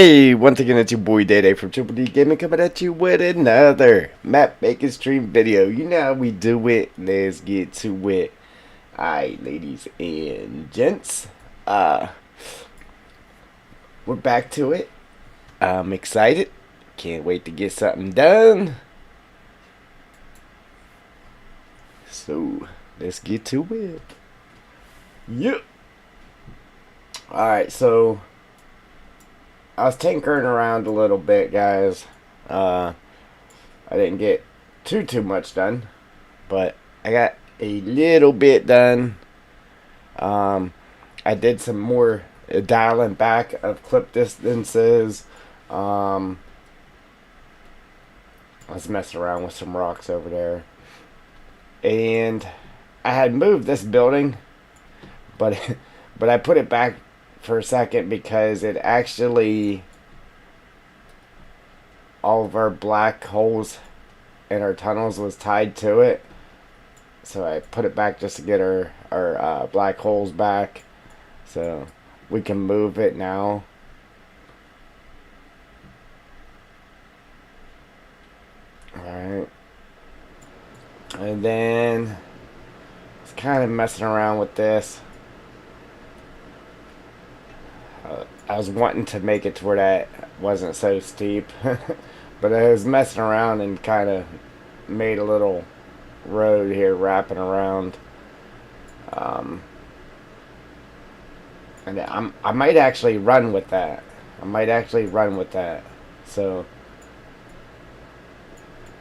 Hey, once again, it's your boy Day Day from Triple D Gaming coming at you with another map making stream video. You know how we do it. Let's get to it. Alright, ladies and gents. We're back to it. I'm excited. Can't wait to get something done. So, let's get to it. Yep. Alright, so I was tinkering around a little bit, guys. I didn't get too much done, but I got a little bit done. I did some more dialing back of clip distances. I was messing around with some rocks over there, and I had moved this building, but but I put it back for a second because it actually, all of our black holes in our tunnels was tied to it, so I put it back just to get our black holes back, so we can move it now. Alright, and then it's kind of messing around with this. I was wanting to make it to where that wasn't so steep, but I was messing around and kind of made a little road here wrapping around. And I might actually run with that. So,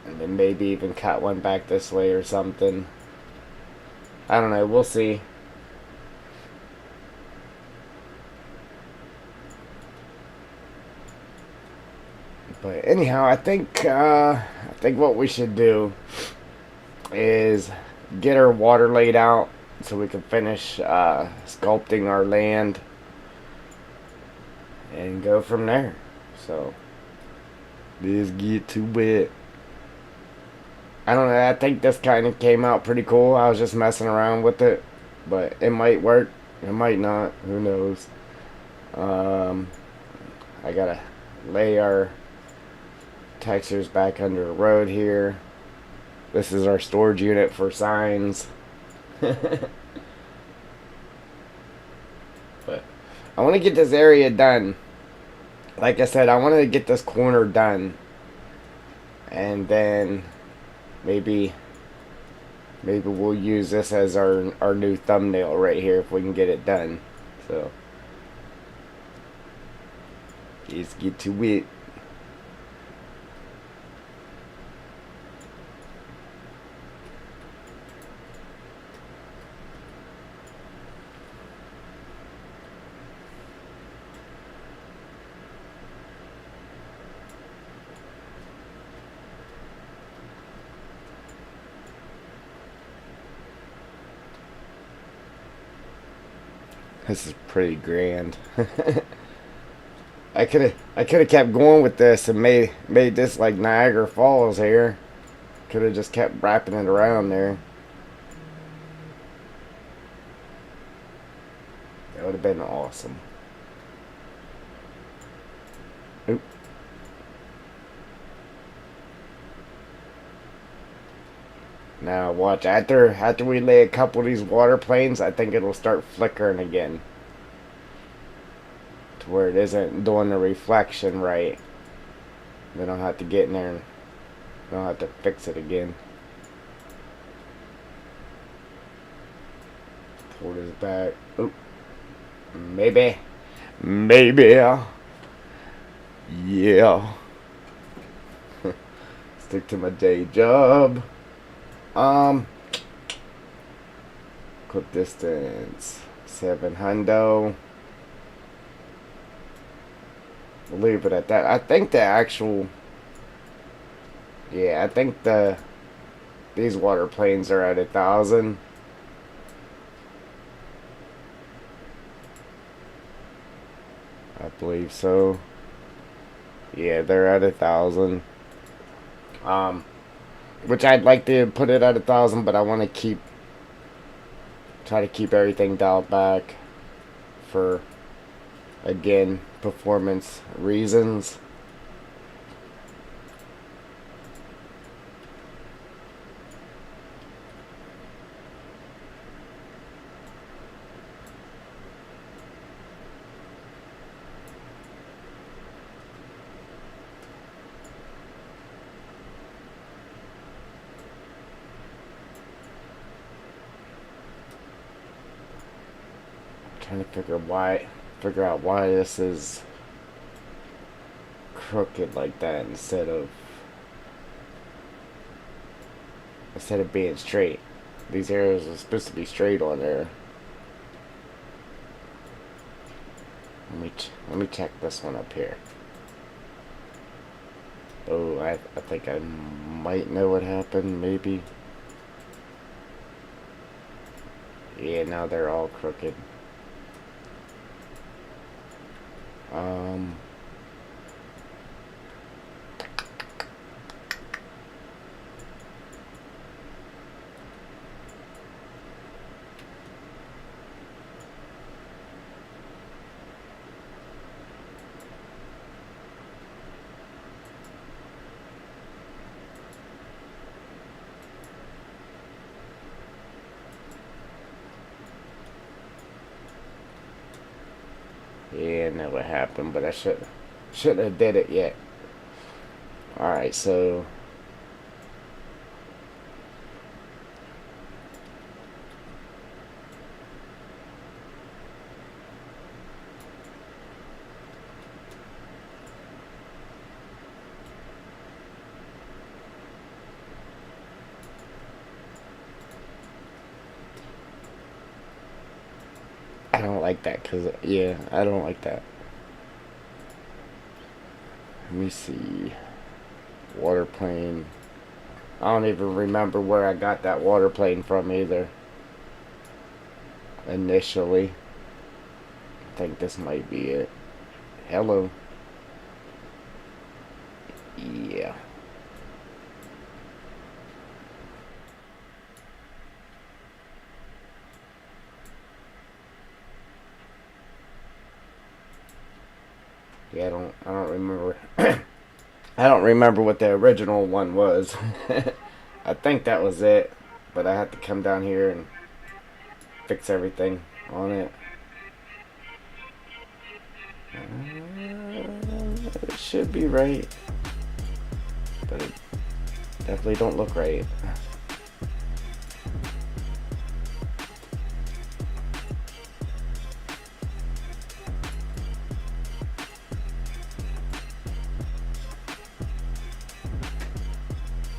and then maybe even cut one back this way or something. I don't know. We'll see. But anyhow, I think what we should do is get our water laid out so we can finish sculpting our land and go from there. So let's get to it. I don't know. I think this kind of came out pretty cool. I was just messing around with it, but it might work. It might not. Who knows? I gotta lay our textures back under the road here. This is our storage unit for signs. But I want to get this area done. Like I said, I want to get this corner done, and then maybe we'll use this as our new thumbnail right here if we can get it done. So let's get to it. This is pretty grand. I could have kept going with this and made this like Niagara Falls here. Could have just kept wrapping it around there. That would have been awesome. Oop. Now watch, after we lay a couple of these water planes, I think it'll start flickering again, to where it isn't doing the reflection right. Then I'll have to get in there and I'll have to fix it again. Pull this back. Oop. Maybe. Yeah. Stick to my day job. Clip distance 700. We'll leave it at that. I think the actual, yeah, I think these water planes are at 1,000. I believe so. Yeah, they're at 1,000. Which I'd like to put it at 1,000, but I want to try to keep everything dialed back for Again, performance reasons. Trying to figure out why this is crooked like that instead of being straight. These arrows are supposed to be straight on there. Let me check this one up here. Oh, I think I might know what happened. Maybe. Yeah, now they're all crooked. Yeah, I know what happened, but I shouldn't have did it yet. Alright, so I don't like that because, yeah, I don't like that. Let me see. Water plane. I don't even remember where I got that water plane from either. Initially. I think this might be it. Hello. Yeah. Yeah, I don't remember. I don't remember what the original one was. I think that was it, but I had to come down here and fix everything on it. It should be right, but it definitely don't look right.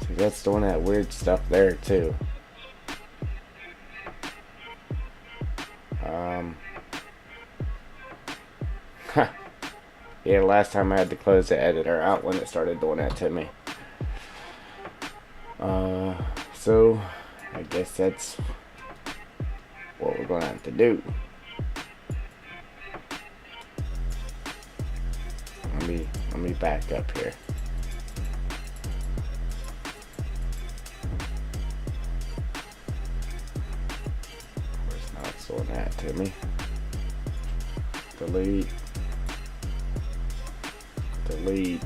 See, that's doing that weird stuff there too. Yeah, last time I had to close the editor out when it started doing that to me. So I guess that's what we're gonna have to do. Let me back up here. Of course, now it's doing that to me. Delete. Delete.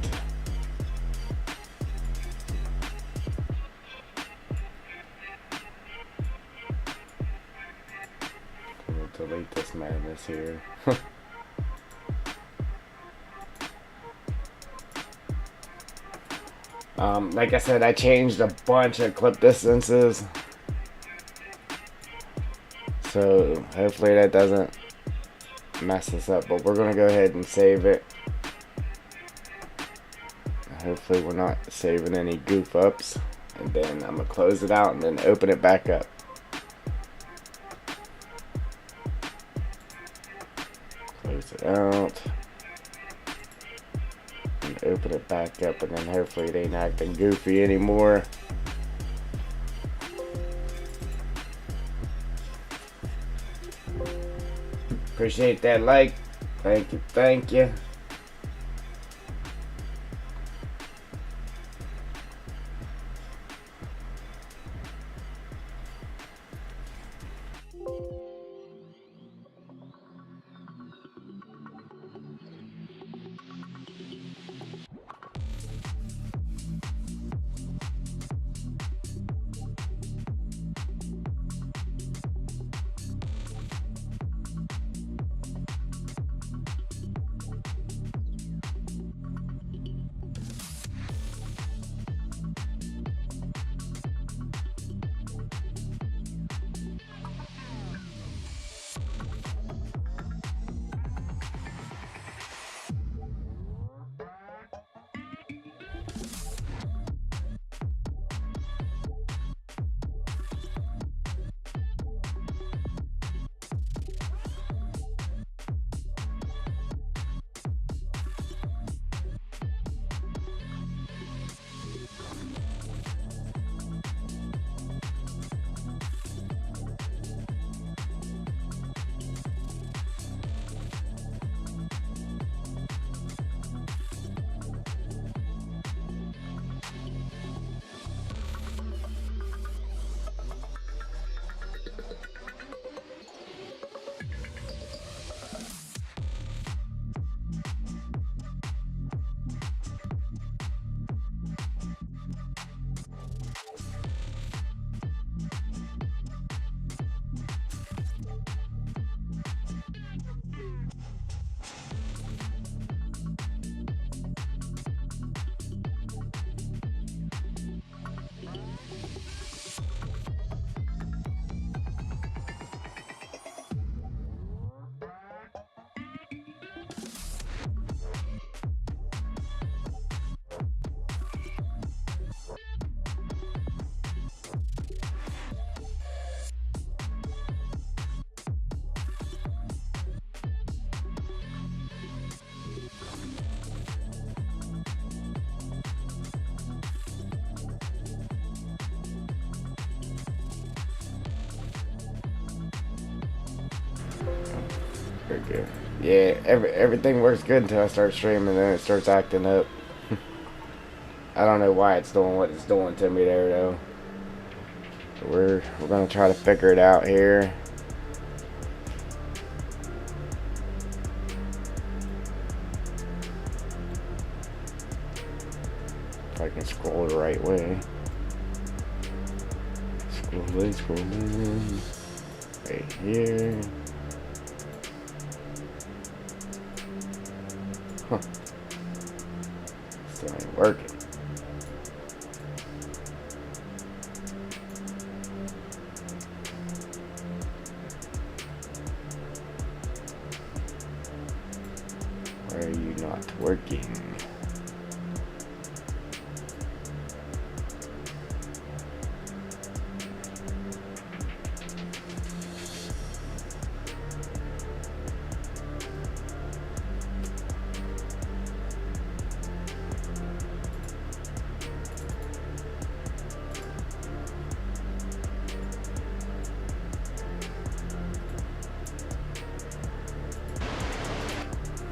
Delete this madness here. Like I said, I changed a bunch of clip distances, so hopefully that doesn't mess us up, but we're gonna go ahead and save it. Hopefully we're not saving any goof ups, and then I'm gonna close it out and then open it back up. Close it out and open it back up, and then hopefully it ain't acting goofy anymore. Appreciate that like. Thank you, thank you. We're good. Yeah, everything works good until I start streaming, then it starts acting up. I don't know why it's doing what it's doing to me there though. We're gonna try to figure it out here. If I can scroll the right way. Scroll in. Right here. Huh. Still ain't working. Why are you not working?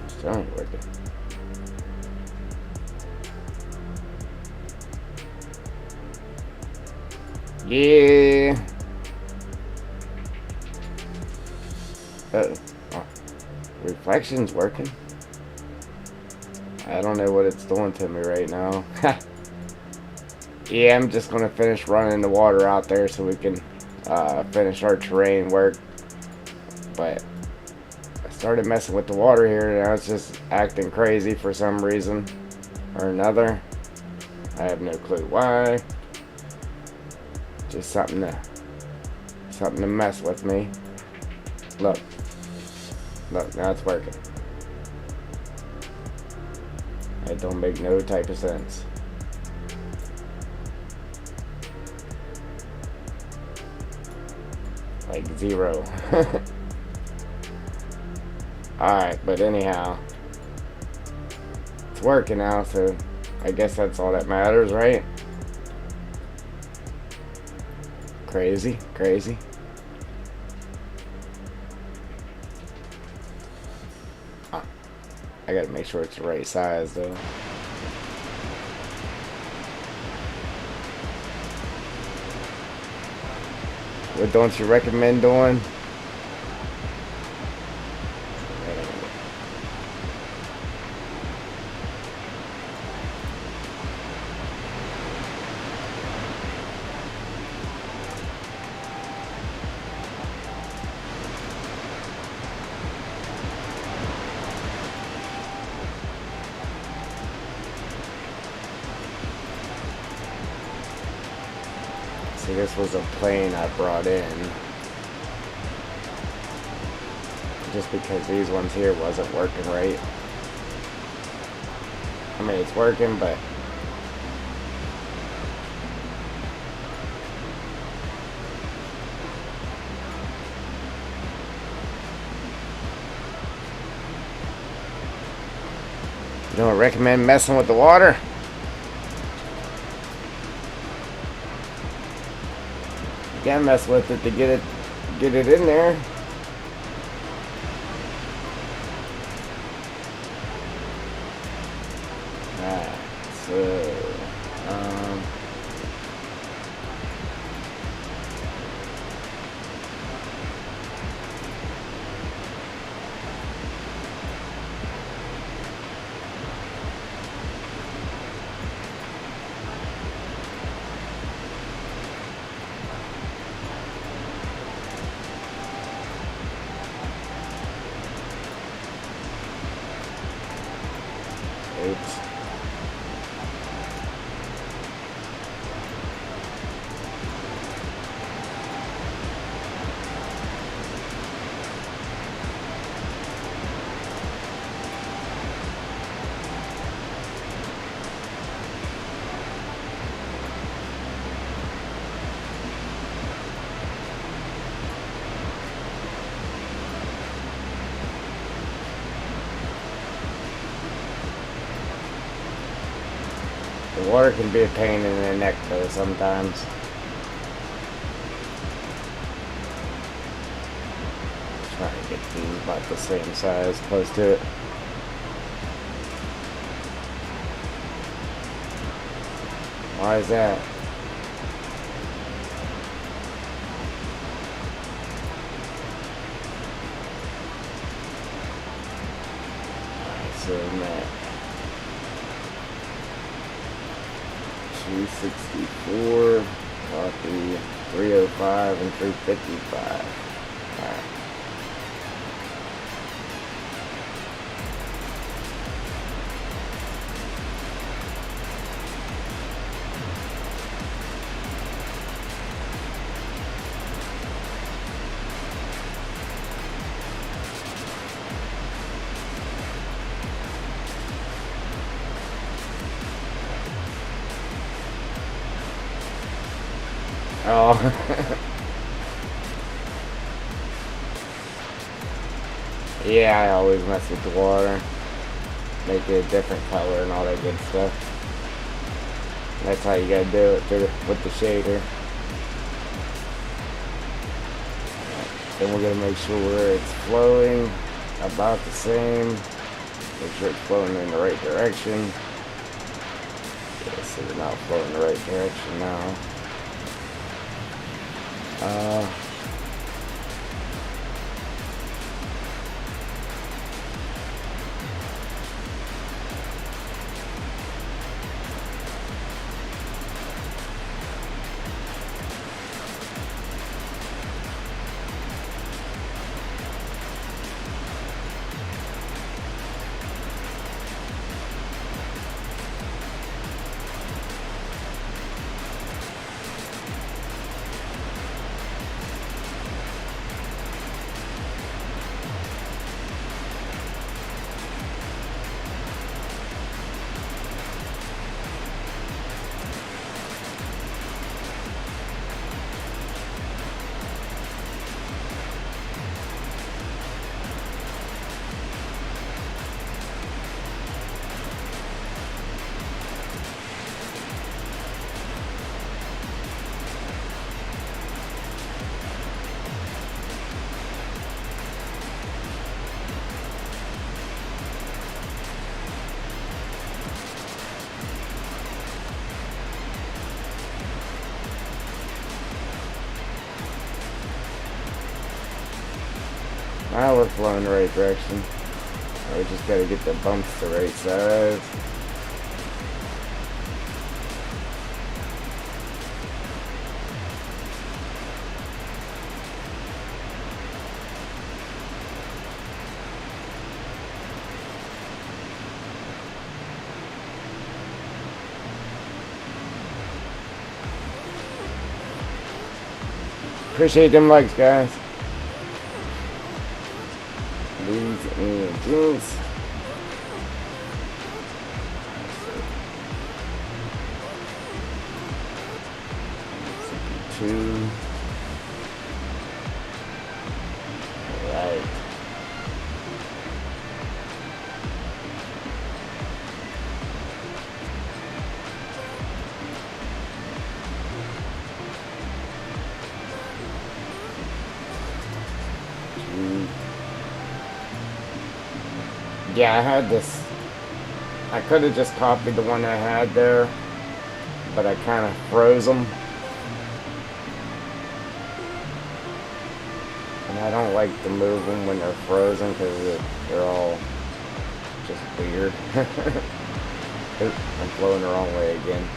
Still ain't working. Yeah. Oh, reflection's working. I don't know what it's doing to me right now. Yeah, I'm just gonna finish running the water out there so we can finish our terrain work. But I started messing with the water here, and now it's just acting crazy for some reason or another. I have no clue why. Just something to mess with me. Look, now it's working. It don't make no type of sense. Like zero. Alright, but anyhow, it's working now, so I guess that's all that matters, right? Crazy. I gotta make sure it's the right size though. What don't you recommend doing? See, this was a plane I brought in. Just because these ones here wasn't working right. I mean, it's working, but you don't recommend messing with the water? You gotta mess with it to get it in there. Alright, so oops. The water can be a pain in the neck though sometimes. Try to get being about the same size, close to it. Why is that? So I'm at 264, copy 305 and 355. Alright. Oh. Yeah, I always mess with the water. Make it a different color and all that good stuff. That's how you gotta do it with the shader. Then we're gonna make sure it's flowing about the same. Make sure it's flowing in the right direction. Yeah, so we're not flowing in the right direction now. Now we're flowing the right direction. We just gotta get the bumps the right size. Appreciate them likes, guys. Leads and jeans. Two. Alright. Yeah, I had this. I could have just copied the one I had there, but I kind of froze them. And I don't like to move them when they're frozen because they're all just weird. I'm flowing the wrong way again.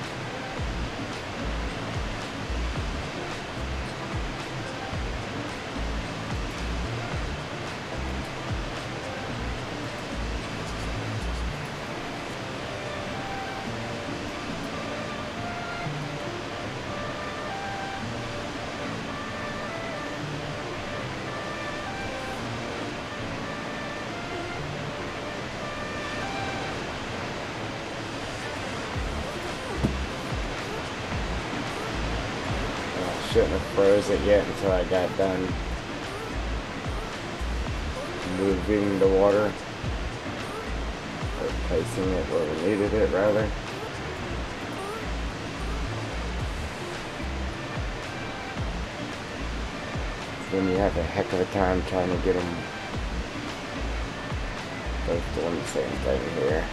Shouldn't have froze it yet until I got done moving the water, or placing it where we needed it rather. Then you have a heck of a time trying to get them both doing the same thing here.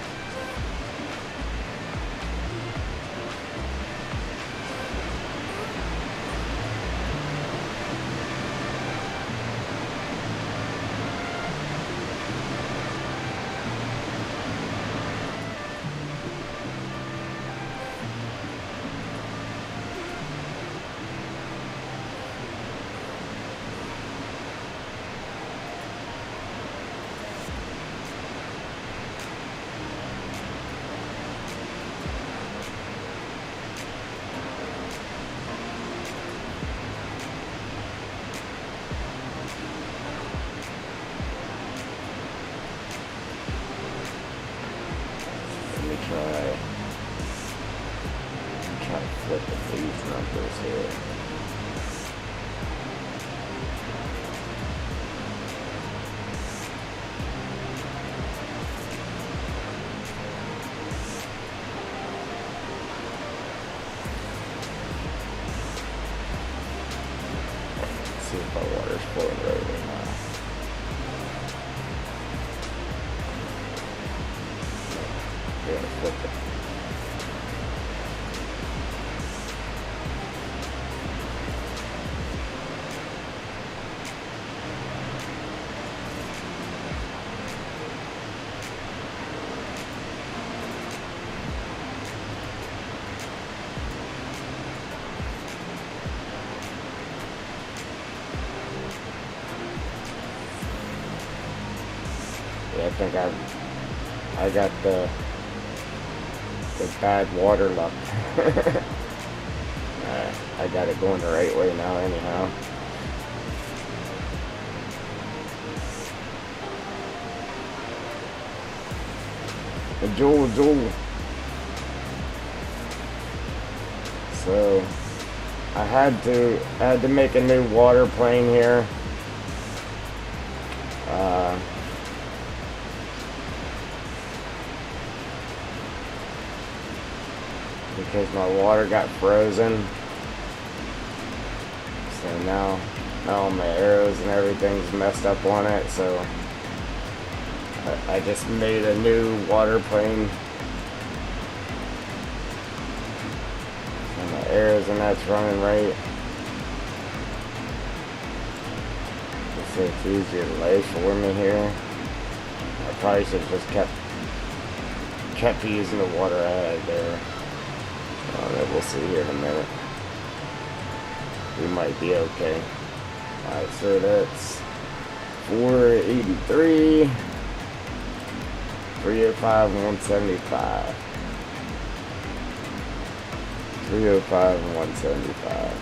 Try to flip these numbers here. Let's see if our water's flowing right or not. We're gonna flip it. Yeah, I think I got the bad water luck. I got it going the right way now anyhow. Joel. So I had to make a new water plane here. Because my water got frozen. So now all my arrows and everything's messed up on it, so I just made a new water plane. And my arrows and that's running right. So it's easier to lay for me here. I probably should have just kept using the water I had there. We'll see here in a minute. We might be okay. Alright, so that's 483, 305, and 175. 305 and 175.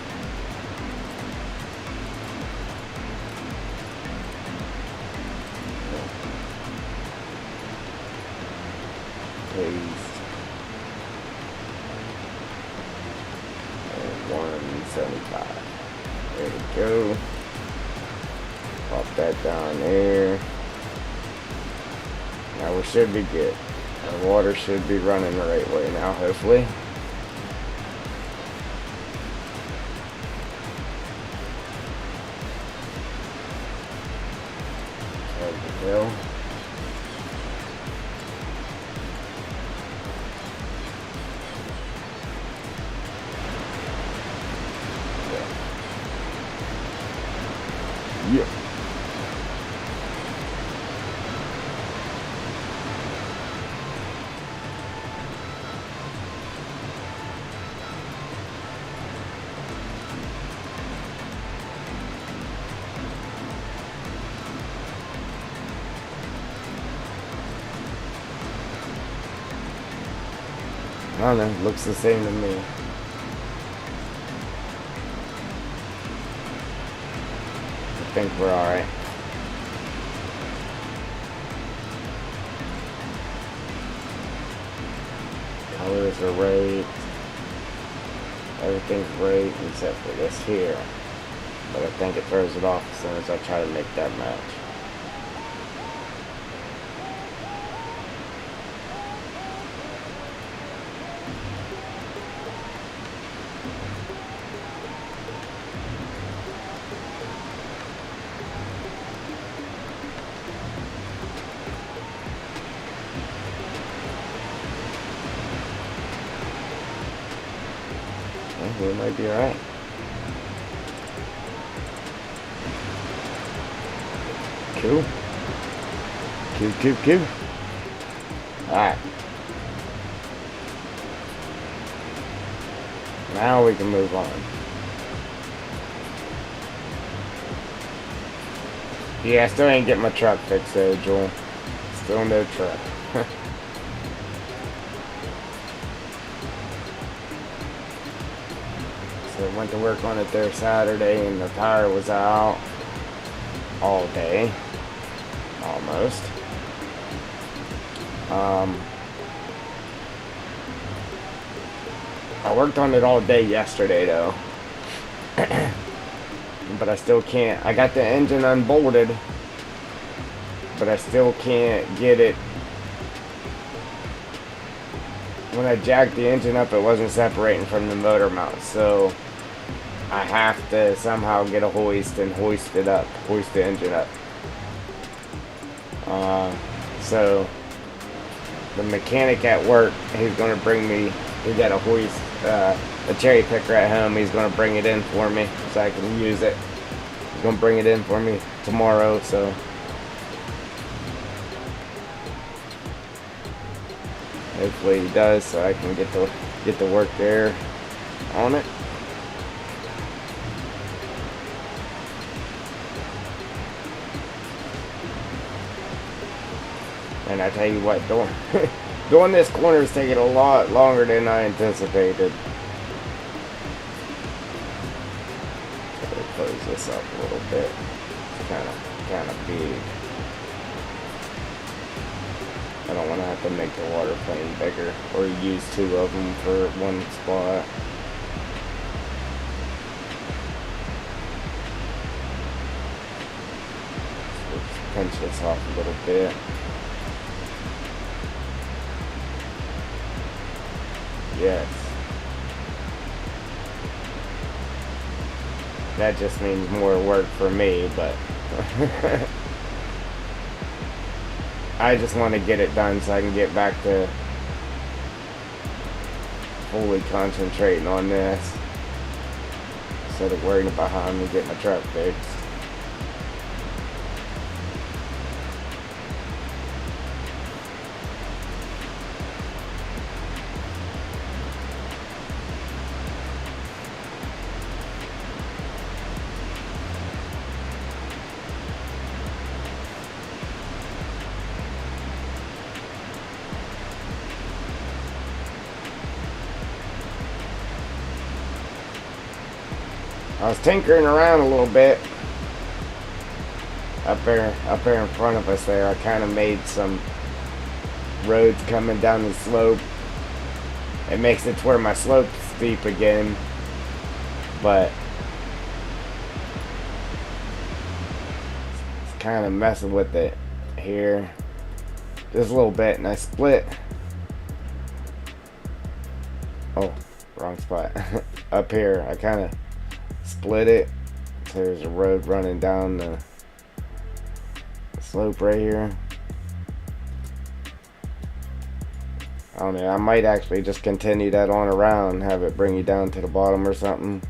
Paste. 175. There we go. Pop that down there. Now we should be good. Our water should be running the right way now, hopefully. There we go. Yeah. I don't know, looks the same to me. I think we're alright. Colors are right. Everything's right except for this here. But I think it throws it off as soon as I try to make that match. We might be alright. Cool. Cool. Alright. Now we can move on. Yeah, I still ain't getting my truck fixed though, Joel. Still no truck. So I went to work on it there Saturday and the tire was out all day. Almost. I worked on it all day yesterday though. But I still can't. I got the engine unbolted, but I still can't get it. When I jacked the engine up, it wasn't separating from the motor mount, so I have to somehow get a hoist and hoist the engine up. So the mechanic at work, he's gonna bring me. He got a hoist, a cherry picker at home. He's gonna bring it in for me so I can use it. He's gonna bring it in for me tomorrow, so hopefully he does, so I can get to work there on it. And I tell you what, doing this corner is taking a lot longer than I anticipated. So close this up a little bit. It's kind of big. I don't want to have to make the water plane bigger or use two of them for one spot. So let's pinch this off a little bit. Yes. That just means more work for me, but I just want to get it done so I can get back to fully concentrating on this instead of worrying about how I'm going to get my truck fixed. I was tinkering around a little bit up there in front of us there. I kind of made some roads coming down the slope. It makes it to where my slope's steep again, but it's kind of messing with it here just a little bit, and I split. Oh, wrong spot. Up here, I kind of split it. So there's a road running down the slope right here. I don't know, I might actually just continue that on around and have it bring you down to the bottom or something.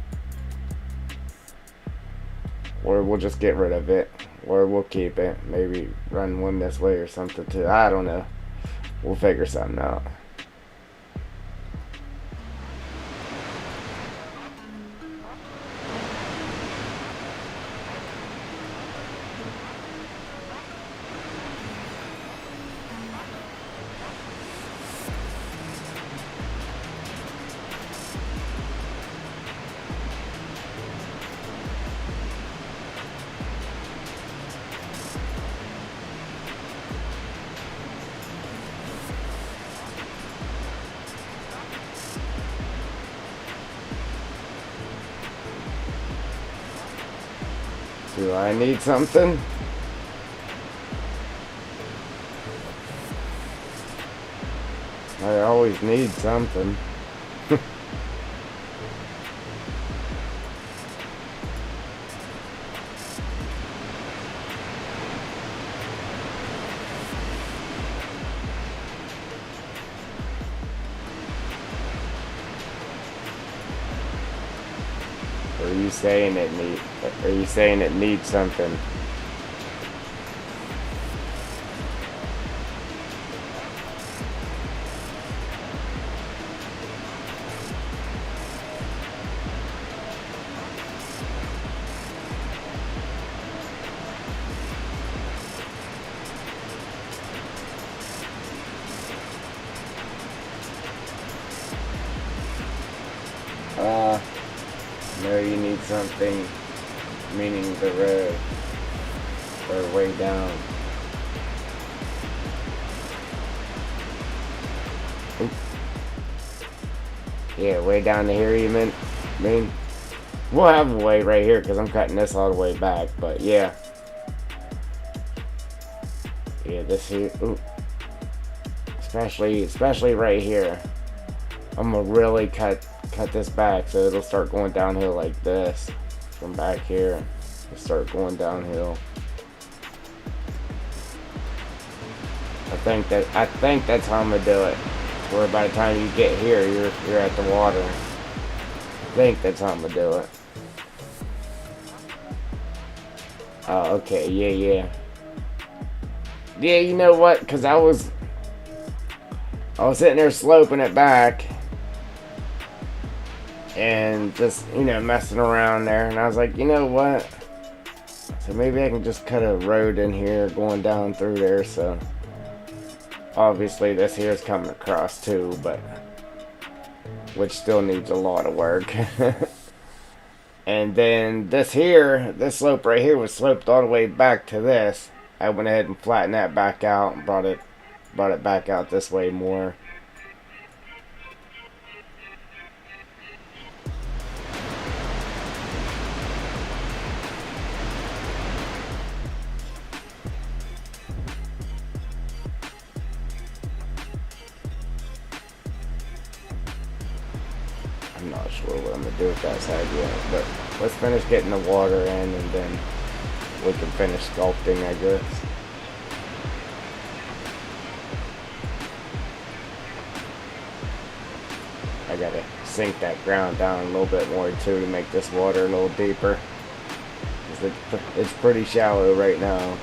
Or we'll just get rid of it. Or we'll keep it. Maybe run one this way or something too. I don't know. We'll figure something out. Do I need something? I always need something. Or are you saying it need? Are you saying it needs something? No, you need something, meaning the road, or way down. Oop. Yeah, way down to here you mean? We'll have a way right here because I'm cutting this all the way back, but yeah. Yeah, this here, ooh. Especially right here. I'm gonna really cut this back so it'll start going downhill like this from back here. It'll start going downhill. I think that's how I'm gonna do it. Where by the time you get here, you're at the water. I think that's how I'm gonna do it. Oh, okay, yeah. Yeah, you know what? Because I was sitting there sloping it back and just, messing around there. And I was like, you know what? So maybe I can just cut a road in here going down through there. So obviously this here is coming across too, but which still needs a lot of work. And then this slope right here was sloped all the way back to this. I went ahead and flattened that back out and brought it back out this way more. I'm not sure what I'm going to do with that side yet, but let's finish getting the water in and then we can finish sculpting, I guess. I gotta sink that ground down a little bit more too to make this water a little deeper. It's pretty shallow right now.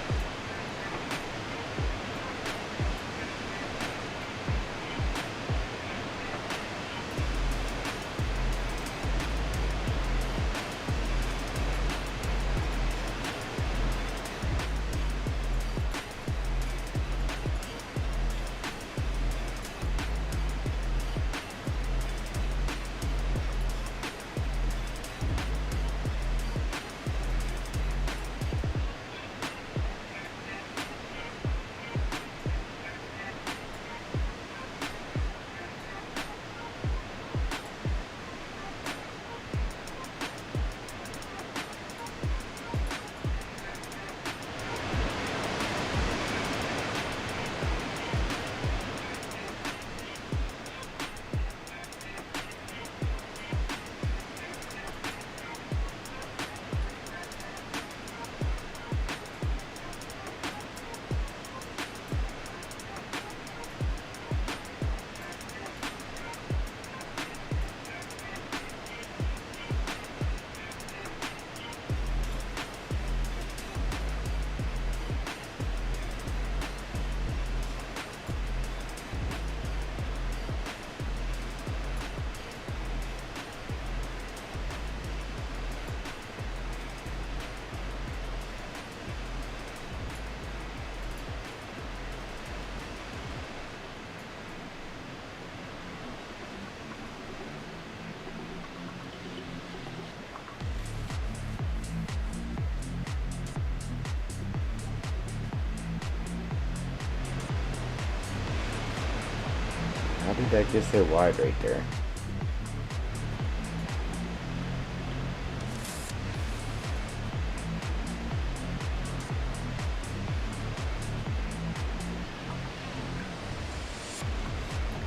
How did that get so wide right there?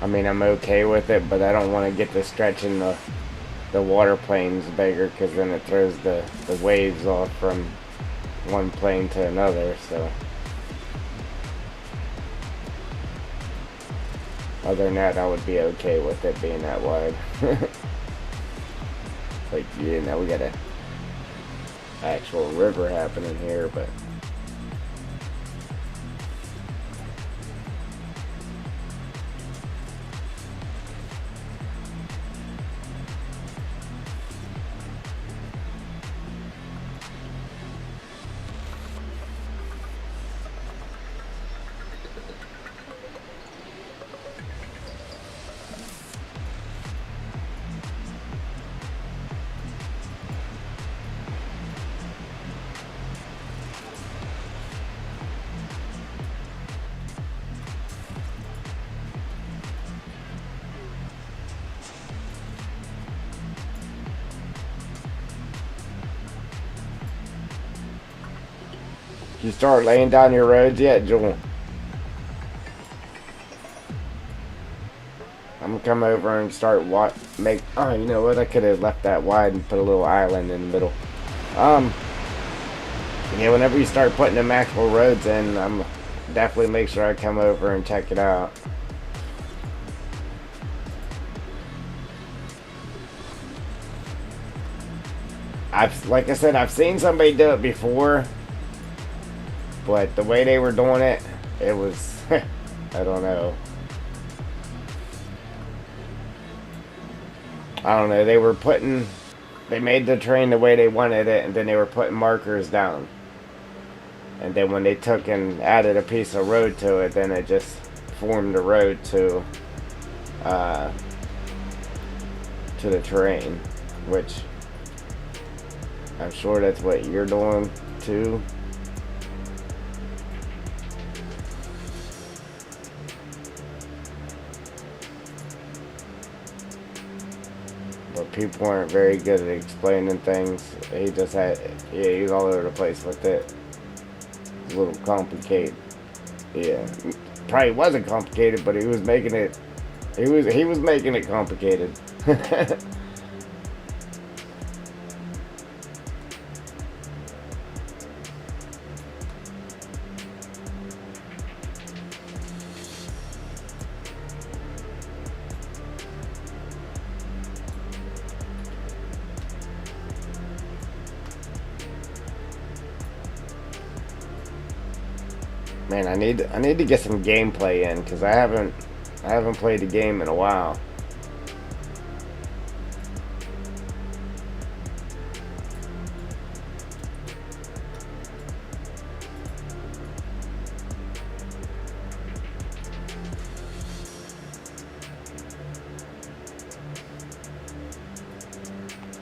I mean, I'm okay with it, but I don't want to get to stretching the water planes bigger because then it throws the waves off from one plane to another, so. Other than that, I would be okay with it being that wide. Like, yeah, now we got a actual river happening here, but you start laying down your roads yet, Joel? I'm gonna come over and start oh, you know what? I could have left that wide and put a little island in the middle. Yeah, whenever you start putting the actual roads in, I'm definitely make sure I come over and check it out. Like I said, I've seen somebody do it before, but the way they were doing it, it was, I don't know. I don't know, they made the train the way they wanted it, and then they were putting markers down. And then when they took and added a piece of road to it, then it just formed the road to the terrain, which I'm sure that's what you're doing too. But people aren't very good at explaining things. He's all over the place with it. It's a little complicated. Yeah, probably wasn't complicated, but he was making it. He was making it complicated. Man, I need to get some gameplay in because I haven't played the game in a while.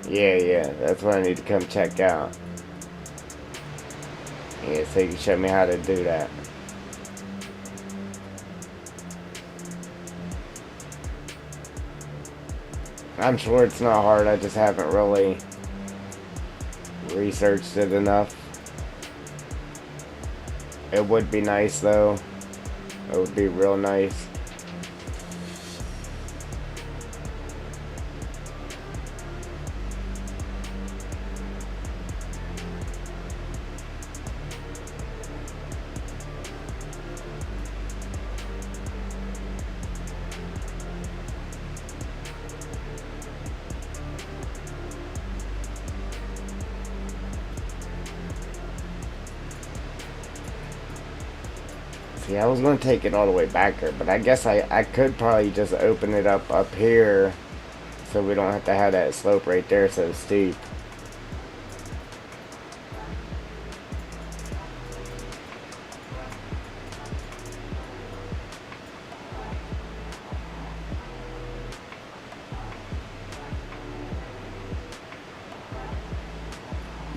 Yeah, that's what I need to come check out. Yeah, so you can show me how to do that. I'm sure it's not hard, I just haven't really researched it enough. It would be nice though. It would be real nice. See, I was going to take it all the way back there, but I guess I could probably just open it up here so we don't have to have that slope right there so steep.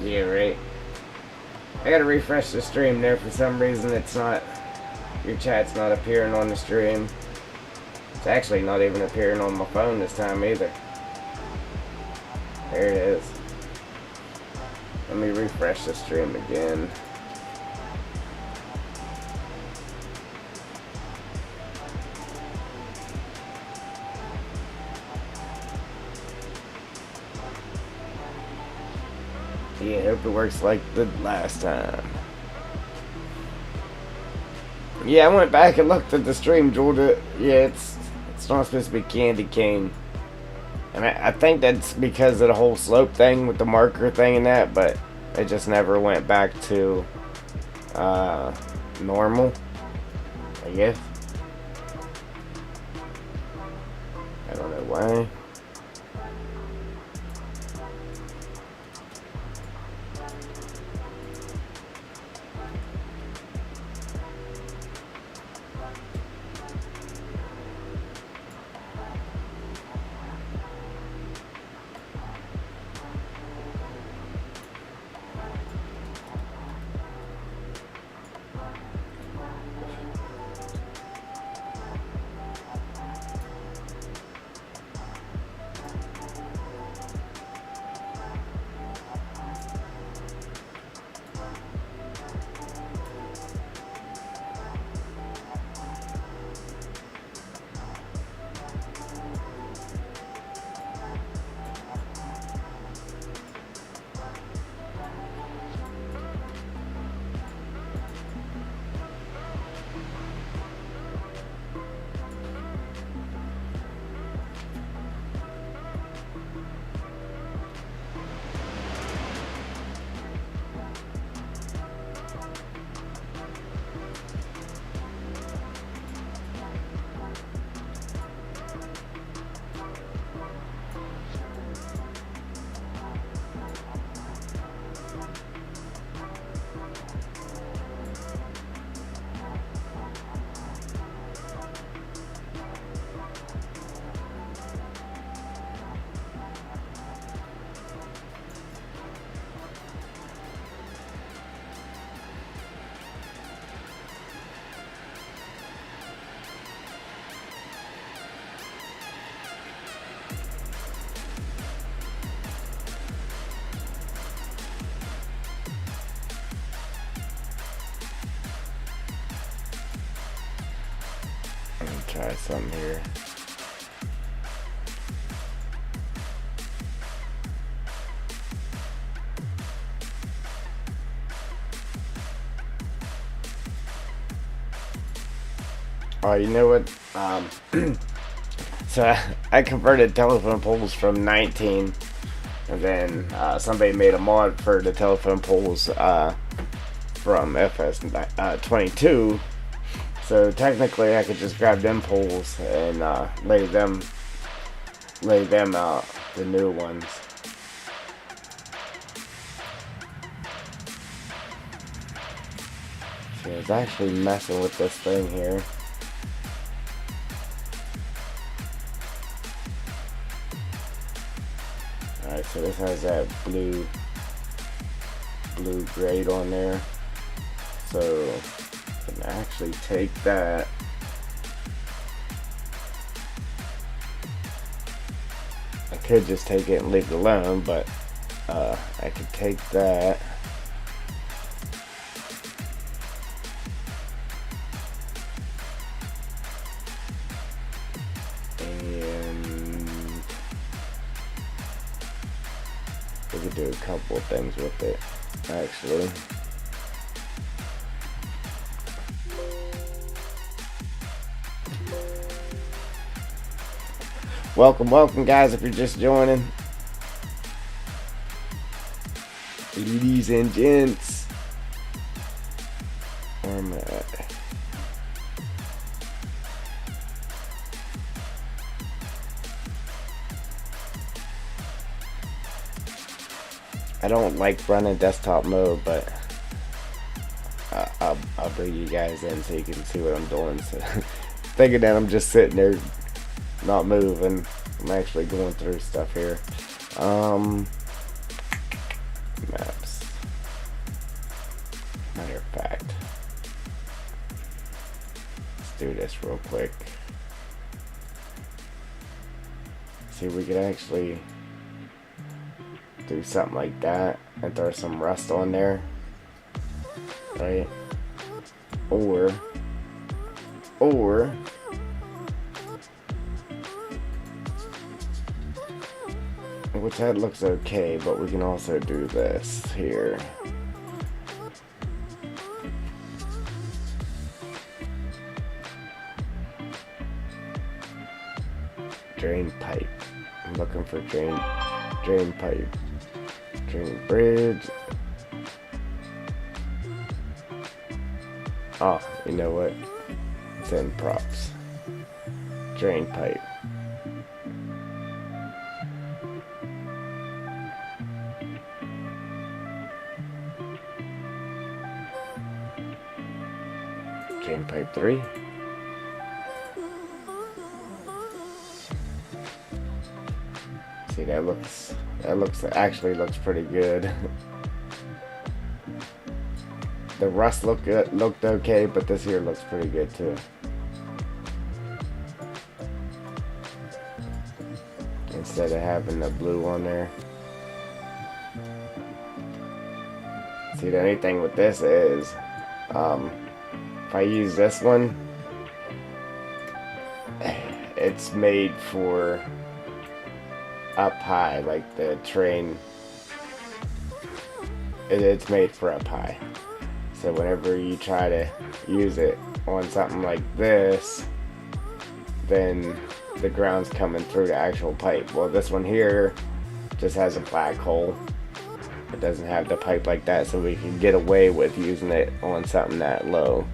Yeah, right. I gotta refresh the stream there for some reason. Your chat's not appearing on the stream. It's actually not even appearing on my phone this time either. There it is. Let me refresh the stream again. Yeah, hope it works like the last time. Yeah, I went back and looked at the stream, Georgia. Yeah, it's not supposed to be candy cane. And I think that's because of the whole slope thing with the marker thing and that, but it just never went back to normal, I guess. I don't know why. Let me try something here. Oh, you know what? So I converted telephone poles from 19, and then somebody made a mod for the telephone poles from FS 22. So technically, I could just grab them poles and lay them out, the new ones. See, I was actually messing with this thing here. Alright, so this has that blue grade on there. So I can actually take that. I could just take it and leave it alone, but I could take that. We could do a couple of things with it, actually. Welcome, guys, if you're just joining. Ladies and gents. Where am I at? I don't like running desktop mode, but I'll bring you guys in so you can see what I'm doing. So thinking that I'm just sitting there not moving, I'm actually going through stuff here. Maps. Matter of fact, let's do this real quick. See, we could actually do something like that and throw some rust on there, right? Or which that looks okay, but we can also do this here. Drain pipe. looking for drain pipe, drain bridge. Oh, you know what? It's in props. Drain pipe. Drain pipe 3. See, that actually looks pretty good. The rust looked okay, but this here looks pretty good too. Instead of having the blue on there. See, the only thing with this is, if I use this one, it's made for up high, like the train. It's made for up high. So whenever you try to use it on something like this, then the ground's coming through the actual pipe. Well, this one here just has a black hole. It doesn't have the pipe like that, so we can get away with using it on something that low.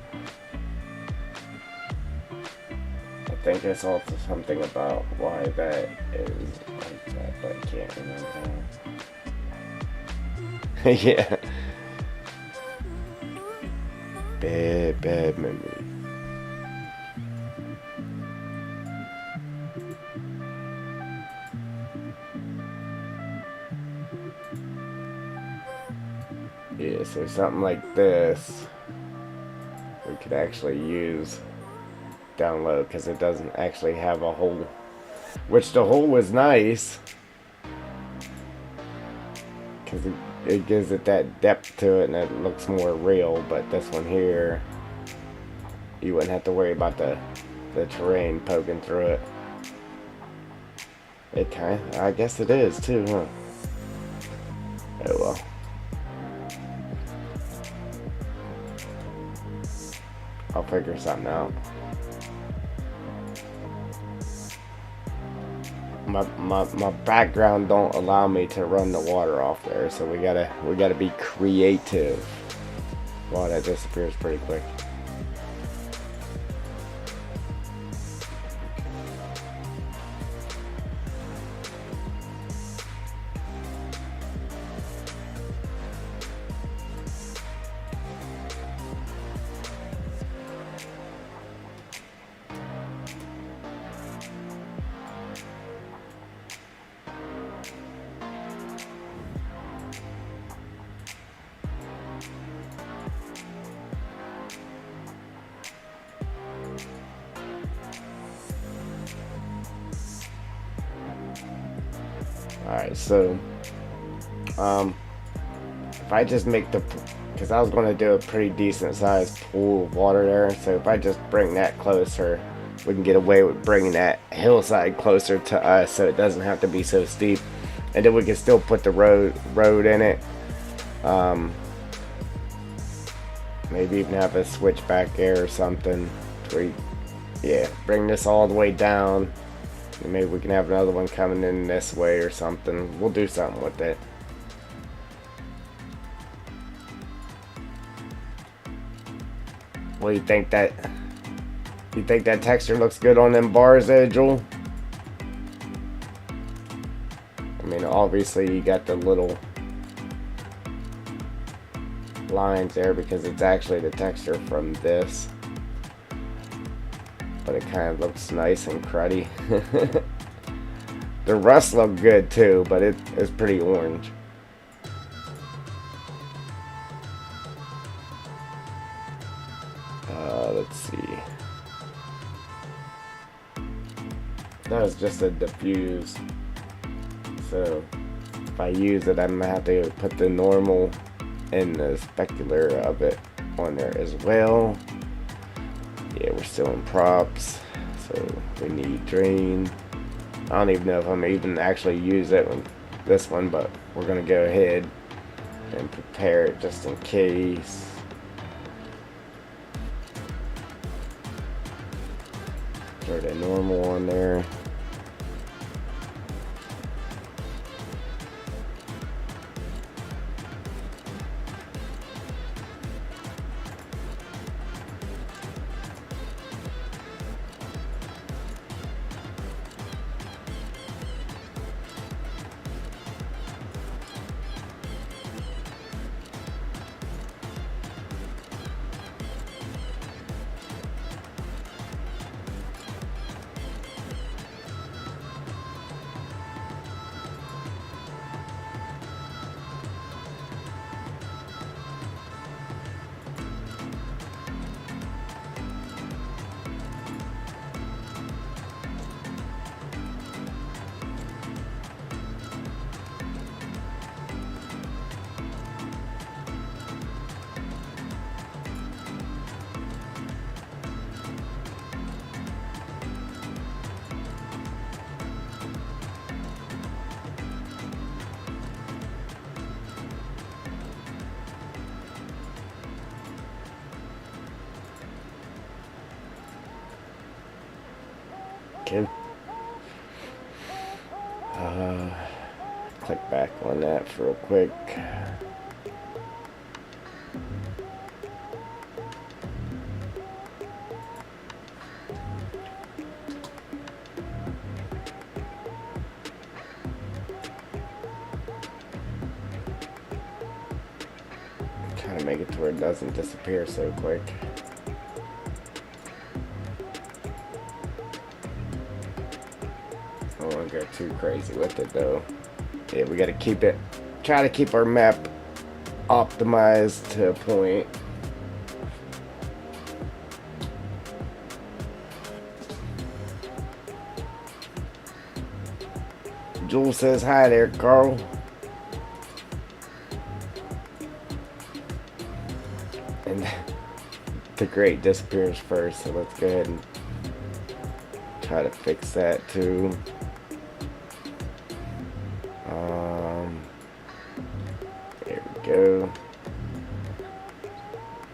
I think it's also something about why that is like that, but I can't remember. Yeah. Bad memory. Yeah, so something like this we could actually use down low, because it doesn't actually have a hole, which the hole was nice because it gives it that depth to it and it looks more real. But this one here, you wouldn't have to worry about the terrain poking through it. It I guess it is too, huh? Oh well. I'll figure something out. My background don't allow me to run the water off there, so we gotta be creative. Wow, that disappears pretty quick. Alright, so if I just make because I was going to do a pretty decent sized pool of water there, so if I just bring that closer, we can get away with bringing that hillside closer to us so it doesn't have to be so steep, and then we can still put the road in it. Maybe even have a switch back there or something to bring this all the way down. And maybe we can have another one coming in this way or something. We'll do something with it. What do you think that? You think that texture looks good on them bars there, Joel? I mean, obviously you got the little lines there because it's actually the texture from this. But it kind of looks nice and cruddy. The rust looked good too, but it's pretty orange. Let's see. That was just a diffuse. So if I use it, I'm gonna have to put the normal and the specular of it on there as well. Yeah, we're still in props, so we need drain. I don't even know if I'm even actually use it with this one, but we're gonna go ahead and prepare it just in case. Throw the normal on there. kid. Click back on that real quick. Trying to make it to where it doesn't disappear so quick. I don't want to go too crazy with it though. Yeah, we got to keep it, try to keep our map optimized to a point. Jules says hi there, Carl. And the grate disappears first, so let's go ahead and try to fix that too. There we go.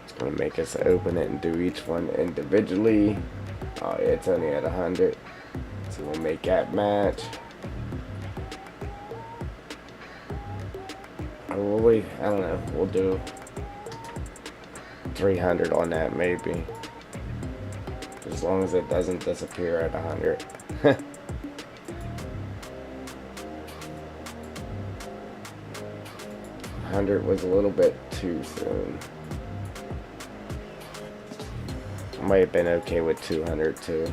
It's gonna make us open it and do each one individually. Oh yeah, it's only at 100, so we'll make that match. Or will we? I don't know. We'll do 300 on that maybe, as long as it doesn't disappear at 100. 100 was a little bit too soon. I might have been okay with 200 too.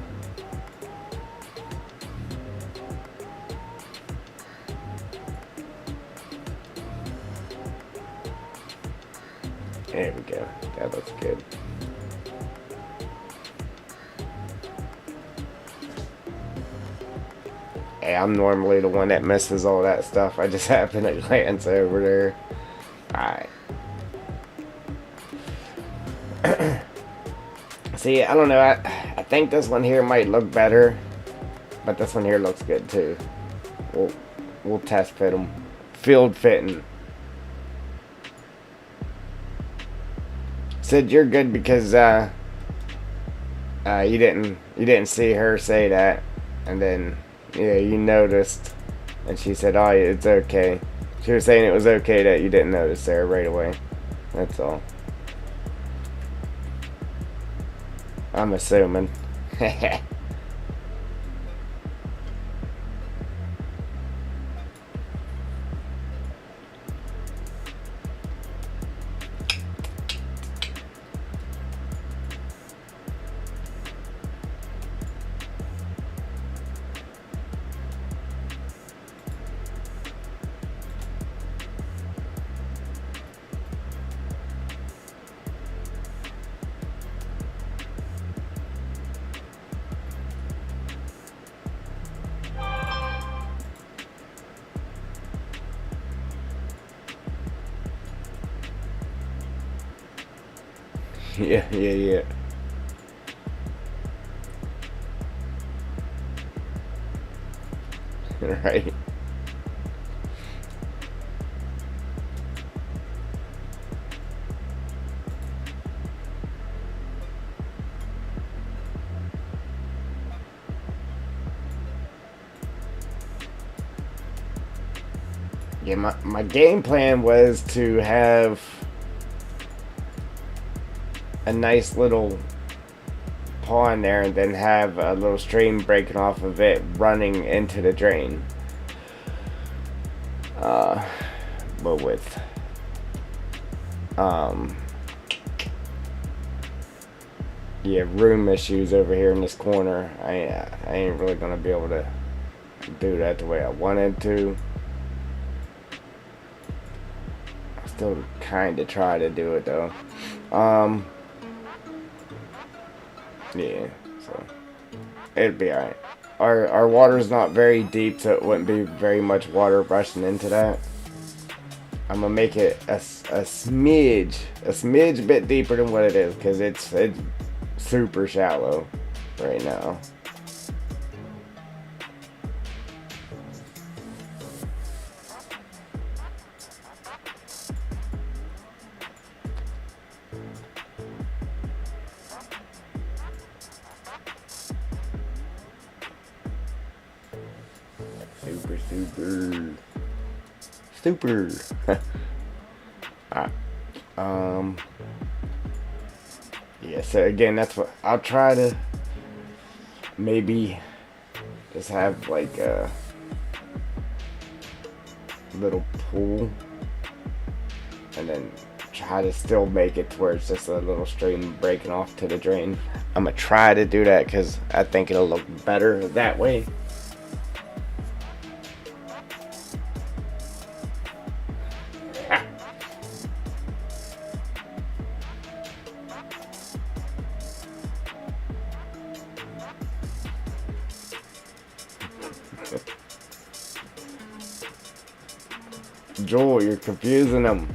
There we go. That looks good. Hey, I'm normally the one that misses all that stuff. I just happen to glance over there. Alright. See, I don't know. I think this one here might look better, but this one here looks good too. We'll test fit them. Field fitting. Said you're good because you didn't see her say that, and then yeah, you noticed, and she said, "Oh, it's okay." She was saying it was okay that you didn't notice there right away. That's all. I'm assuming. Yeah. Right. Yeah, my game plan was to have a nice little pond there and then have a little stream breaking off of it running into the drain. But with yeah, room issues over here in this corner, I ain't really gonna be able to do that the way I wanted to. I still kind of try to do it though. Yeah, so it'd be alright. Our water's not very deep, so it wouldn't be very much water rushing into that. I'm gonna make it a smidge bit deeper than what it is, because it's super shallow right now. Super. Super. Alright. Yeah, so again, that's what I'll try to maybe just have like a little pool and then try to still make it to where it's just a little stream breaking off to the drain. I'm gonna try to do that because I think it'll look better that way. Joel, you're confusing them.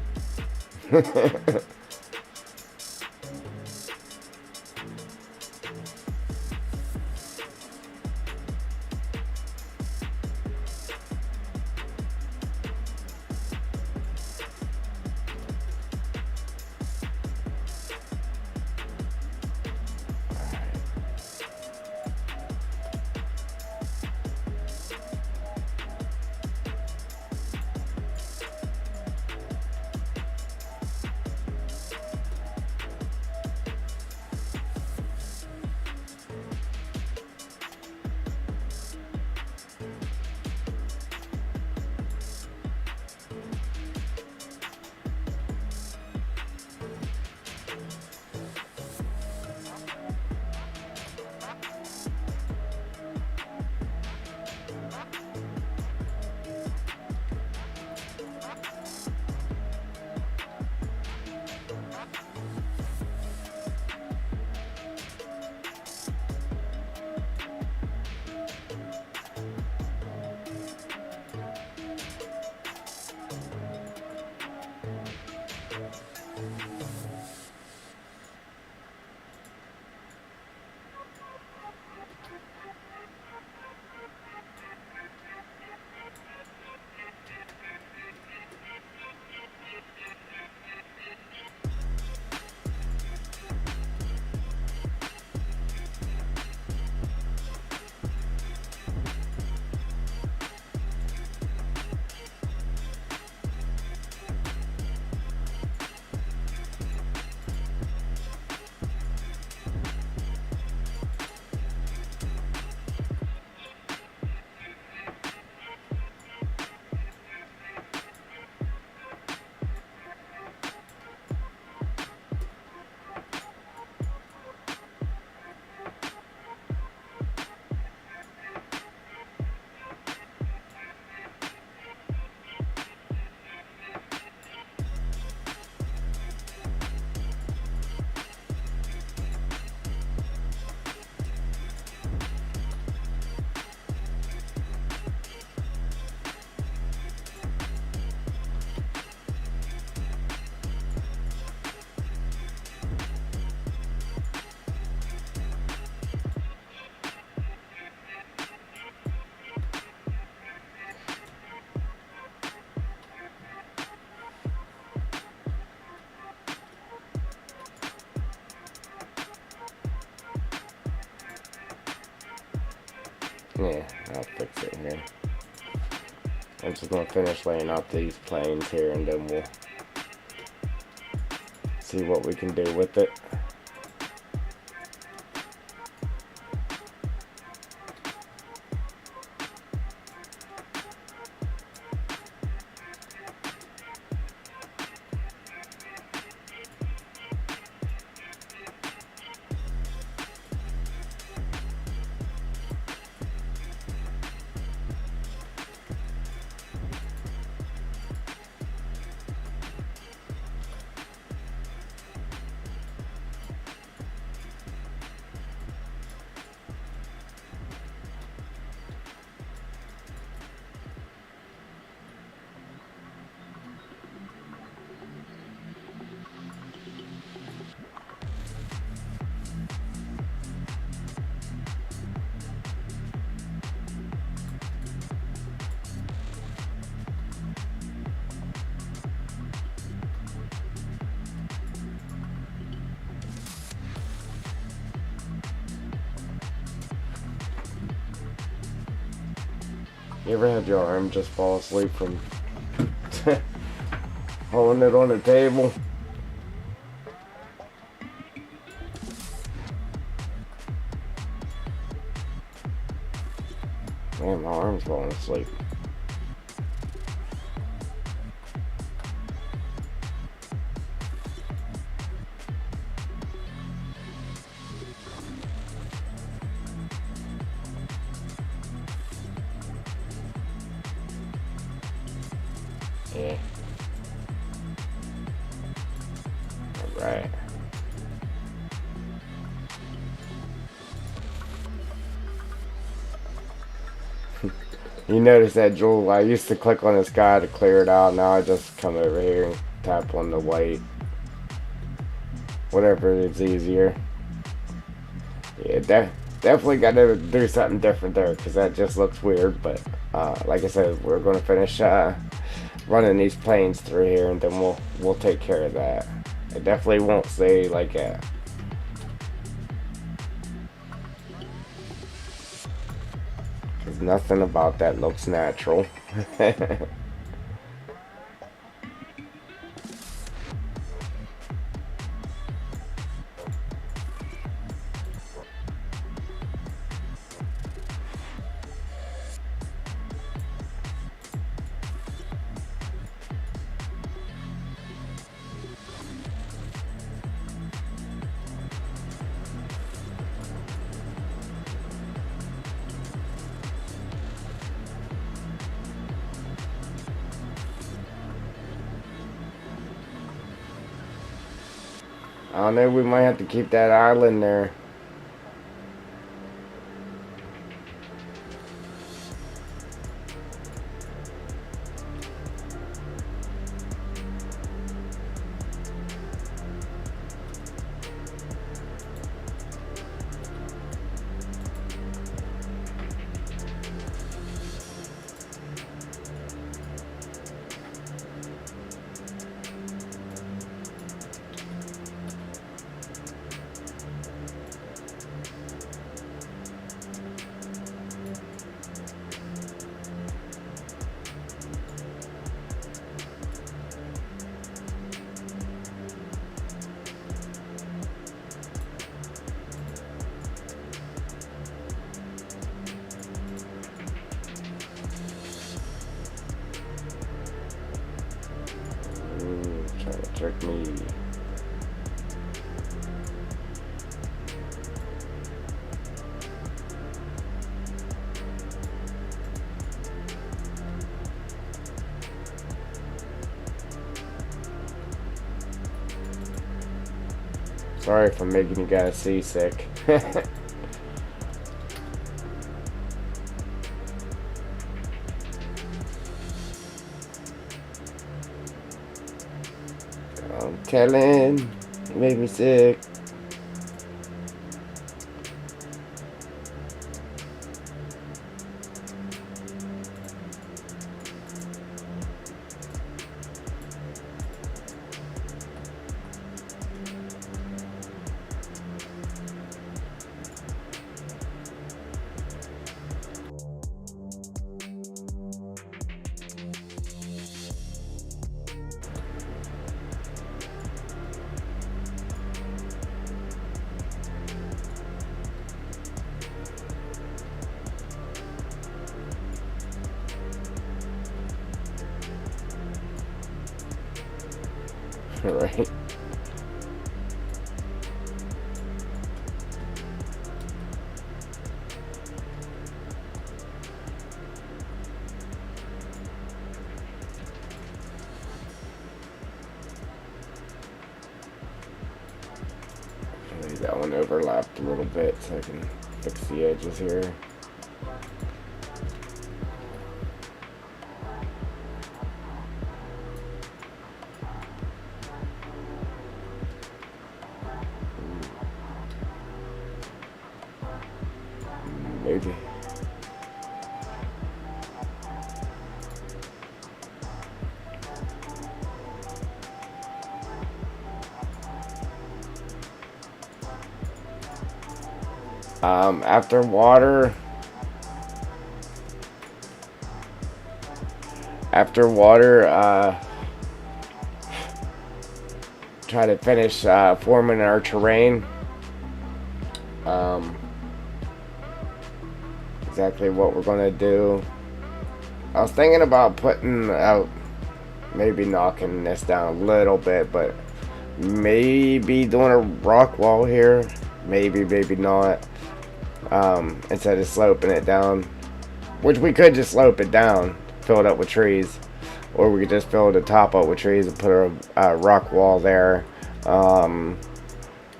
Yeah, I'll fix it here. I'm just gonna finish laying out these planes here and then we'll see what we can do with it. You ever had your arm just fall asleep from holding it on the table? Man, my arm's falling asleep. Yeah. Alright. You notice that, Jewel? I used to click on the sky to clear it out. Now I just come over here and tap on the white. Whatever is easier. Yeah, definitely got to do something different there because that just looks weird. But like I said, we're going to finish running these planes through here, and then we'll take care of that. It definitely won't stay like that. Because nothing about that looks natural. I don't know, we might have to keep that island there. Trying to trick me. Sorry if I'm making you guys seasick. I'm telling, you made me sick. Right. That one overlapped a little bit so I can fix the edges here. Maybe. After water, After water, try to finish forming our terrain. Exactly what we're gonna do. I was thinking about putting out, maybe knocking this down a little bit, but maybe doing a rock wall here. Maybe not. Instead of sloping it down, which we could just slope it down, fill it up with trees, or we could just fill the top up with trees and put a rock wall there, and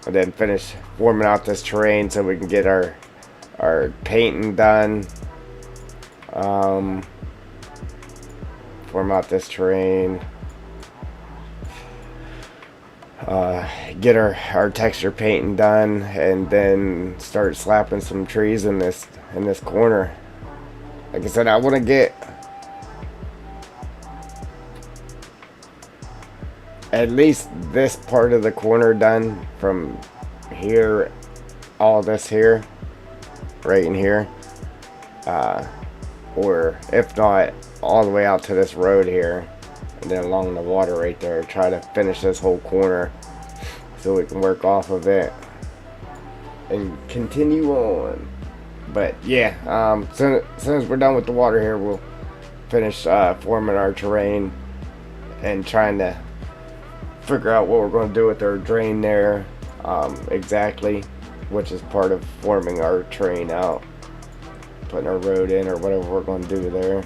then finish forming out this terrain so we can get our painting done. Form out this terrain, get our texture painting done, and then start slapping some trees in this corner. Like I said, I want to get at least this part of the corner done from here, all this here, right in here, or if not, all the way out to this road here, and then along the water right there. Try to finish this whole corner so we can work off of it and continue on. But yeah, soon as we're done with the water here, we'll finish forming our terrain and trying to figure out what we're going to do with our drain there, exactly, which is part of forming our terrain out, putting our road in or whatever we're going to do there.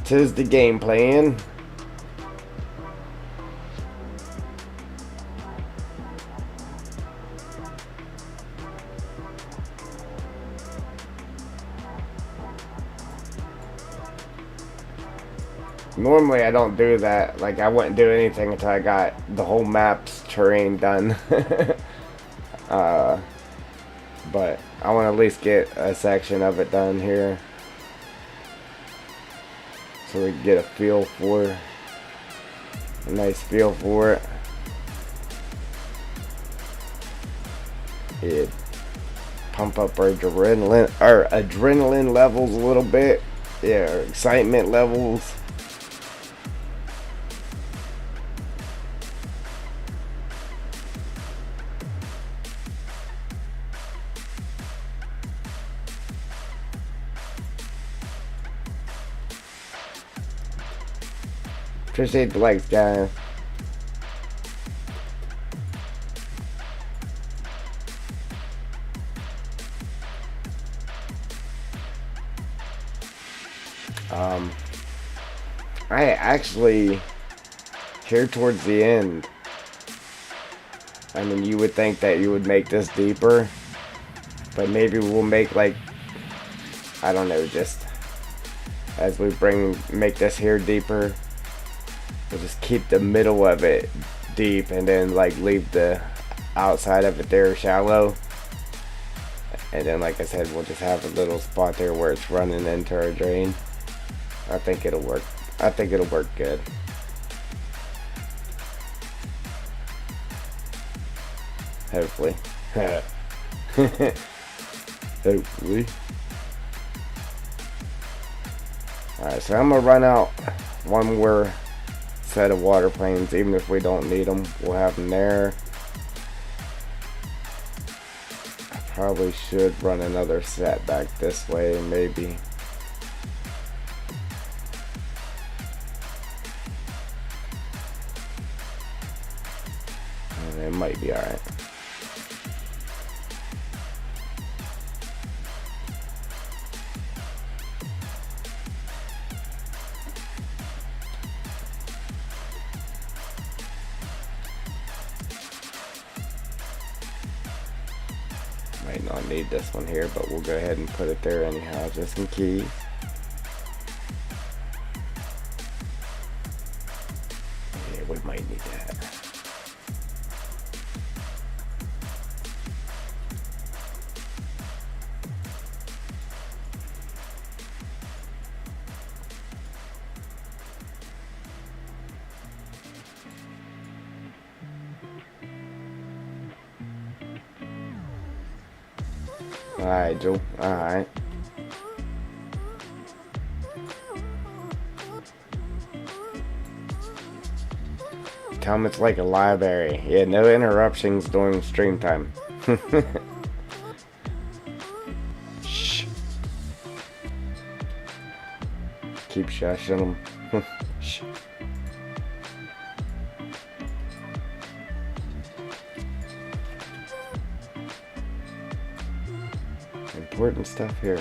'Tis the game plan. Normally I don't do that. Like, I wouldn't do anything until I got the whole map's terrain done. But I want to at least get a section of it done here, so we can get a feel for it. A nice feel for it. Yeah. Pump up our adrenaline levels a little bit. Yeah, our excitement levels. Appreciate the likes, guys. I actually, here towards the end, I mean, you would think that you would make this deeper, but maybe we'll make, like, I don't know, just as we make this here deeper, we'll just keep the middle of it deep and then, like, leave the outside of it there shallow. And then, like I said, we'll just have a little spot there where it's running into our drain. I think it'll work. I think it'll work good. Hopefully. Hopefully. Alright, so I'm going to run out one more set of water planes. Even if we don't need them, we'll have them there. I probably should run another set back this way, maybe. It might be alright. Might not need this one here, but we'll go ahead and put it there anyhow, just in case. Yeah, we might need that. Alright, Joe. Alright. Tell them it's like a library. Yeah, no interruptions during stream time. Shh. Keep shushing them. Shh. Important stuff here.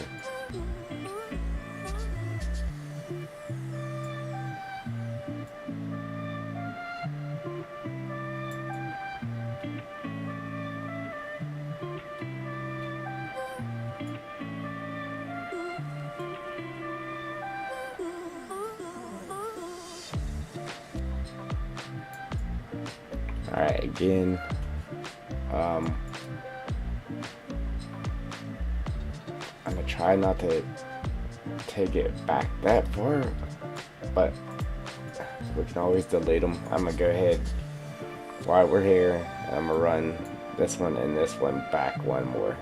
Alright, again, I'm gonna try not to take it back that far, but we can always delete them. I'm gonna go ahead while we're here, I'm gonna run this one and this one back one more.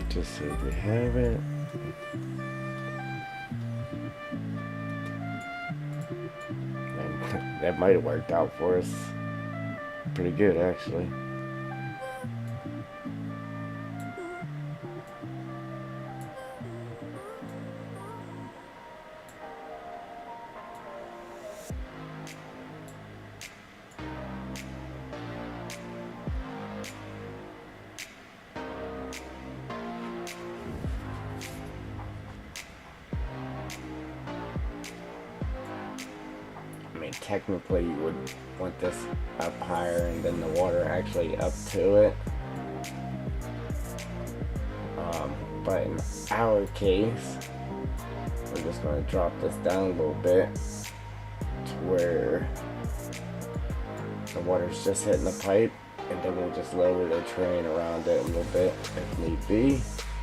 Just so we have it. And that might have worked out for us pretty good, actually. Technically you would want this up higher and then the water actually up to it, but in our case we're just going to drop this down a little bit to where the water's just hitting the pipe, and then we'll just lower the train around it a little bit if need be.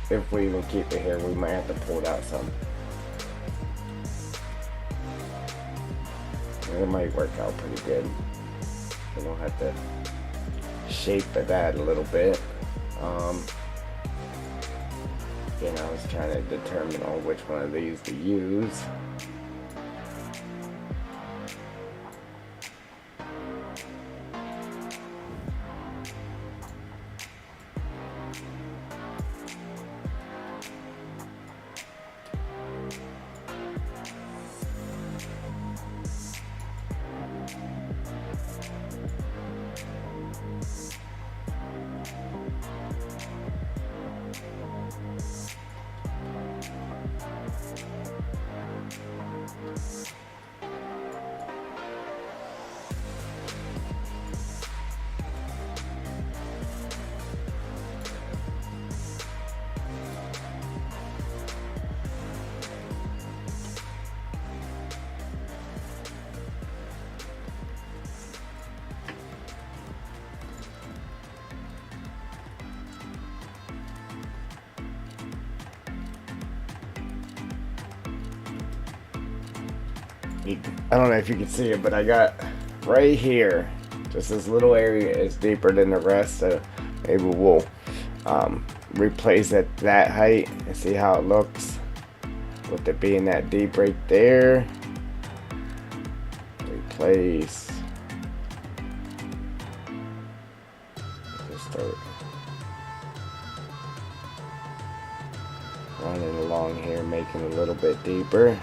If we even keep it here, we might have to pull it out some. It might work out pretty good. We don't have to shape that a little bit. Again, I was trying to determine on which one of these to use. I don't know if you can see it, but I got right here, just this little area is deeper than the rest, so maybe we'll replace it that height and see how it looks with it being that deep right there. Replace. Just start running along here, making it a little bit deeper.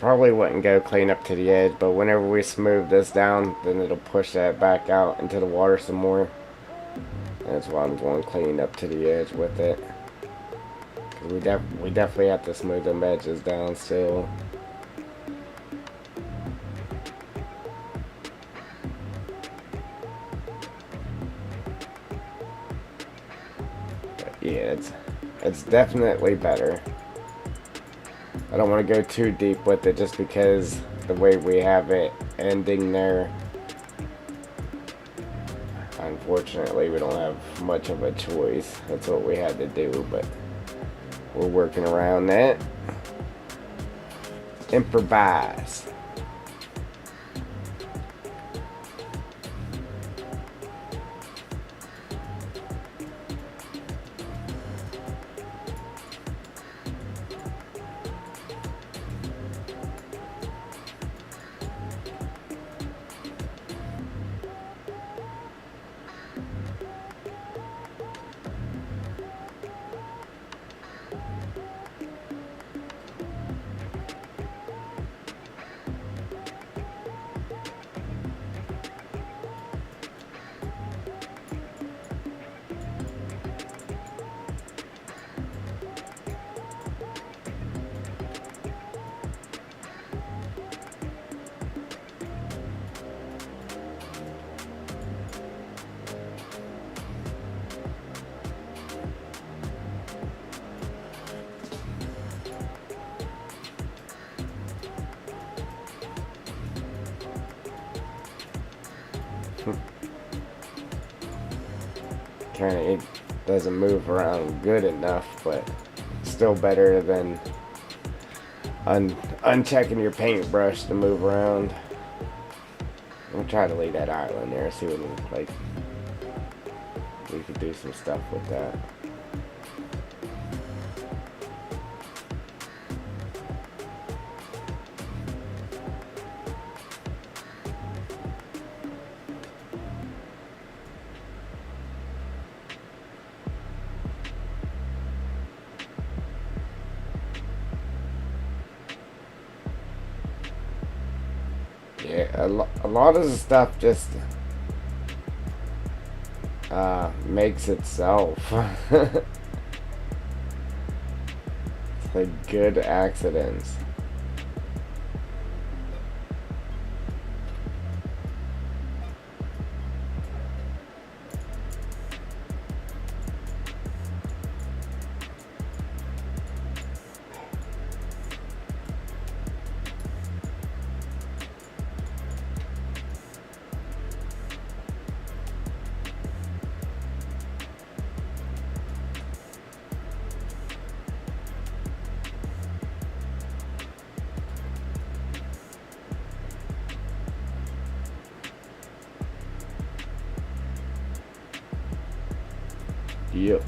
probably wouldn't go clean up to the edge, but whenever we smooth this down, then it'll push that back out into the water some more. That's why I'm going clean up to the edge with it. Cause we definitely have to smooth them edges down still. But yeah, it's definitely better. I don't want to go too deep with it just because the way we have it ending there. Unfortunately, we don't have much of a choice. That's what we had to do, but we're working around that. Improvise. Kind of, it doesn't move around good enough, but still better than unchecking your paintbrush to move around. I'm gonna try to leave that island there, see what like we could do some stuff with that. Yeah, a lot of the stuff just makes itself. It's like good accidents. Yep.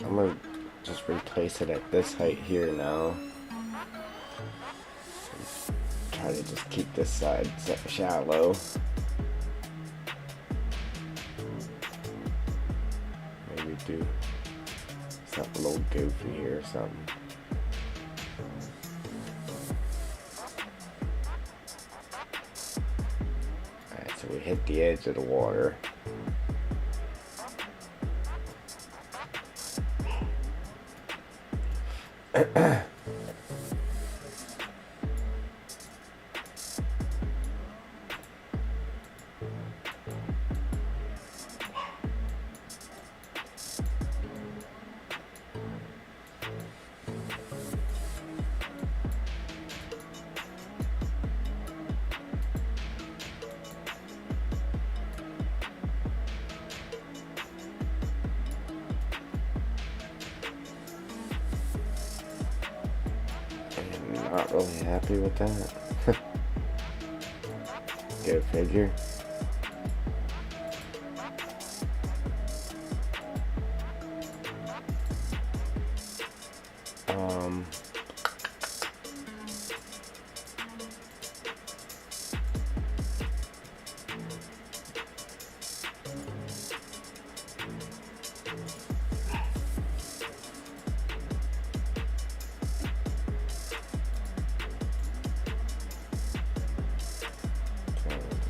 I'm gonna just replace it at this height here now. Try to just keep this side shallow. Maybe do something a little goofy here or something. Alright, so we hit the edge of the water. I'm not really happy with that. Go figure.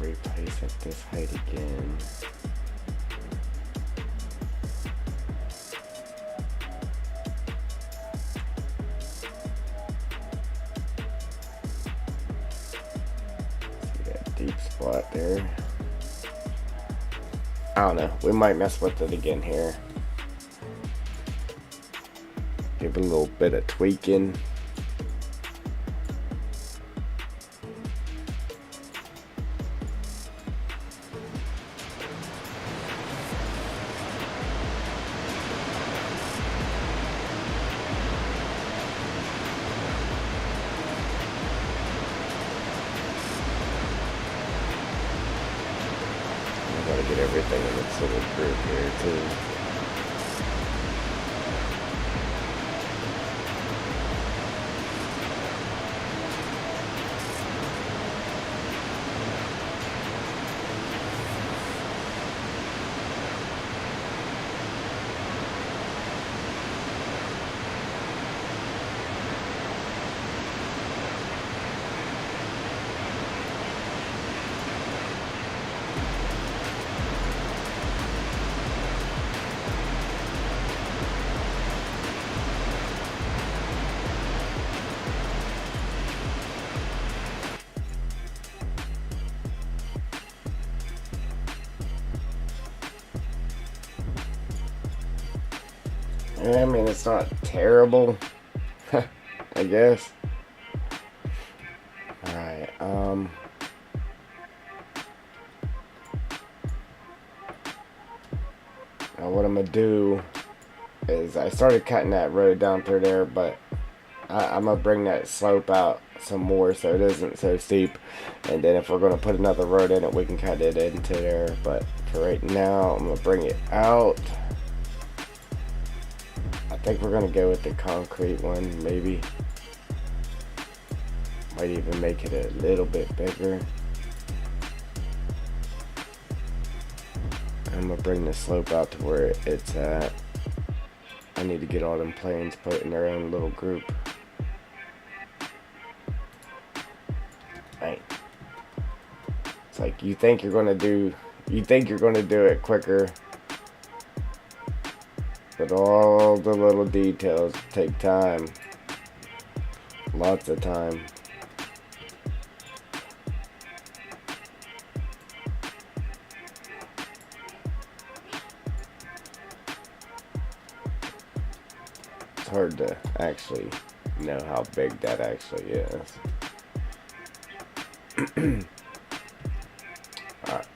Replace at this height again. See that deep spot there. I don't know. We might mess with it again here. Give it a little bit of tweaking. Gotta get everything in its little group here too. I mean, it's not terrible, I guess. Alright, now what I'm gonna do is I started cutting that road down through there, but I'm gonna bring that slope out some more so it isn't so steep, and then if we're gonna put another road in it, we can cut it into there. But for right now, I'm gonna bring it out. I think we're gonna go with the concrete one, maybe. Might even make it a little bit bigger. I'm gonna bring the slope out to where it's at. I need to get all them planes put in their own little group. Right. It's like you think you're gonna do it quicker, but all the little details take time. Lots of time. It's hard to actually know how big that actually is. Alright.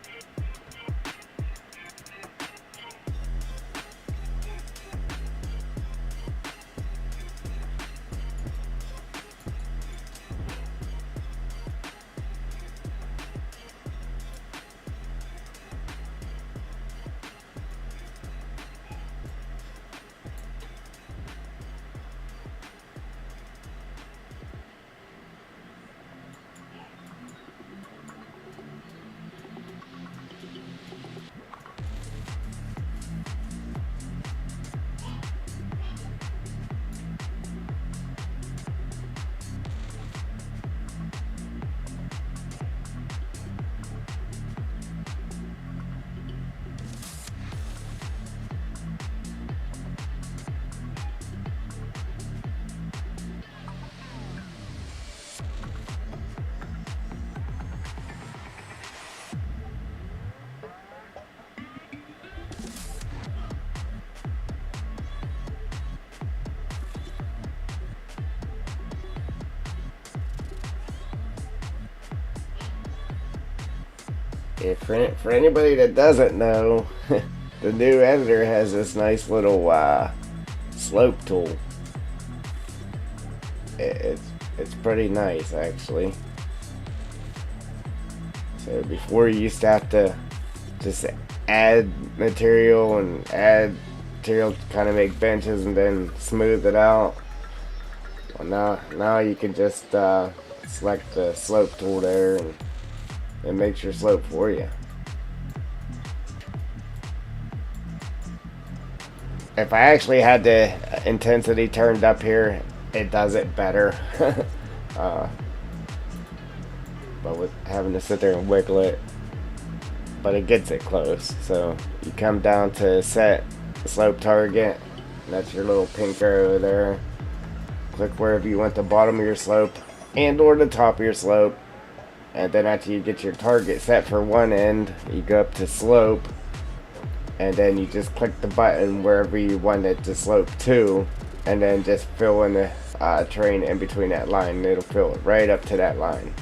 For anybody that doesn't know, the new editor has this nice little slope tool. It's pretty nice actually. So before you used to have to just add material to kind of make benches and then smooth it out. Well, now you can just select the slope tool there and it makes your slope for you. If I actually had the intensity turned up here, it does it better. But with having to sit there and wiggle it, but it gets it close. So you come down to set slope target, that's your little pink arrow there. Click wherever you want the bottom of your slope and or the top of your slope, and then after you get your target set for one end, you go up to slope, and then you just click the button wherever you want it to slope to, and then just fill in the terrain in between that line, and it'll fill it right up to that line.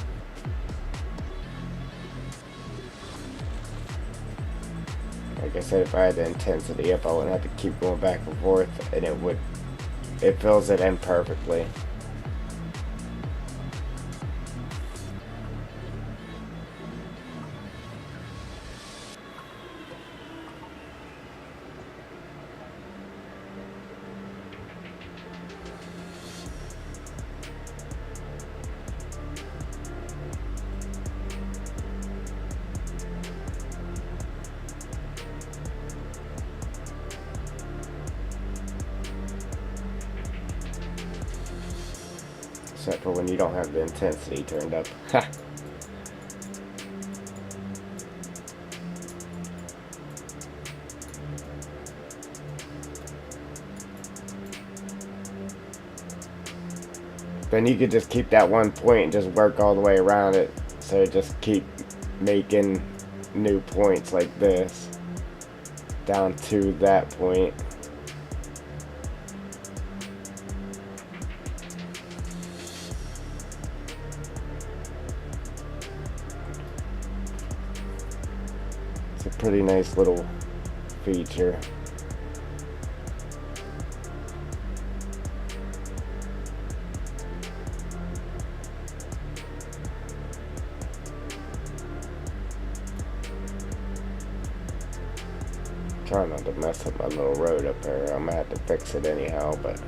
Like I said, if I had the intensity up, I wouldn't have to keep going back and forth, and it fills it in perfectly. Except for when you don't have the intensity turned up. Ha! Then you could just keep that one point and just work all the way around it. So just keep making new points like this down to that point. It's a pretty nice little feature. Trying not to mess up my little road up there. I'm gonna have to fix it anyhow, but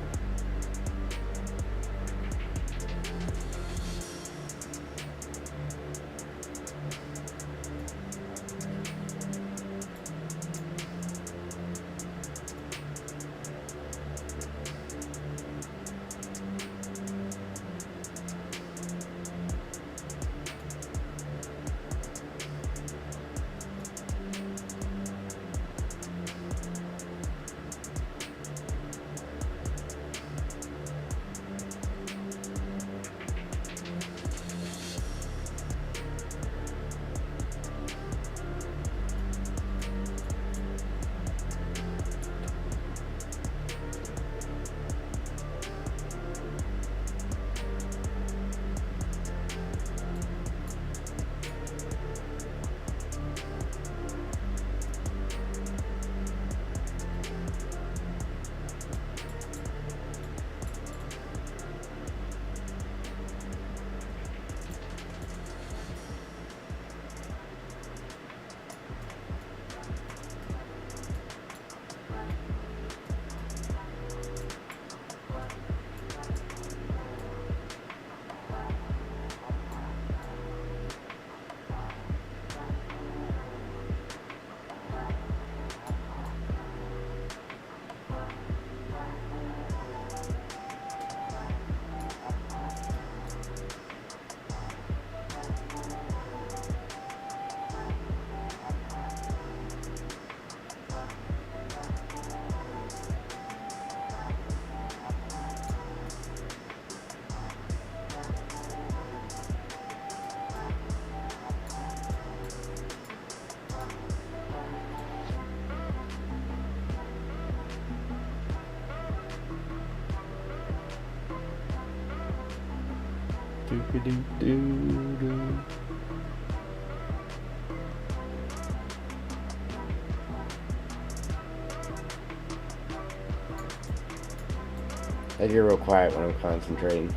I get real quiet when I'm concentrating.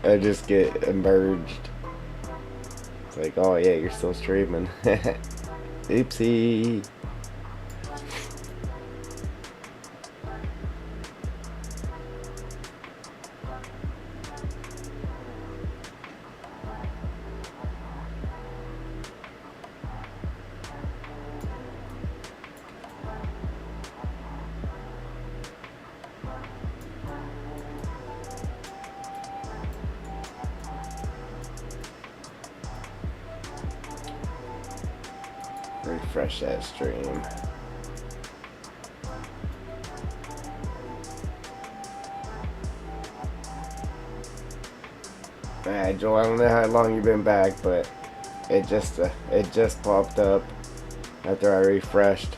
I just get emerged. It's like, oh yeah, you're still streaming. Oopsie. Refresh that stream. Alright, Joel, I don't know how long you've been back, but it just popped up after I refreshed.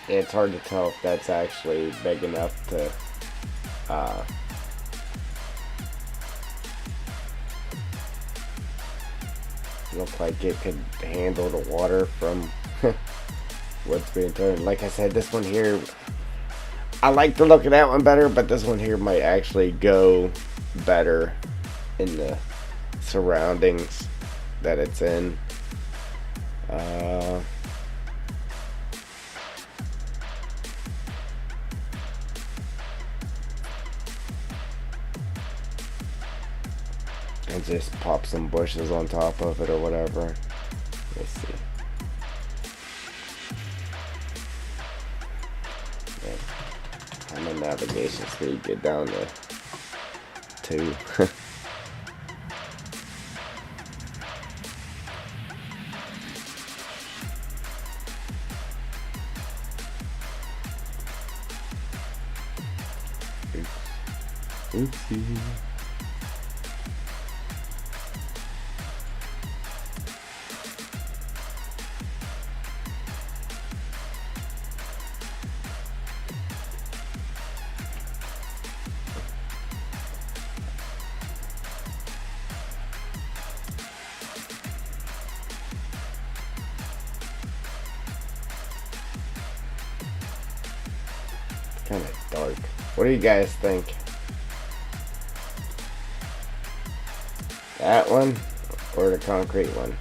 It's hard to tell if that's actually big enough to look like it could handle the water from what's being turned. Like I said, this one here, I like the look of that one better, but this one here might actually go better in the surroundings that it's in. And just pop some bushes on top of it or whatever. Let's see. Yeah. I'm in navigation speed, get down to 2. Oopsie. Kind of dark. What do you guys think? That one or the concrete one?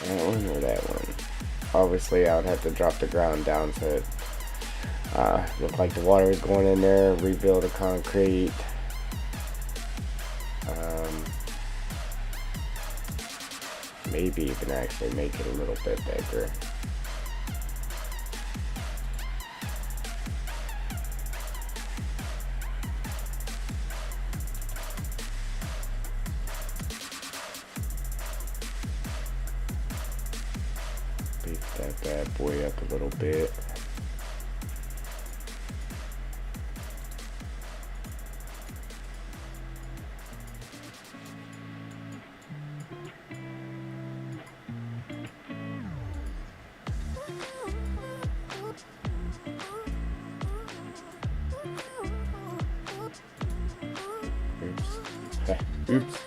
That one or that one? Obviously, I would have to drop the ground down so it look like the water is going in there. Rebuild the concrete. Maybe even actually make it a little bit bigger. Beef that bad boy up a little bit. Oops.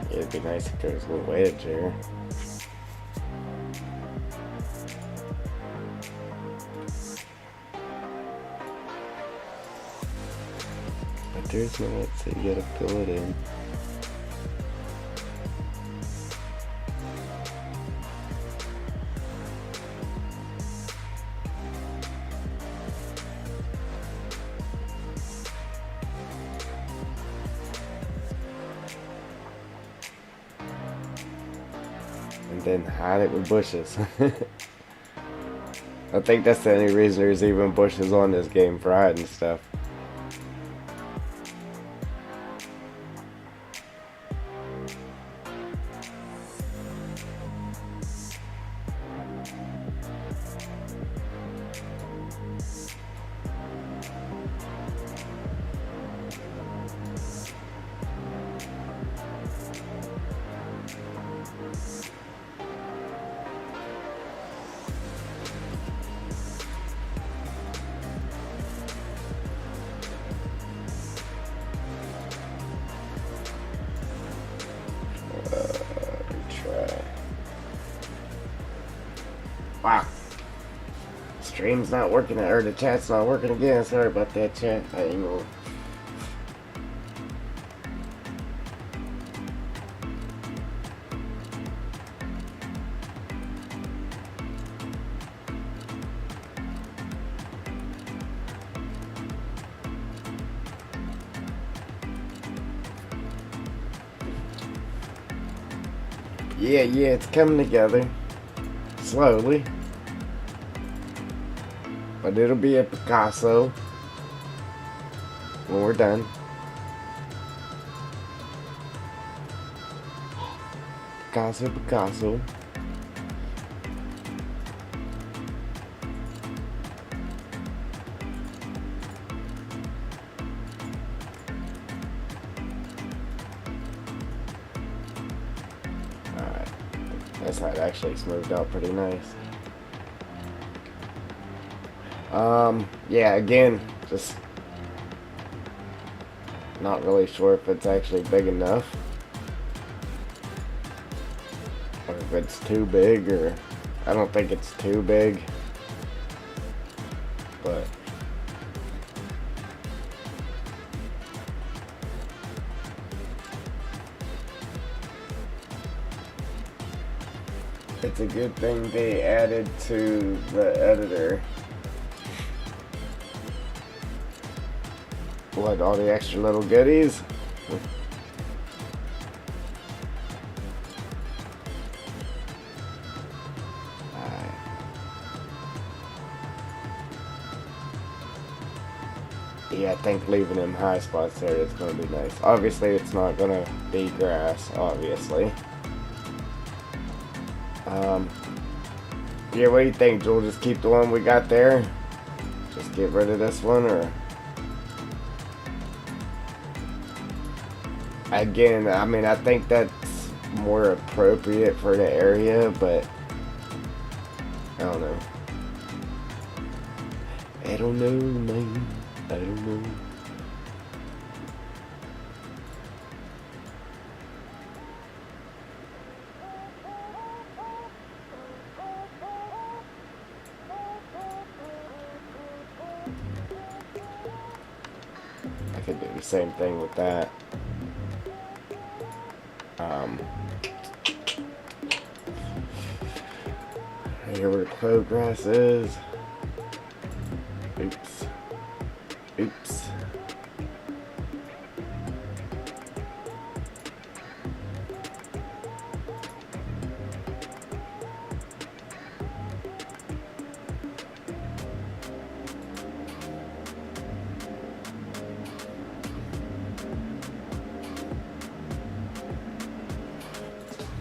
It'd be nice if there was a little wedge here. But there's not, so you gotta fill it in. And then hide it with bushes. I think that's the only reason there's even bushes on this game, for hiding stuff. Wow. Stream's not working, or the chat's not working again. Sorry about that, chat. I ain't gonna... Yeah, it's coming together. Slowly. But it'll be a Picasso when we're done. Picasso. Alright. That's how it actually smoothed out pretty nice. Yeah, again, just not really sure if it's actually big enough, or if it's too big, or I don't think it's too big, but it's a good thing they added to the editor. What, all the extra little goodies? Yeah, I think leaving them high spots there is going to be nice. Obviously, it's not going to be grass, obviously. Yeah, what do you think, Joel? Just keep the one we got there? Just get rid of this one, or... Again, I mean, I think that's more appropriate for the area, but I don't know. I don't know, man. I don't know. could do the same thing with that. Here where the clove grass is. Oops. Oops.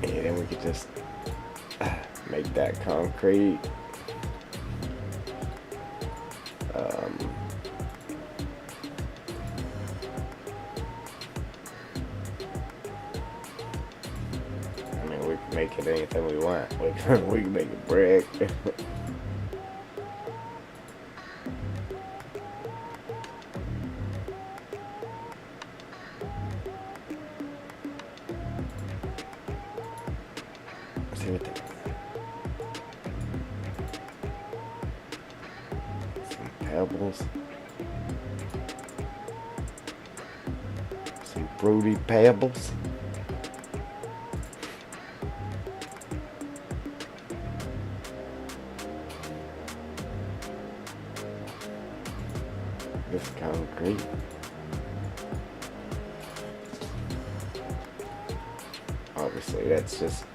And then we could just make that concrete. I mean, we can make it anything we want. We can make it brick. See what some pebbles. Some fruity pebbles. This concrete. Obviously, that's just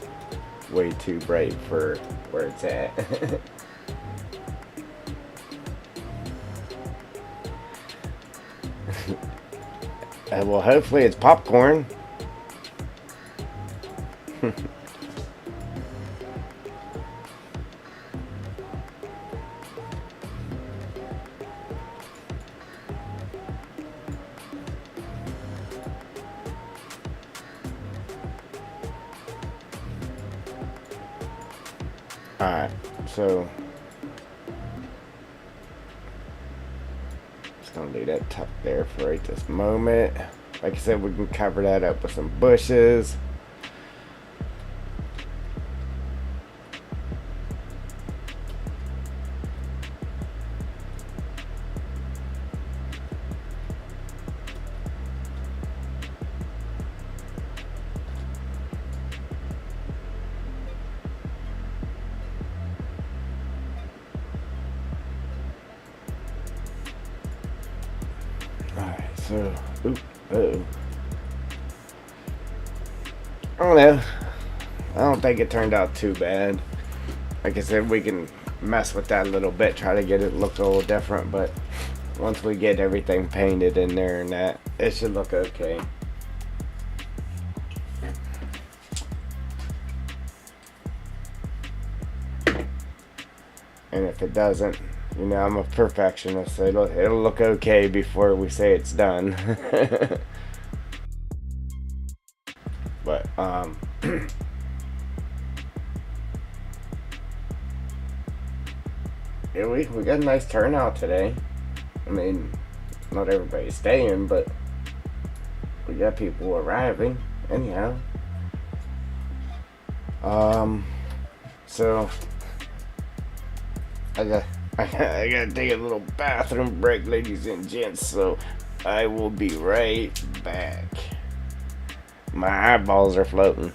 way too bright for where it's at. Well, hopefully it's popcorn. Alright, so just gonna do that tuck there for right this moment. Like I said, we can cover that up with some bushes. Alright, so, uh-oh. I don't know. I don't think it turned out too bad. Like I said, we can mess with that a little bit, try to get it look a little different, but once we get everything painted in there and that, it should look okay. And if it doesn't, you know, I'm a perfectionist, so it'll look okay before we say it's done. But, yeah, we got a nice turnout today. I mean, not everybody's staying, but we got people arriving, anyhow. So I gotta take a little bathroom break, ladies and gents, so I will be right back. My eyeballs are floating.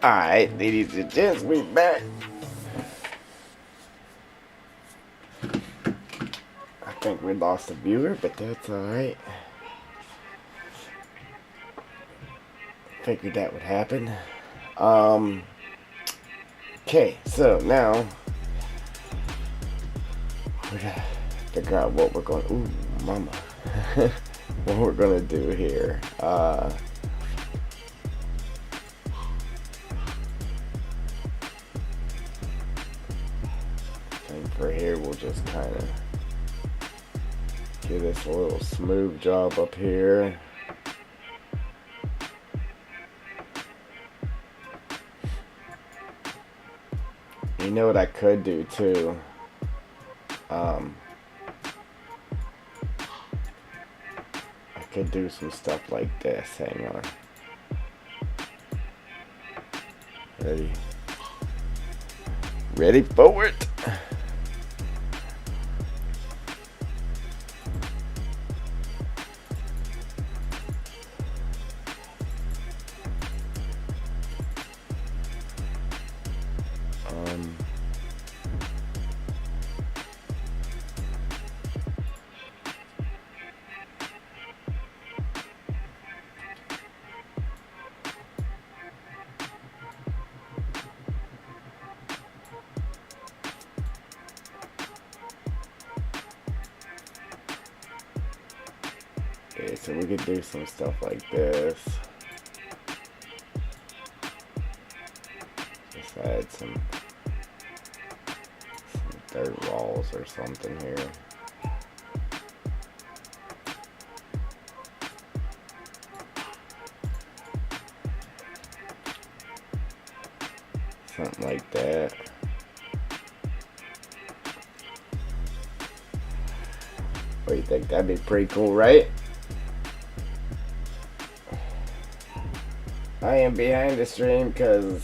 Alright, ladies and gents, we back. I think we lost a viewer, but that's alright. Figured that would happen. Okay, so now we gotta figure out what we're going. Ooh, mama. What we're gonna do here. And for here, we'll just kind of give this a little smooth job up here. You know what I could do too? I could do some stuff like this. Hang on. Ready? Ready for it? Okay, so we could do some stuff like this. Just add some dirt walls or something here. Something like that. What do you think? That'd be pretty cool, right? I am behind the stream because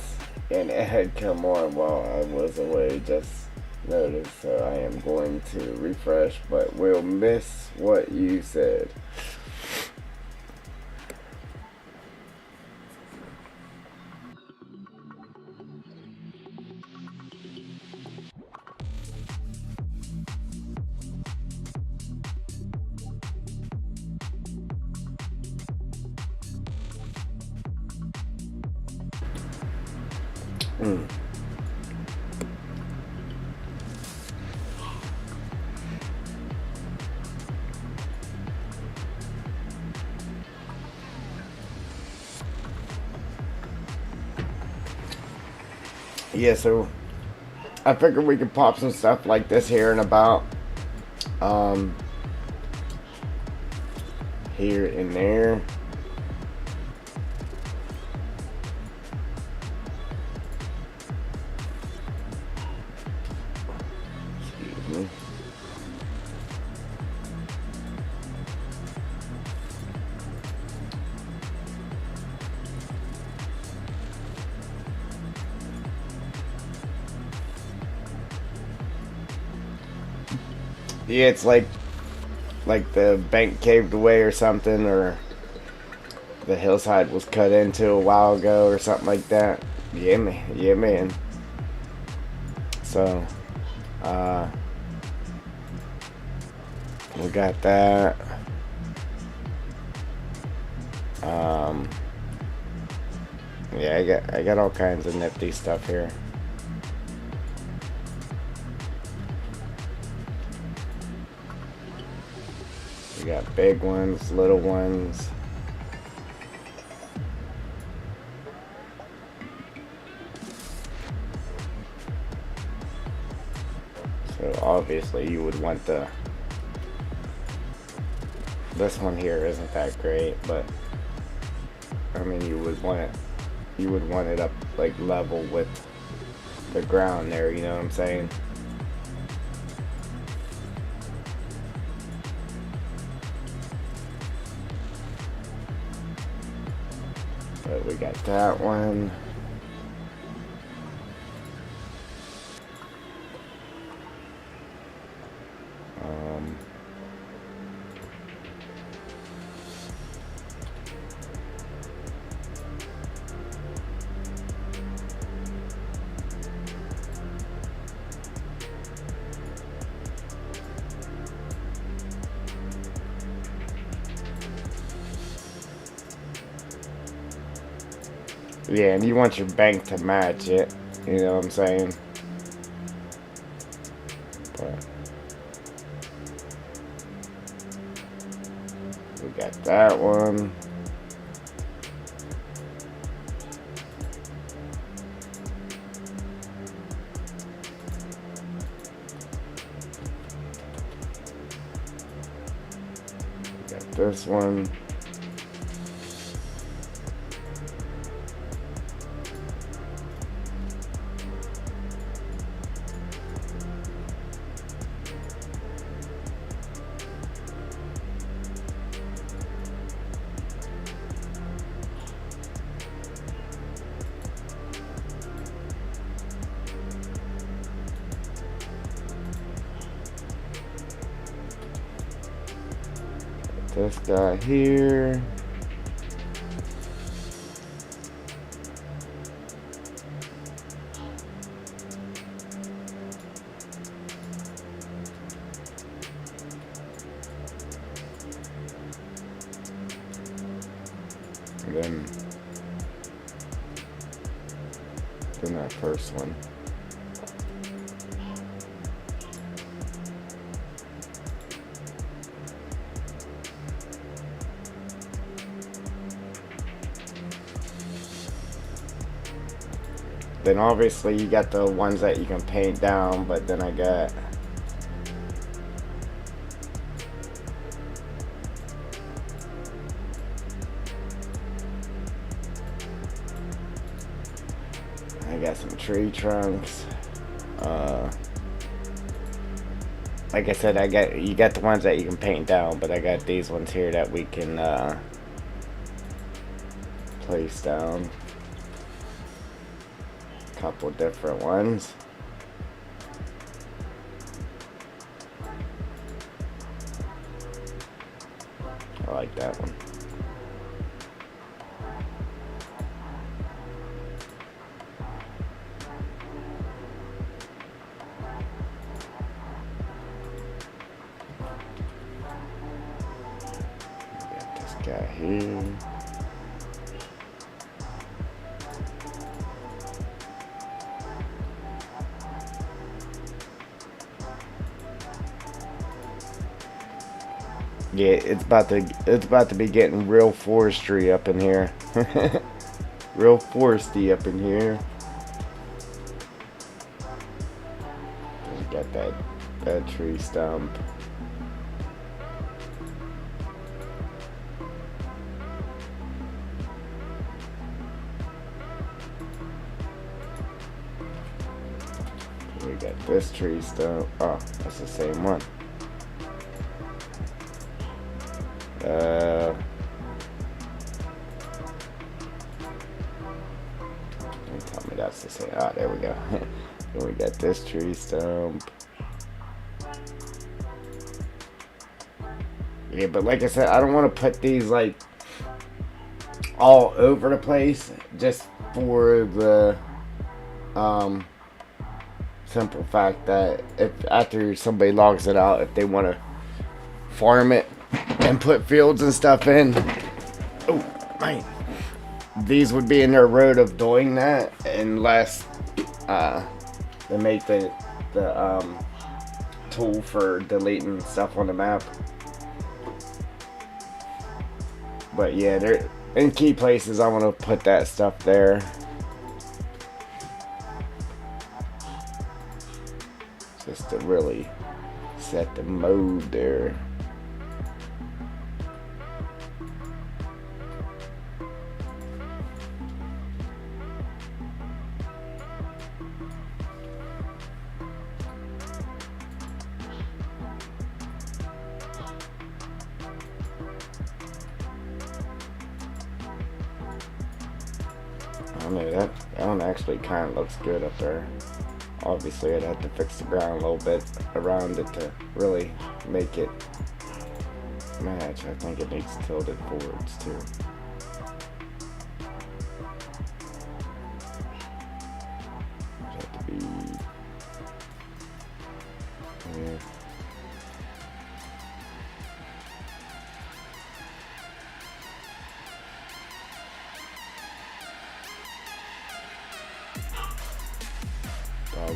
an ad had come on while I was away. Just noticed, so I am going to refresh, but we'll miss what you said. Yeah, so I figured we could pop some stuff like this here and about. Here and there. Excuse me. Yeah, it's like the bank caved away or something, or the hillside was cut into a while ago or something like that. Yeah, man. Yeah, man. So, we got that. Yeah, I got all kinds of nifty stuff here. We got big ones, little ones. So obviously you would want this one here isn't that great, but I mean you would want it up like level with the ground there, you know what I'm saying? But we got that one. Yeah, and you want your bank to match it. You know what I'm saying? But we got that one. We got this one. This guy here. And then that first one. Then obviously you got the ones that you can paint down, but then I got some tree trunks. Like I said, you got the ones that you can paint down, but I got these ones here that we can place down. A couple different ones. I like that one. Got here. Yeah, it's about to be getting real forestry up in here. Real foresty up in here. We got that tree stump. We got this tree stump. Oh, that's the same one. Don't tell me that's the same. Ah, there we go. Then we got this tree stump. Yeah, but like I said, I don't want to put these like all over the place, just for the simple fact that if after somebody logs it out, if they want to farm it and put fields and stuff in, oh man, these would be in their road of doing that unless they make the tool for deleting stuff on the map. But yeah, they're in key places. I want to put that stuff there. Just to really set the mode there. I don't know, that one actually kind of looks good up there. Obviously, I'd have to fix the ground a little bit around it to really make it match. I think it needs tilted forwards too. It'd have to be here.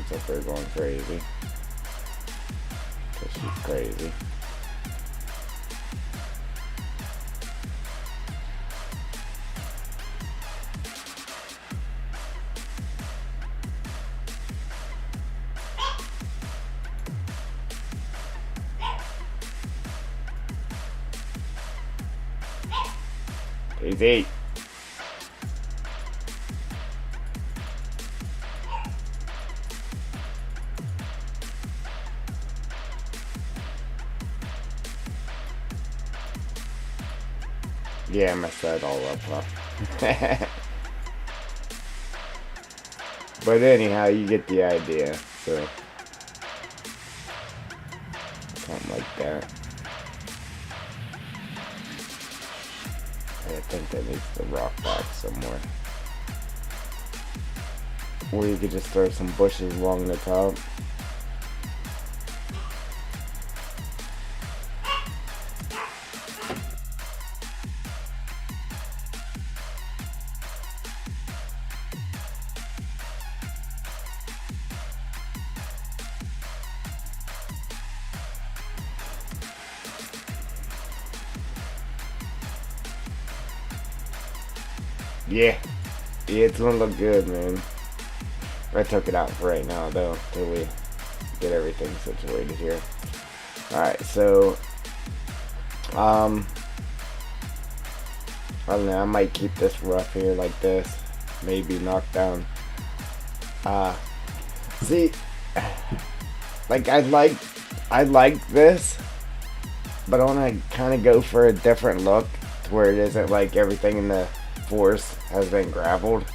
She's up there going crazy. Cause she's crazy. Easy. Yeah, I messed that all up, huh? But anyhow, you get the idea. So, something like that. I think that needs to rock back somewhere. Or you could just throw some bushes along the top. Yeah. Yeah, it's gonna look good, man. I took it out for right now, though, till we get everything situated here. Alright, so, I don't know, I might keep this rough here like this. Maybe knock down. See, like, I like this, but I want to kind of go for a different look to where it isn't like everything in the forest has been graveled.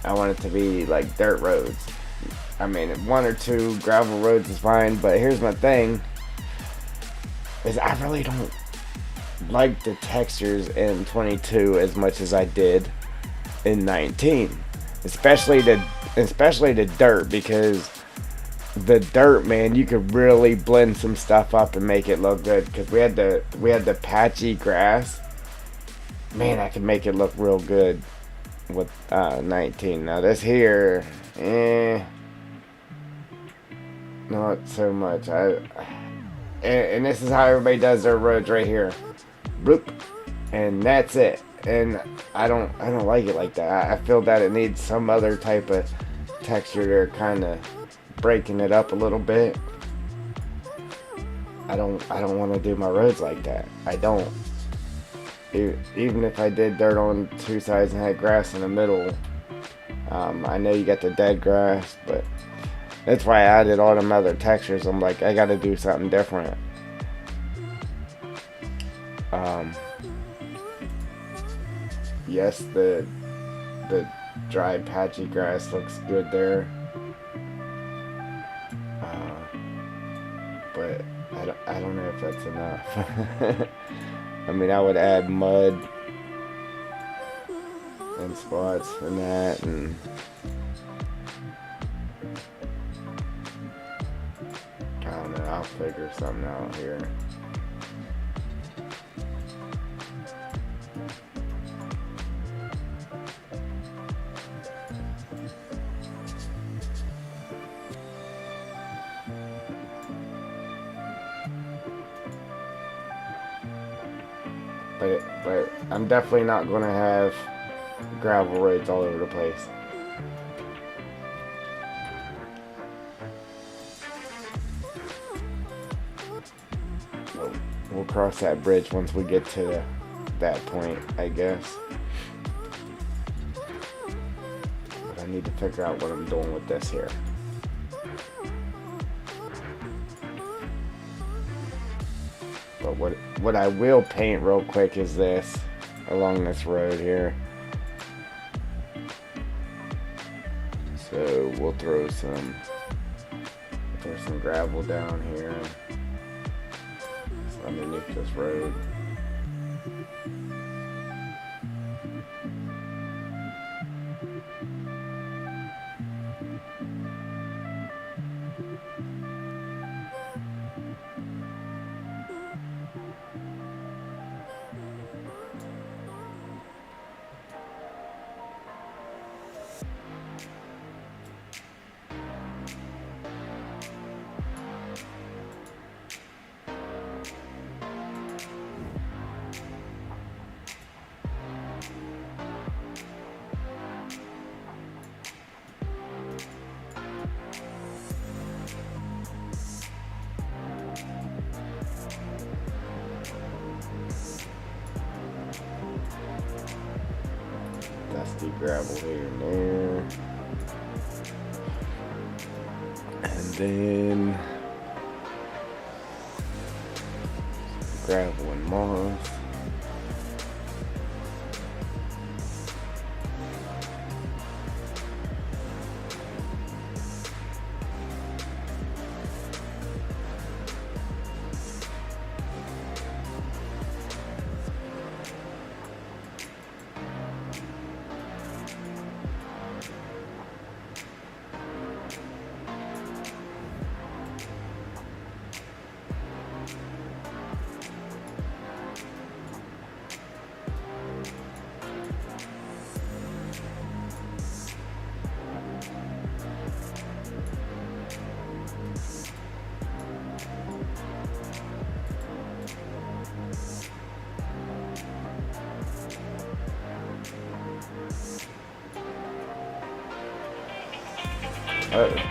I want it to be like dirt roads. I mean, one or two gravel roads is fine, but here's my thing, is I really don't like the textures in 22 as much as I did in 19. Especially the dirt, because the dirt, man, you could really blend some stuff up and make it look good, because we had the patchy grass. Man, I could make it look real good with 19. Now this here, not so much. And this is how everybody does their roads right here. Bloop, and that's it. And I don't like it like that. I feel that it needs some other type of texture there, kind of breaking it up a little bit. I don't want to do my roads like that. I don't. Even if I did dirt on two sides and had grass in the middle, I know you got the dead grass, but that's why I added all them other textures. I'm like, I gotta do something different. Yes, the dry patchy grass looks good there, but I don't know if that's enough. I mean, I would add mud and spots and that, and I don't know, I'll figure something out here. But I'm definitely not going to have gravel roads all over the place. We'll cross that bridge once we get to that point, I guess. But I need to figure out what I'm doing with this here. But what I will paint real quick is this, along this road here. So we'll throw some gravel down here underneath this road. dusty gravel here and there. And then gravel and moss. Oh.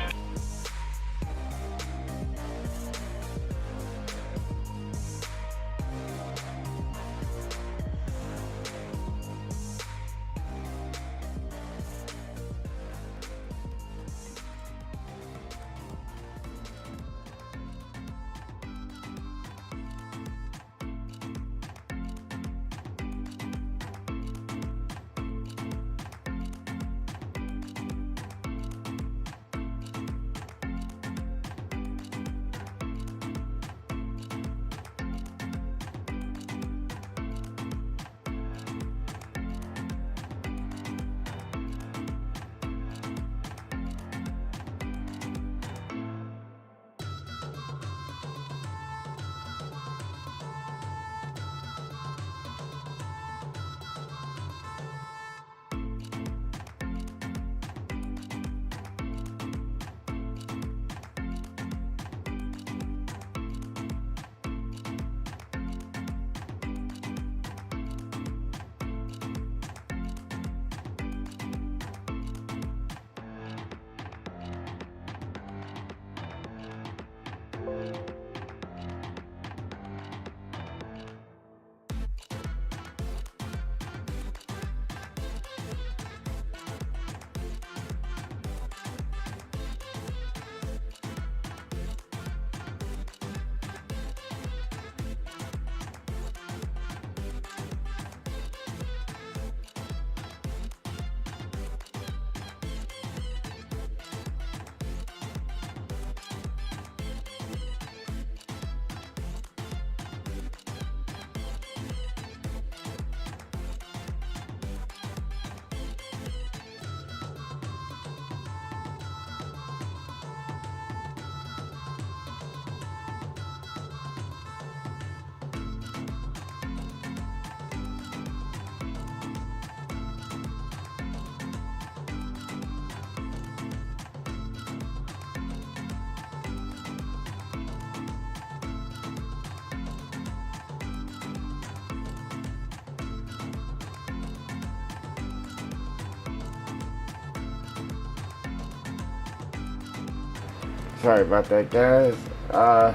Sorry about that, guys. Yeah,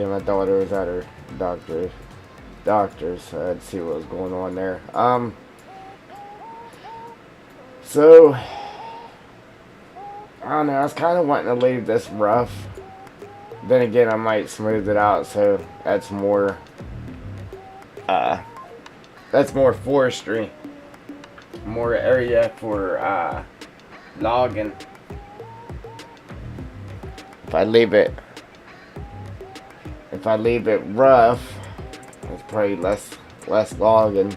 my daughter was at her doctor's, so I had to see what was going on there. So, I don't know, I was kind of wanting to leave this rough. Then again, I might smooth it out, so that's more forestry. More area for, logging. If I leave it rough, it's probably less logging.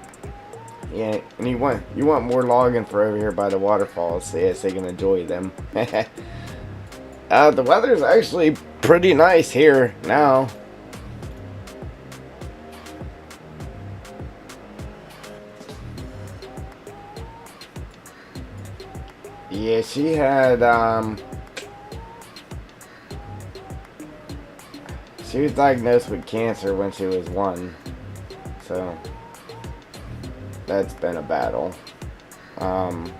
Yeah, and you want more logging for over here by the waterfalls, so yes, they can enjoy them. The weather's actually pretty nice here now. Yeah, she had she was diagnosed with cancer when she was 1, so that's been a battle. Well,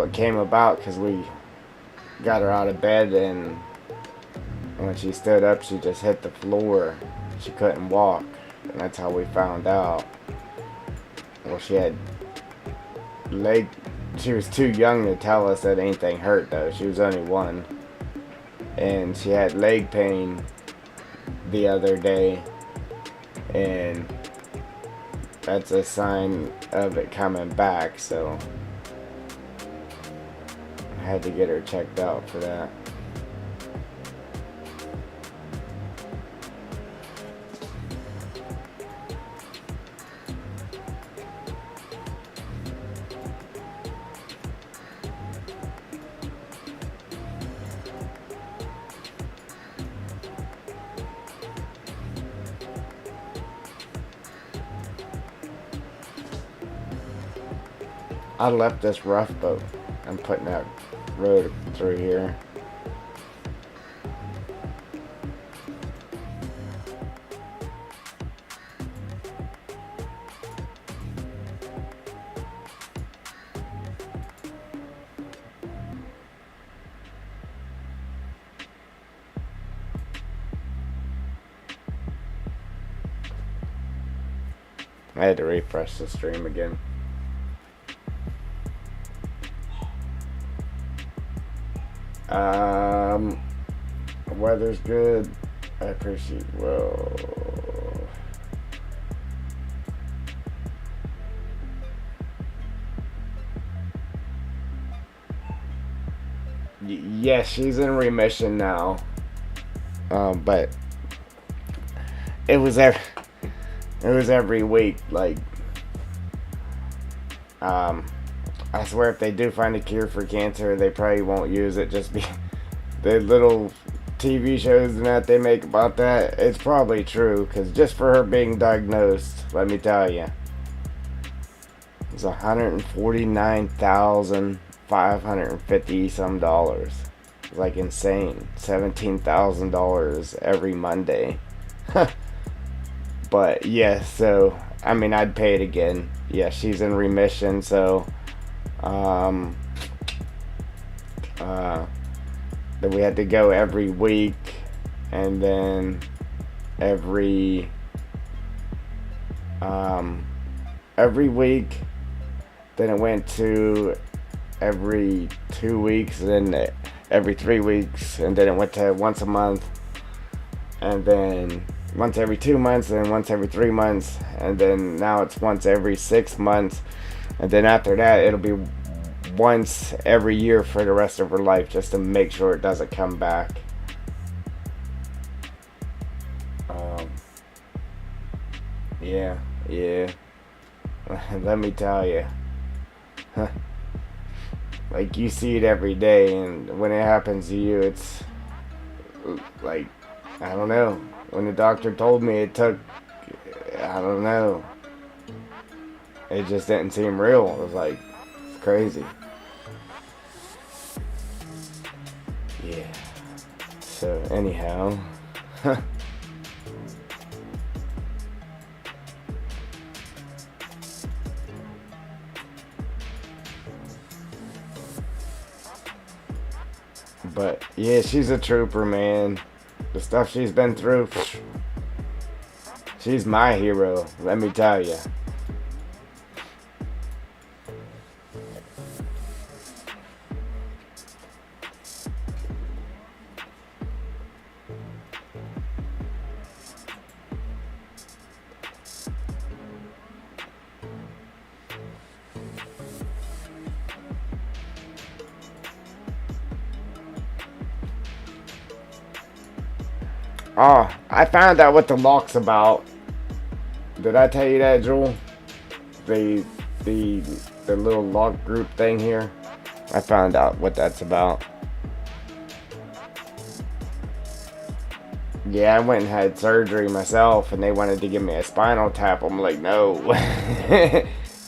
it came about because we got her out of bed, and when she stood up, she just hit the floor. She couldn't walk, and that's how we found out. Well, she had leg. She was too young to tell us that anything hurt though. She was only 1, and she had leg pain the other day, and that's a sign of it coming back. So I had to get her checked out for that. I left this rough boat. I'm putting that road through here. I had to refresh the stream again. Weather's good. I appreciate. Well, yes, she's in remission now. But it was every week. Like, I swear, if they do find a cure for cancer, they probably won't use it. Just be the little TV shows and that they make about that. It's probably true, because just for her being diagnosed, let me tell you, it's $149,550 some dollars. It's like insane. $17,000 every Monday. But yeah, so I mean, I'd pay it again. Yeah, she's in remission, so then we had to go every week, and then every week, then it went to every 2 weeks, and then every 3 weeks, and then it went to once a month, and then once every 2 months, and then once every 3 months, and then now it's once every 6 months, and then after that it'll be once every year for the rest of her life, just to make sure it doesn't come back. Yeah. Let me tell you, like, you see it every day, and when it happens to you, it's like, I don't know. When the doctor told me it took, I don't know. It just didn't seem real. It was like, it's crazy. Yeah. So anyhow, but yeah, she's a trooper, man. The stuff she's been through, she's my hero, let me tell you. Oh, I found out what the lock's about. Did I tell you that, Jewel? The little lock group thing here. I found out what that's about. Yeah, I went and had surgery myself, and they wanted to give me a spinal tap. I'm like, no.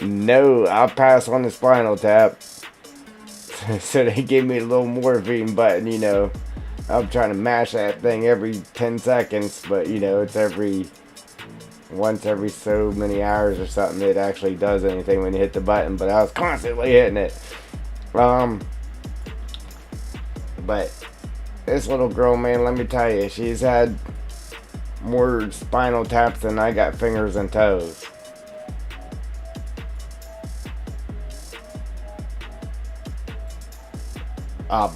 No, I'll pass on the spinal tap. So they gave me a little morphine button, you know. I'm trying to mash that thing every 10 seconds, but you know, it's once every so many hours or something it actually does anything when you hit the button, but I was constantly hitting it. But this little girl, man, let me tell you, she's had more spinal taps than I got fingers and toes.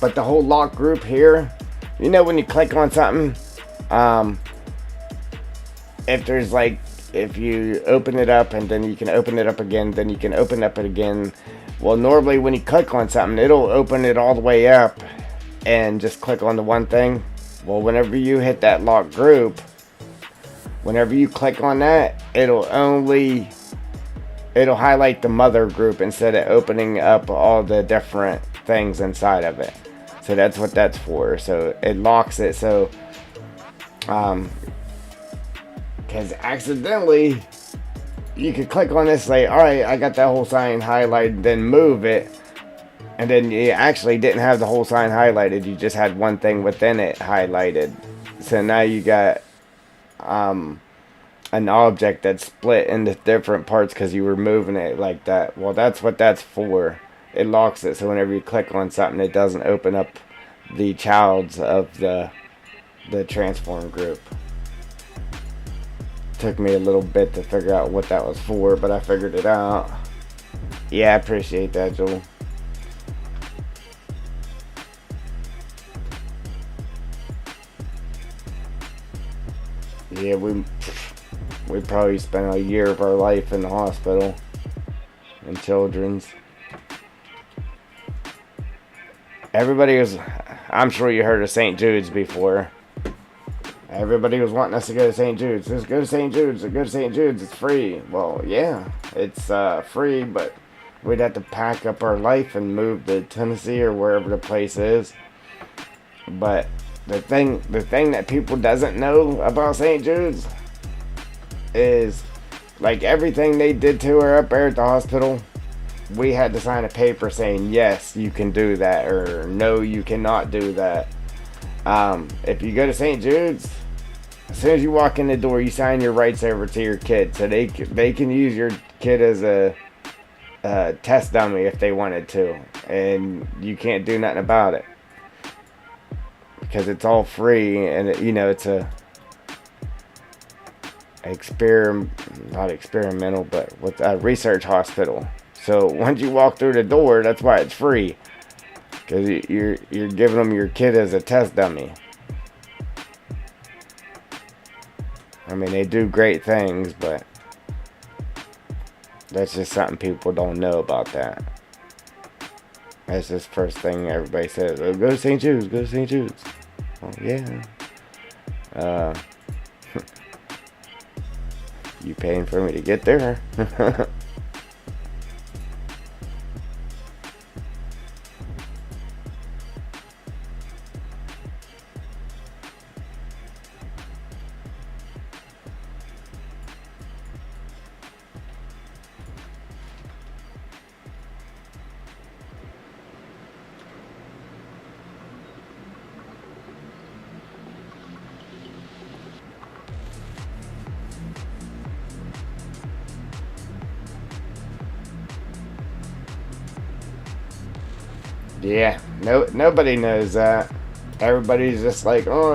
But the whole lock group here, you know, when you click on something, if there's like, if you open it up and then you can open it up again, then you can open up it again. Well, normally when you click on something, it'll open it all the way up and just click on the one thing. Well, whenever you hit that lock group, whenever you click on that, it'll highlight the mother group instead of opening up all the different things inside of it. So that's what that's for. So it locks it. So because accidentally you could click on this, like, alright, I got that whole sign highlighted, then move it, and then you actually didn't have the whole sign highlighted, you just had one thing within it highlighted. So now you got an object that's split into different parts because you were moving it like that. Well, that's what that's for. It locks it, so whenever you click on something, it doesn't open up the childs of the transform group. Took me a little bit to figure out what that was for, but I figured it out. Yeah, I appreciate that, Joel. Yeah, we probably spent a year of our life in the hospital, in children's. Everybody was, I'm sure you heard of St. Jude's before. Everybody was wanting us to go to St. Jude's. Let's go to St. Jude's. Let's go to St. Jude's. It's free. Well, yeah, it's free, but we'd have to pack up our life and move to Tennessee or wherever the place is. But the thing that people doesn't know about St. Jude's is, like, everything they did to her up there at the hospital, we had to sign a paper saying, yes, you can do that, or no, you cannot do that. If you go to St. Jude's, as soon as you walk in the door, you sign your rights over to your kid, so they can use your kid as a test dummy if they wanted to, and you can't do nothing about it because it's all free, and it's a not experimental, but with a research hospital. So once you walk through the door, that's why it's free, because you're giving them your kid as a test dummy. I mean, they do great things, but that's just something people don't know about that. That's just first thing everybody says. Oh, go to St. Jude's, go to St. Jude's. Oh, yeah. You paying for me to get there? Yeah, nobody knows that. Everybody's just like, oh,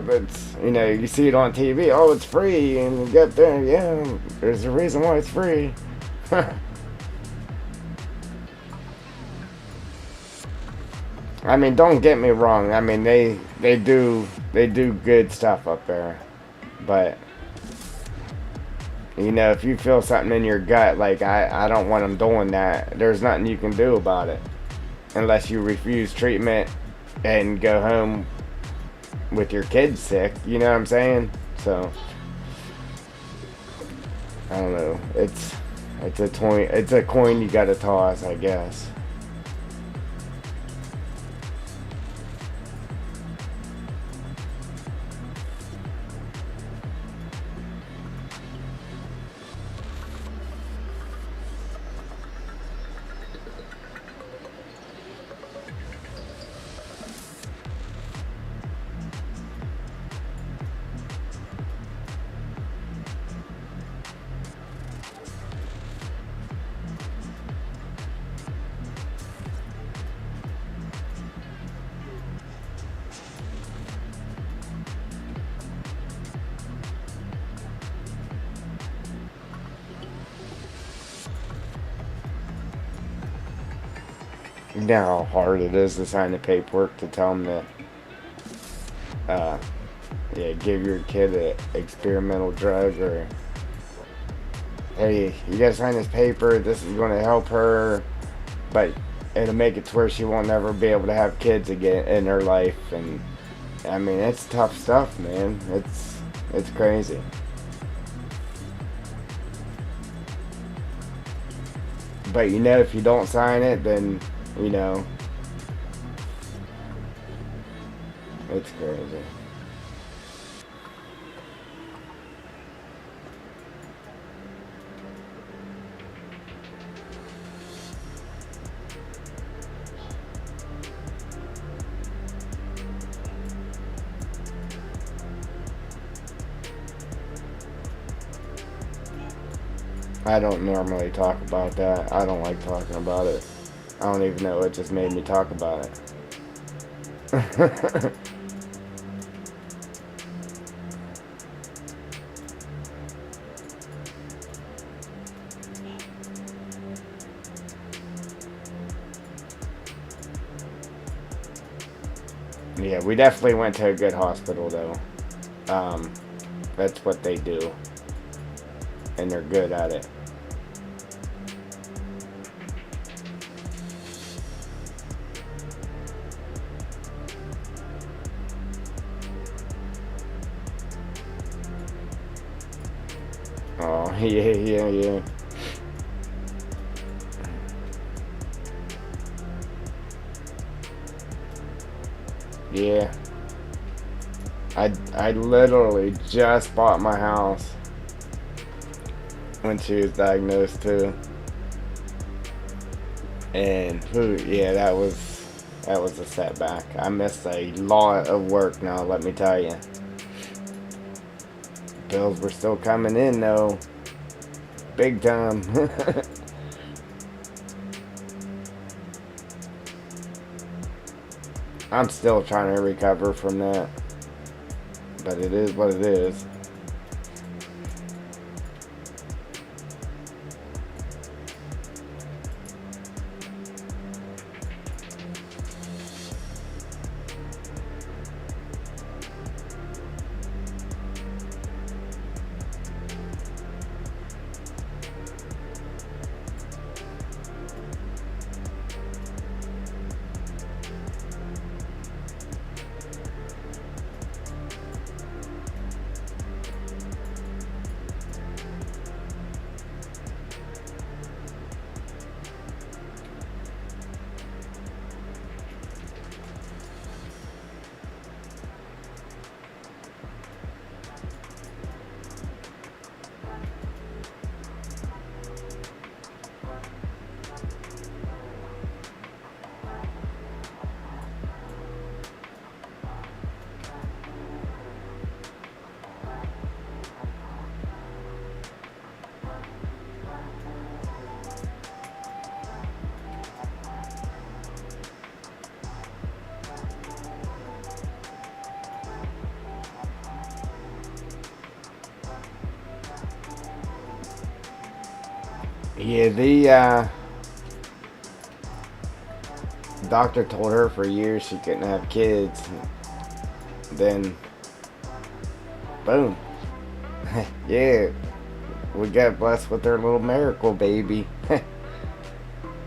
but you see it on TV. Oh, it's free, and you get there. Yeah, there's a reason why it's free. I mean, don't get me wrong. I mean, they do good stuff up there, but if you feel something in your gut, like I don't want them doing that, there's nothing you can do about it. Unless you refuse treatment and go home with your kids sick, you know what I'm saying? So I don't know. It's a coin you gotta toss, I guess. You know how hard it is to sign the paperwork to tell them that, yeah, give your kid an experimental drug, or hey, you gotta sign this paper. This is going to help her, but it'll make it to where she won't never be able to have kids again in her life. And I mean, it's tough stuff, man. It's crazy. But you know, if you don't sign it, then you know, it's crazy. I don't normally talk about that. I don't like talking about it. I don't even know. It just made me talk about it. Yeah, we definitely went to a good hospital though. That's what they do, and they're good at it. Oh, yeah. Yeah. I literally just bought my house when she was diagnosed too. And yeah, that was a setback. I missed a lot of work now, let me tell you. Bills were still coming in though. Big time. I'm still trying to recover from that. But it is what it is. Yeah, the doctor told her for years she couldn't have kids. Then, boom. Yeah, we got blessed with our little miracle baby.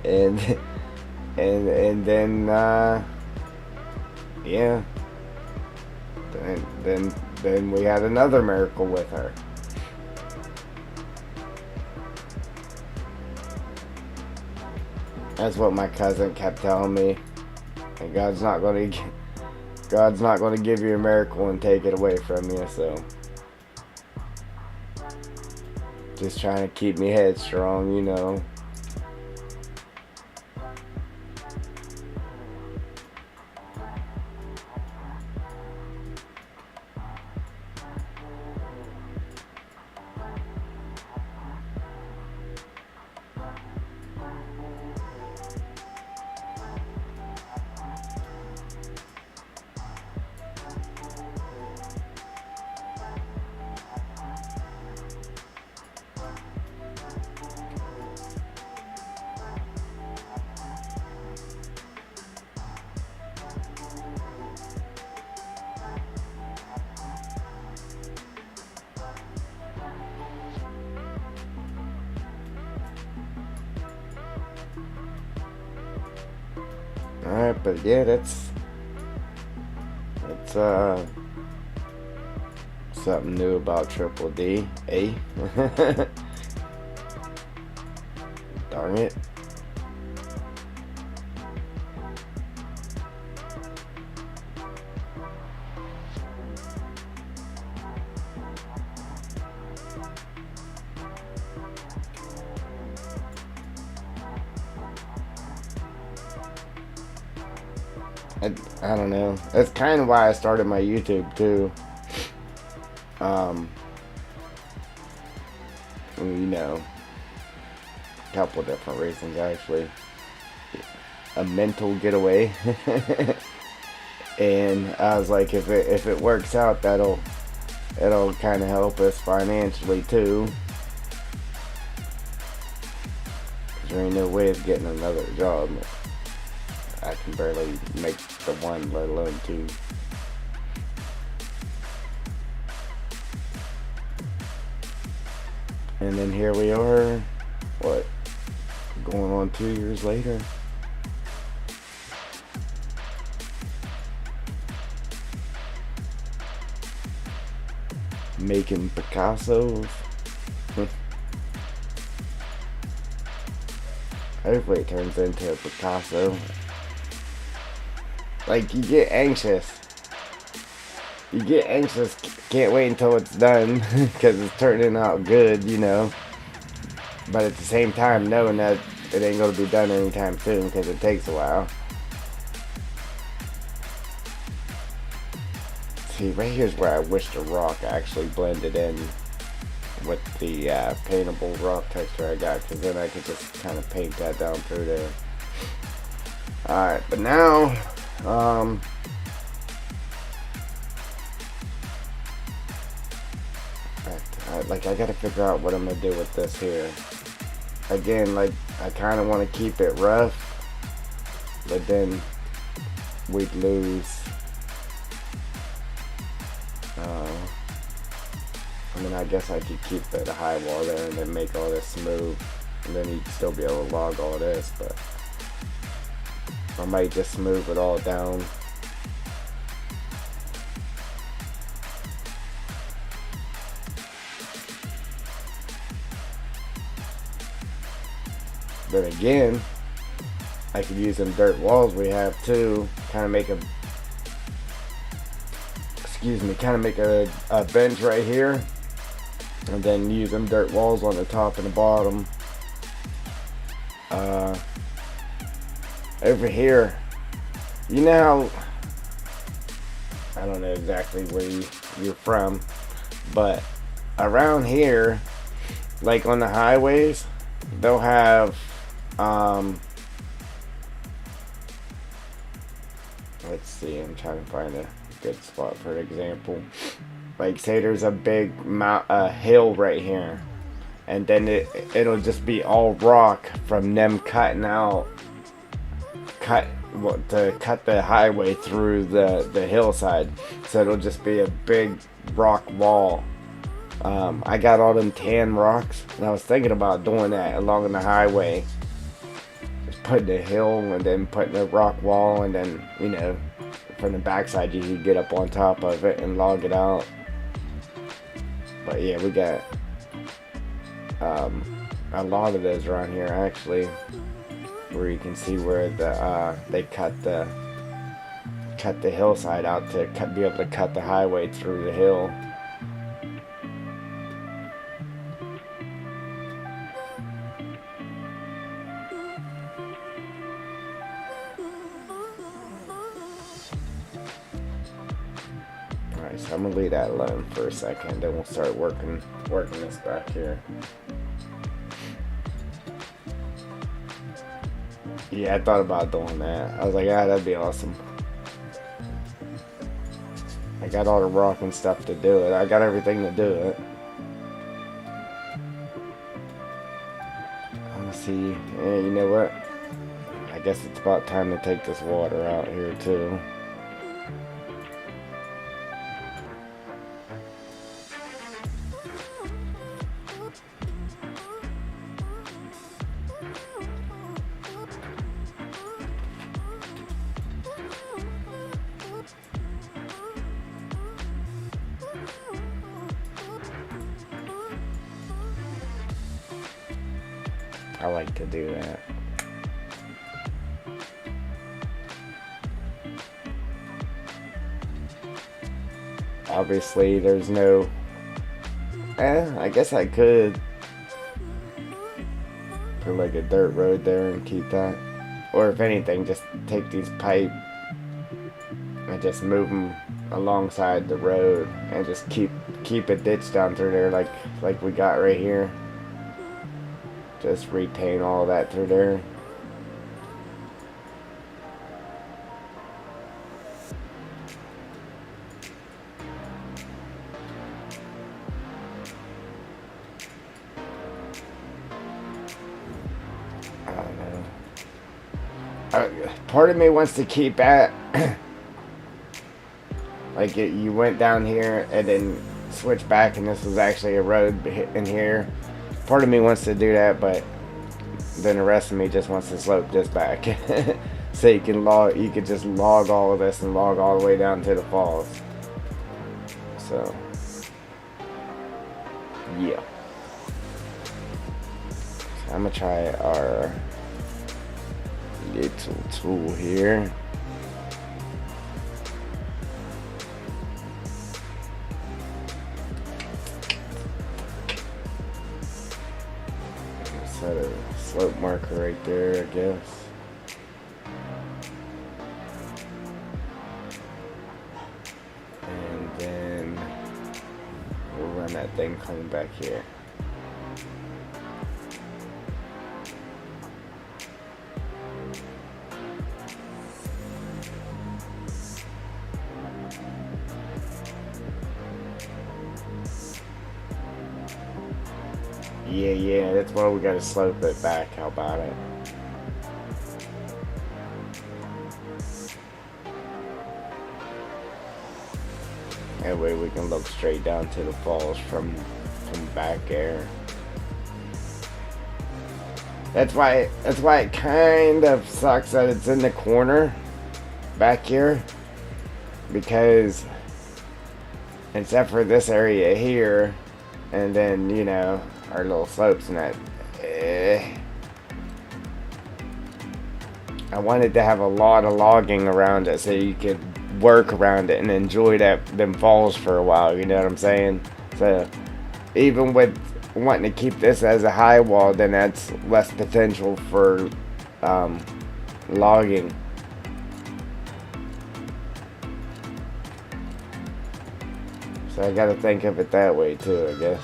and and then yeah, then we had another miracle with her. That's what my cousin kept telling me. And God's not going to give you a miracle and take it away from you. So just trying to keep me headstrong, you know. Alright, but yeah, that's something new about Triple D. A. Darn it. I don't know. That's kind of why I started my YouTube too. You know, a couple different reasons actually. A mental getaway, and I was like, if it works out, it'll kind of help us financially too. There ain't no way of getting another job. I can barely make the one, let alone two. And then here we are, what, going on 2 years later. Making Picassos. Hopefully it turns into a Picasso. Like, you get anxious. Can't wait until it's done, because it's turning out good, you know. But at the same time, knowing that it ain't going to be done anytime soon, because it takes a while. See, right here's where I wish the rock actually blended in with the paintable rock texture I got, because then I could just kind of paint that down through there. Alright, but now, I gotta figure out what I'm gonna do with this here. Again, like, I kind of want to keep it rough, but then we'd lose. I mean, I guess I could keep the high wall there and then make all this smooth, and then you'd still be able to log all this, but I might just smooth it all down. Then again, I could use them dirt walls we have too, kind of make a bench right here, and then use them dirt walls on the top and the bottom. Over here, you know how, I don't know exactly where you're from, but around here, like on the highways, they'll have let's see, I'm trying to find a good spot for an example. Like, say there's a big hill right here, and then it'll just be all rock from them cutting out to cut the highway through the hillside, so it'll just be a big rock wall. I got all them tan rocks, and I was thinking about doing that along the highway, just putting a hill and then putting a rock wall, and then, you know, from the backside you could get up on top of it and log it out. But yeah, we got a lot of those around here actually, where you can see where they cut the hillside out to be able to cut the highway through the hill. Alright, so I'm gonna leave that alone for a second, then we'll start working this back here. Yeah, I thought about doing that. I was like, that'd be awesome. I got all the rock and stuff to do it. I got everything to do it. Let's see. Yeah, you know what? I guess it's about time to take this water out here too. I like to do that. Obviously, there's no... I guess I could put like a dirt road there and keep that. Or if anything, just take these pipe and just move them alongside the road and just keep a ditch down through there like we got right here. Just retain all that through there. I don't know. Part of me wants to keep at like you went down here and then switch back and this was actually a road in here. Part of me wants to do that, but then the rest of me just wants to slope this back. So you could just log all of this and log all the way down to the falls. So yeah. So I'm gonna try our little tool here. Set a slope marker right there, I guess. And then we'll run that thing clean back here. Yeah, that's why we gotta slope it back. How about it? That way we can look straight down to the falls from back there. That's why it kind of sucks that it's in the corner back here, because except for this area here, and then you know our little slopes and that. I wanted to have a lot of logging around it so you could work around it and enjoy them falls for a while, you know what I'm saying? So even with wanting to keep this as a high wall, then that's less potential for logging. So I gotta think of it that way too, I guess.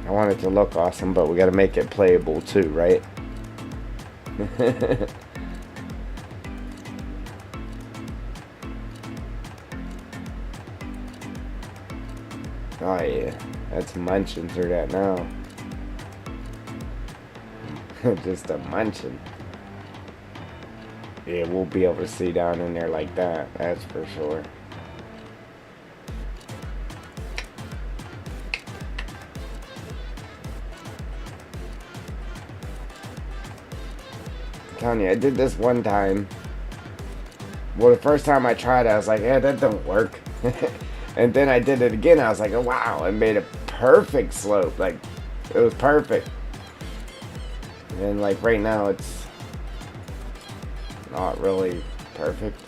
I want it to look awesome, but we gotta make it playable too, right? Oh yeah, that's munching through that now. Just a munching. Yeah, we'll be able to see down in there like that, that's for sure. I'm telling you, I did this one time. Well, the first time I tried it, I was like, yeah, that don't work. And then I did it again, I was like, oh wow, it made a perfect slope. Like, it was perfect. And like right now, it's not really perfect.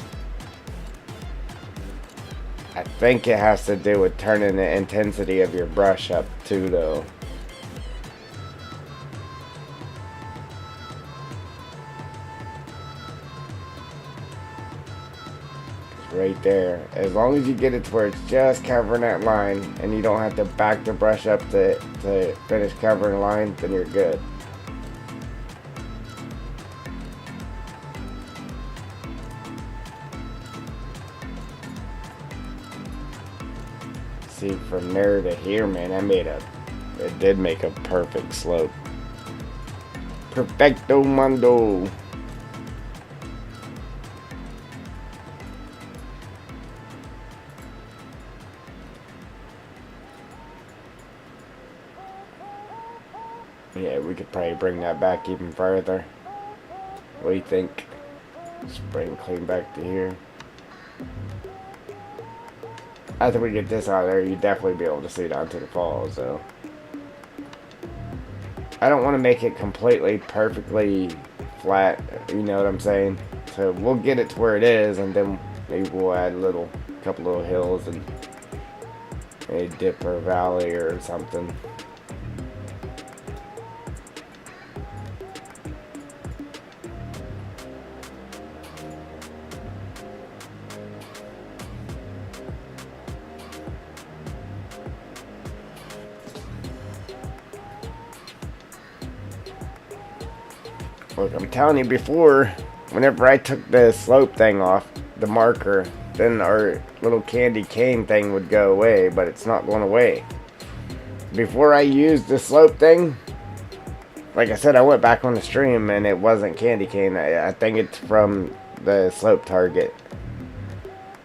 I think it has to do with turning the intensity of your brush up too, though. Right there, as long as you get it to where it's just covering that line and you don't have to back the brush up to finish covering the line, then you're good. See, from there to here, man, it did make a perfect slope. Perfecto mundo. Yeah, we could probably bring that back even further. What do you think? Just bring clean back to here. after we get this out of there, you'd definitely be able to see down to the falls. So I don't want to make it completely perfectly flat, you know what I'm saying? So we'll get it to where it is, and then maybe we'll add a couple little hills and a dip or valley or something. Look, I'm telling you, before, whenever I took the slope thing off, the marker, then our little candy cane thing would go away, but it's not going away. Before I used the slope thing, like I said, I went back on the stream and it wasn't candy cane. I think it's from the slope target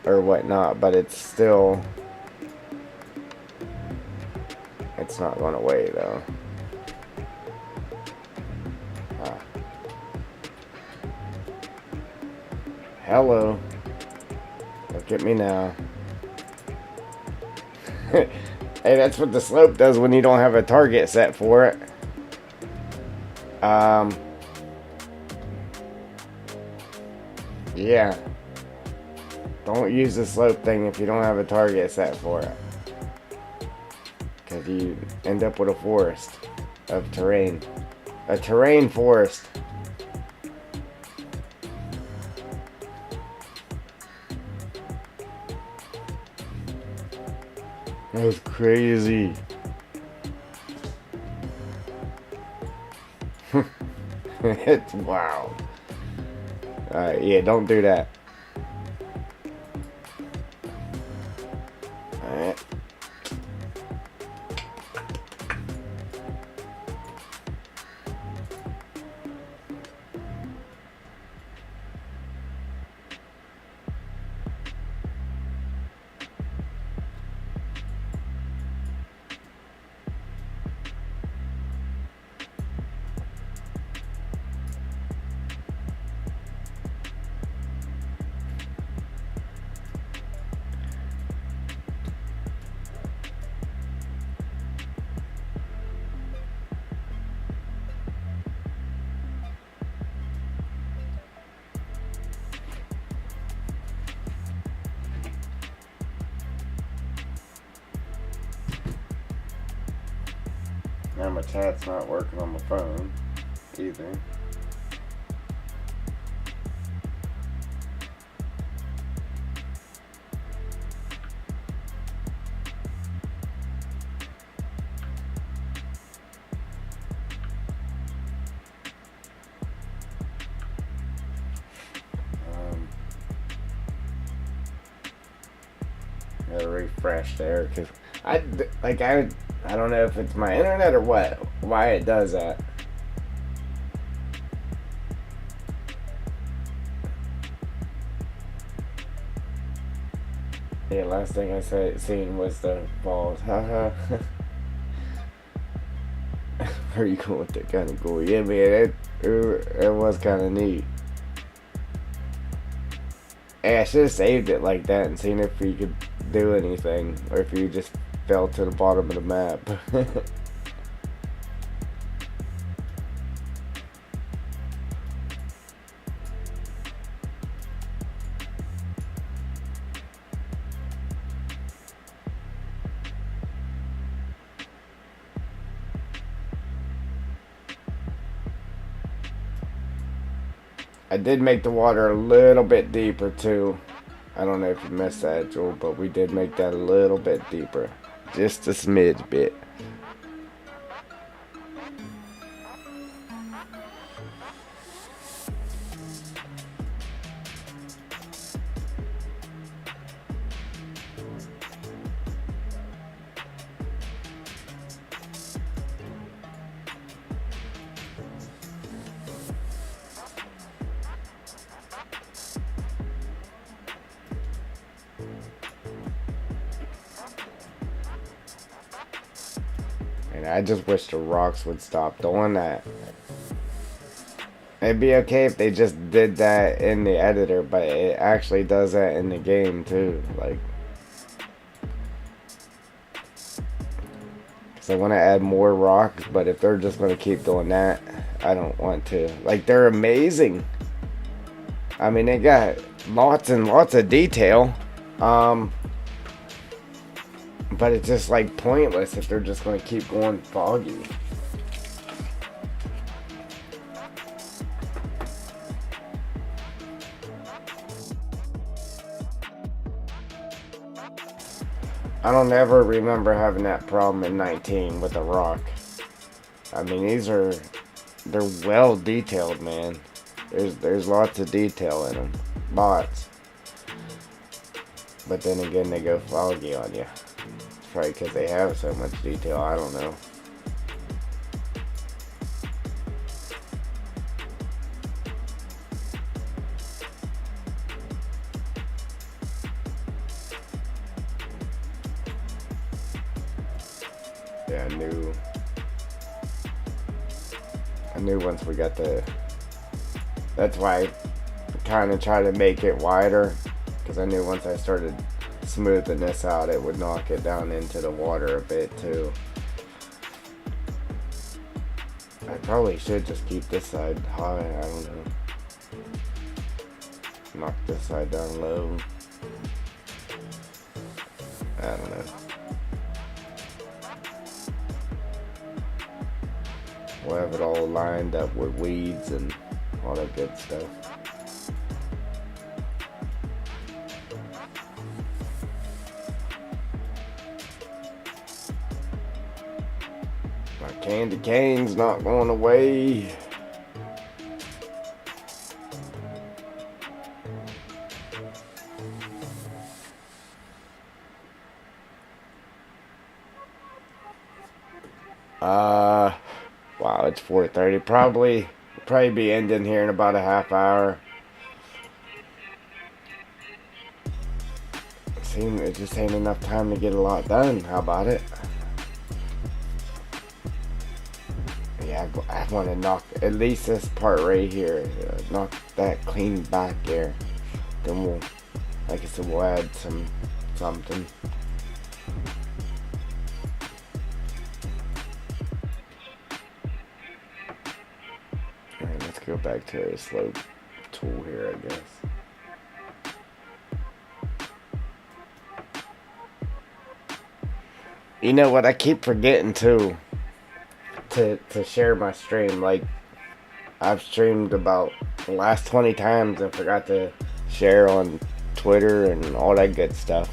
or whatnot, but it's still, it's not going away though. Hello. Look at me now. Hey, that's what the slope does when you don't have a target set for it. Yeah. Don't use the slope thing if you don't have a target set for it. Because you end up with a forest of terrain. A terrain forest. That was crazy. It's wow. Alright, yeah, don't do that. Alright. Now my chat's not working on my phone either. Gotta refresh there because I don't know if it's my internet or what, why it does that. Yeah, last thing I seen was the falls. Haha. Where are you going with that kind of cool? Yeah, man, it was kind of neat. Hey, I should have saved it like that and seen if you could do anything, or if you just fell to the bottom of the map. I did make the water a little bit deeper too. I don't know if you missed that, Joel, but we did make that a little bit deeper. Just a smidge bit. And I just wish the rocks would stop doing that. It'd be okay if they just did that in the editor, but it actually does that in the game too. Like, So I want to add more rocks, but if they're just going to keep doing that, I don't want to. Like, they're amazing. I mean, they got lots and lots of detail. But it's just like pointless if they're just going to keep going foggy. I don't ever remember having that problem in 19 with the rock. I mean, they're well detailed, man. There's lots of detail in them. Lots. But then again, they go foggy on you. It's probably because they have so much detail. I don't know. Yeah, I knew once we got the... That's why I kind of try to make it wider. Because I knew once I started smoothing this out, it would knock it down into the water a bit too. I probably should just keep this side high, I don't know. Knock this side down low. I don't know. We'll have it all lined up with weeds and all that good stuff. My candy cane's not going away. Wow, it's 4:30. Probably be ending here in about a half hour. It just ain't enough time to get a lot done. How about it? Yeah, I want to knock at least this part right here. Knock that clean back there. Then we'll, like I said, we'll add something. Alright, let's go back to the slope tool here, I guess. You know what? I keep forgetting too to share my stream. Like, I've streamed about the last 20 times and forgot to share on Twitter and all that good stuff.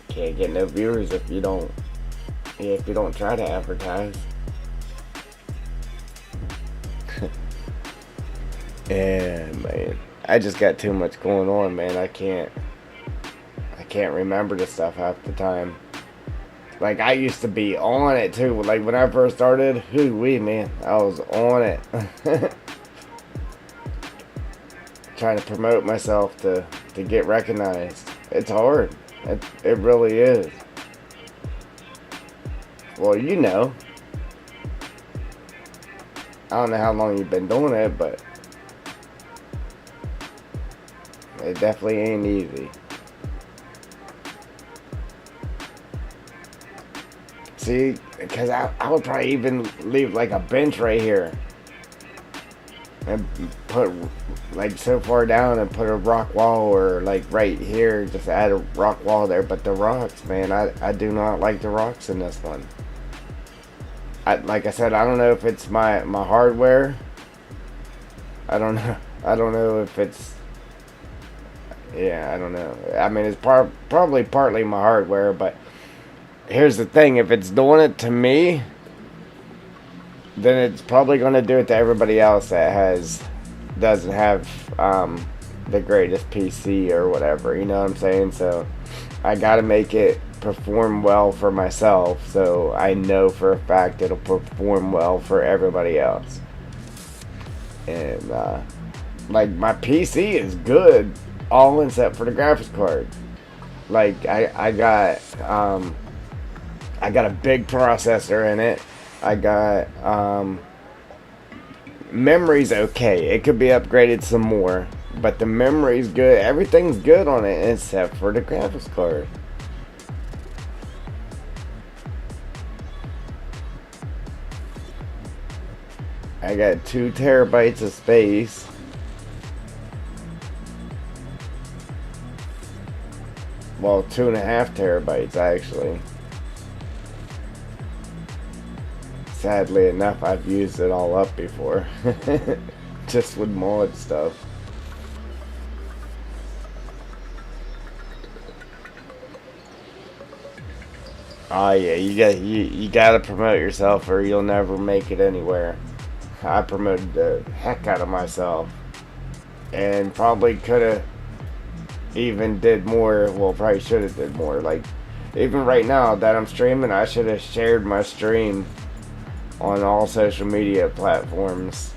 Can't get no viewers if you don't try to advertise. Yeah, man. I just got too much going on, man. I can't remember the stuff half the time. Like, I used to be on it too. Like, when I first started, hoo-wee, man, I was on it. Trying to promote myself to get recognized. It's hard. It really is. Well, you know. I don't know how long you've been doing it, but it definitely ain't easy. See, because I would probably even leave like a bench right here. And put like so far down and put a rock wall, or like right here, just add a rock wall there. But the rocks, man, I do not like the rocks in this one. Like I said, I don't know if it's my hardware. I don't know if it's... Yeah, I don't know. I mean, it's probably partly my hardware, but here's the thing. If it's doing it to me, then it's probably going to do it to everybody else that doesn't have the greatest PC or whatever. You know what I'm saying? So I got to make it perform well for myself, so I know for a fact it'll perform well for everybody else. And like, my PC is good, all except for the graphics card. Like, I got a big processor in it. I got memory's okay. It could be upgraded some more. but the memory's good. Everything's good on it except for the graphics card. I got 2 terabytes of space. Well, 2.5 terabytes actually. Sadly enough, I've used it all up before. Just with mod stuff. Oh yeah, you gotta promote yourself or you'll never make it anywhere. I promoted the heck out of myself. And probably could have even did more. Well, probably should have did more. Like, even right now that I'm streaming, I should have shared my stream on all social media platforms.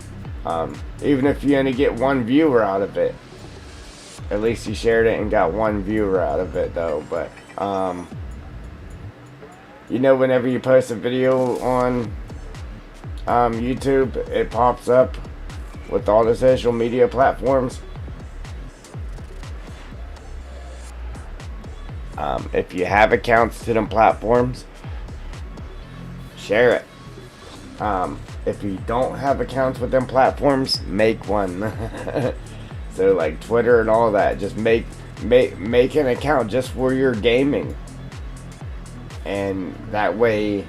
Even if you only get 1 viewer out of it, at least you shared it and got 1 viewer out of it, though. But you know, whenever you post a video on YouTube, it pops up with all the social media platforms. If you have accounts to them platforms, share it. If you don't have accounts with them platforms, make one. So like Twitter and all that, just make an account just for your gaming, and that way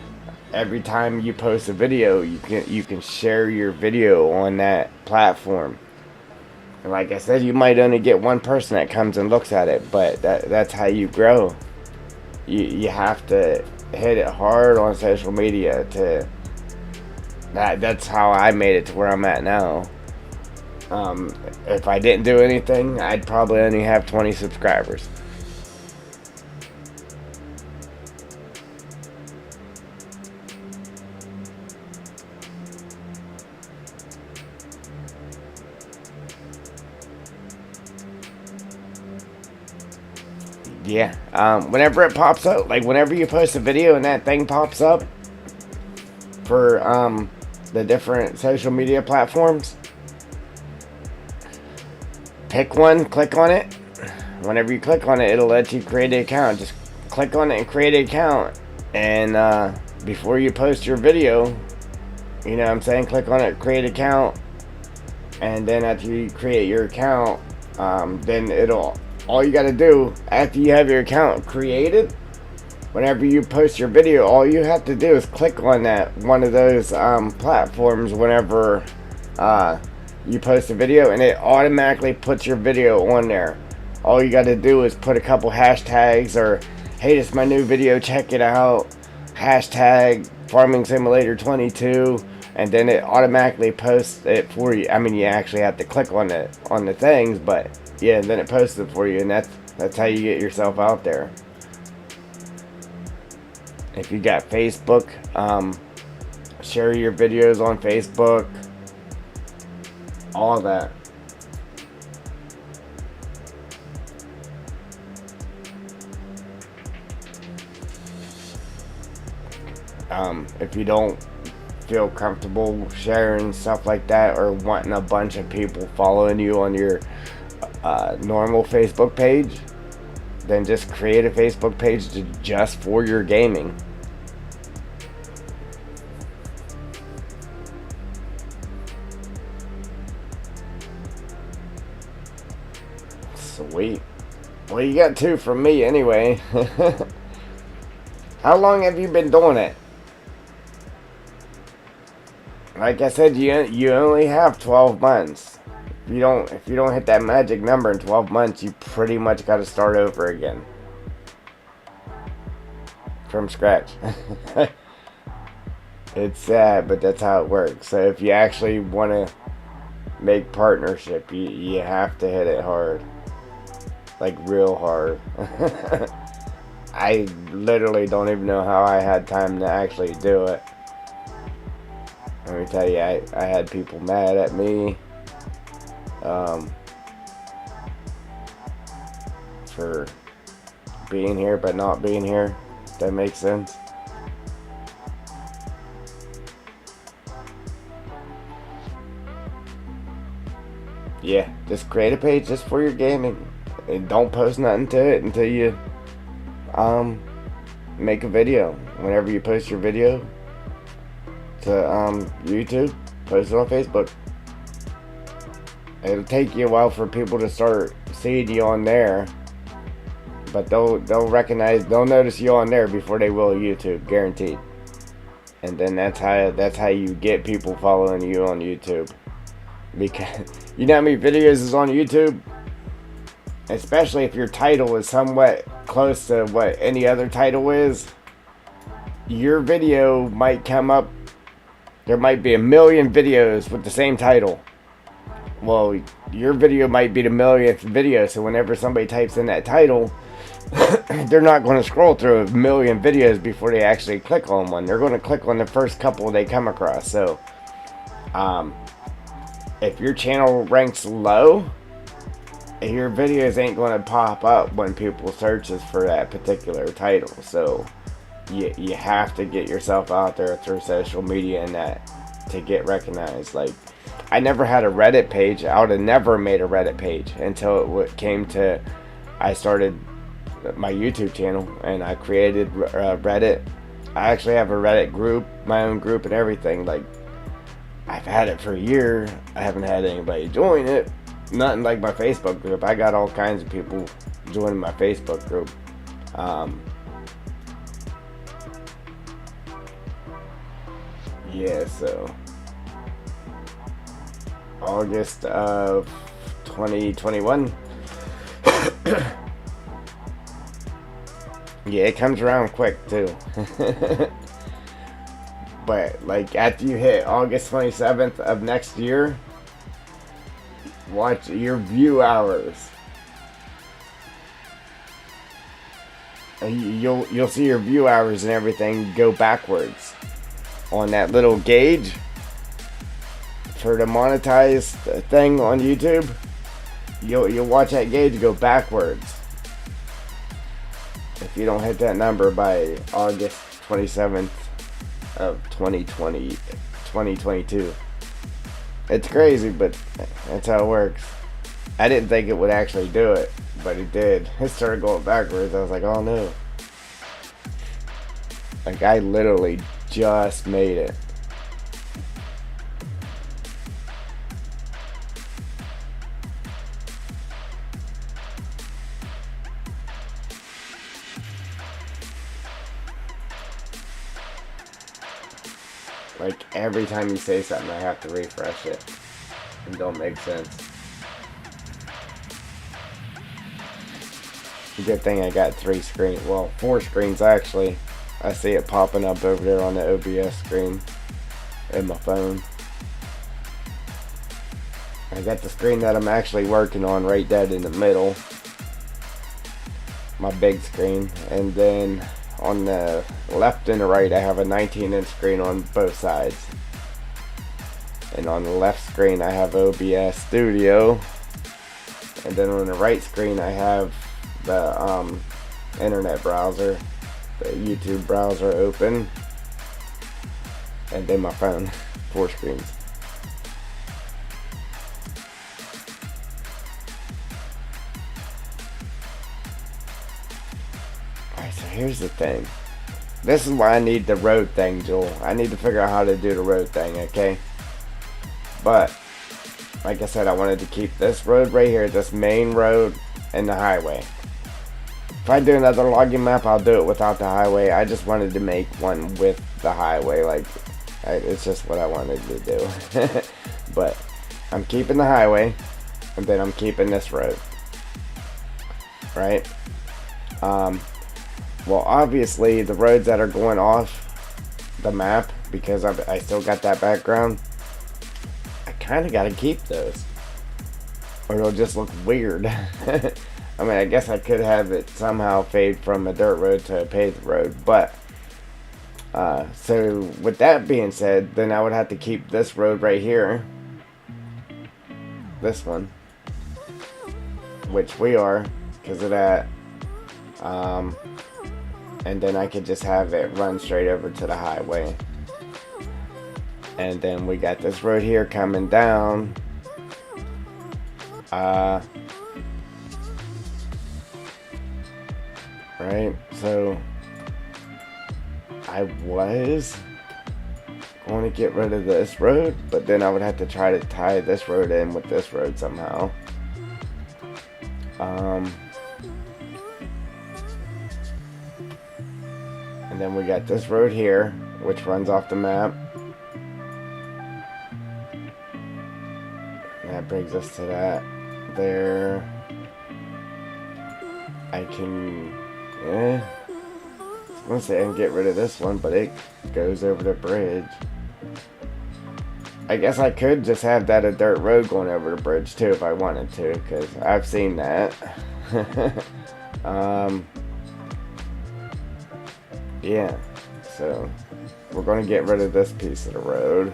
every time you post a video, you can share your video on that platform. And like I said, you might only get 1 person that comes and looks at it, but that's how you grow. You have to hit it hard on social media to that's how I made it to where I'm at now. If I didn't do anything, I'd probably only have 20 subscribers. Yeah, whenever it pops up, like whenever you post a video and that thing pops up for the different social media platforms, pick one, click on it. Whenever you click on it, it'll let you create an account. Just click on it and create an account. And before you post your video, you know what I'm saying, click on it, create an account. And then after you create your account, then all you gotta do after you have your account created, whenever you post your video, all you have to do is click on that one of those platforms whenever you post a video, and it automatically puts your video on there. All you gotta do is put a couple hashtags, or hey, this is my new video, check it out, hashtag Farming Simulator 22, and then it automatically posts it for you. I mean, you actually have to click on the things, but yeah, and then it posts it for you, and that's how you get yourself out there. If you got Facebook, share your videos on Facebook, all that. If you don't feel comfortable sharing stuff like that, or wanting a bunch of people following you on your normal Facebook page, then just create a Facebook page just for your gaming. Sweet. Well, you got 2 from me anyway. How long have you been doing it? Like I said, you only have 12 months. If you don't hit that magic number in 12 months, you pretty much got to start over again from scratch. It's sad, but that's how it works. So if you actually want to make partnership, you have to hit it hard, like real hard. I literally don't even know how I had time to actually do it. Let me tell you, I had people mad at me for being here but not being here. If that makes sense. yeah, just create a page just for your gaming, and don't post nothing to it until you make a video. Whenever you post your video to YouTube, post it on Facebook. It'll take you a while for people to start seeing you on there, but they'll notice you on there before they will YouTube, guaranteed. And then that's how you get people following you on YouTube. Because you know how many videos is on YouTube? Especially if your title is somewhat close to what any other title is, your video might come up. There might be a million videos with the same title. Well, your video might be the millionth video, so whenever somebody types in that title, they're not going to scroll through a million videos before they actually click on one. They're going to click on the first couple they come across. So, if your channel ranks low, your videos ain't going to pop up when people searches for that particular title. So, you have to get yourself out there through social media and that to get recognized. Like, I never had a Reddit page. I would have never made a Reddit page until it came to, I started my YouTube channel and I created Reddit. I actually have a Reddit group, my own group and everything. Like, I've had it for a year. I haven't had anybody join it. Nothing like my Facebook group. I got all kinds of people joining my Facebook group. Yeah, so August of 2021. Yeah, it comes around quick too. But like after you hit August 27th of next year, watch your view hours. You'll see your view hours and everything go backwards on that little gauge for the monetized thing on YouTube. You'll watch that gauge go backwards if you don't hit that number by August 27th of 2022. It's crazy, but that's how it works. I didn't think it would actually do it, but it did. It started going backwards. I was like, oh no. Like, I literally just made it. Like, every time you say something, I have to refresh it. It don't make sense. Good thing I got 3 screens. Well, 4 screens actually. I see it popping up over there on the OBS screen in my phone. I got the screen that I'm actually working on right dead in the middle. My big screen. And then on the left and the right, I have a 19-inch screen on both sides. And on the left screen, I have OBS Studio. And then on the right screen, I have the internet browser, the YouTube browser open. And then my phone, 4 screens. Alright, so here's the thing. This is why I need the road thing, Joel. I need to figure out how to do the road thing, okay? But, like I said, I wanted to keep this road right here, this main road, and the highway. If I do another logging map, I'll do it without the highway. I just wanted to make one with the highway. Like, it's just what I wanted to do. But, I'm keeping the highway, and then I'm keeping this road. Right? Well, obviously, the roads that are going off the map, because I still got that background, I kind of got to keep those. Or it'll just look weird. I mean, I guess I could have it somehow fade from a dirt road to a paved road. But, so with that being said, then I would have to keep this road right here. This one. Which we are, because of that. And then I could just have it run straight over to the highway. And then we got this road here coming down. Right, so I was going to get rid of this road, but then I would have to try to tie this road in with this road somehow. And then we got this road here, which runs off the map. And that brings us to that there. I can, I was gonna say I can get rid of this one, but it goes over the bridge. I guess I could just have that a dirt road going over the bridge too if I wanted to, because I've seen that. Yeah, so we're going to get rid of this piece of the road.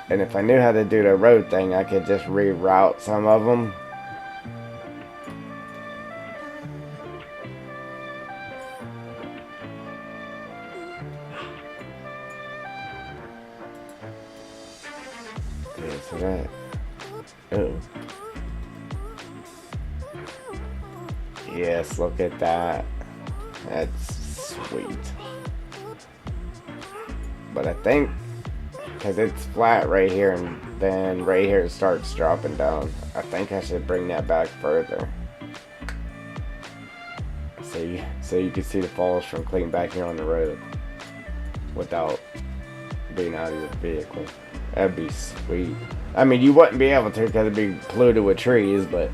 And if I knew how to do the road thing, I could just reroute some of them. Okay, so that... Oh. Yes, look at that. That's sweet. But I think, because it's flat right here and then right here it starts dropping down, I think I should bring that back further. So you can see the falls from clean back here on the road without being out of your vehicle. That'd be sweet. I mean, you wouldn't be able to because it'd be polluted with trees, but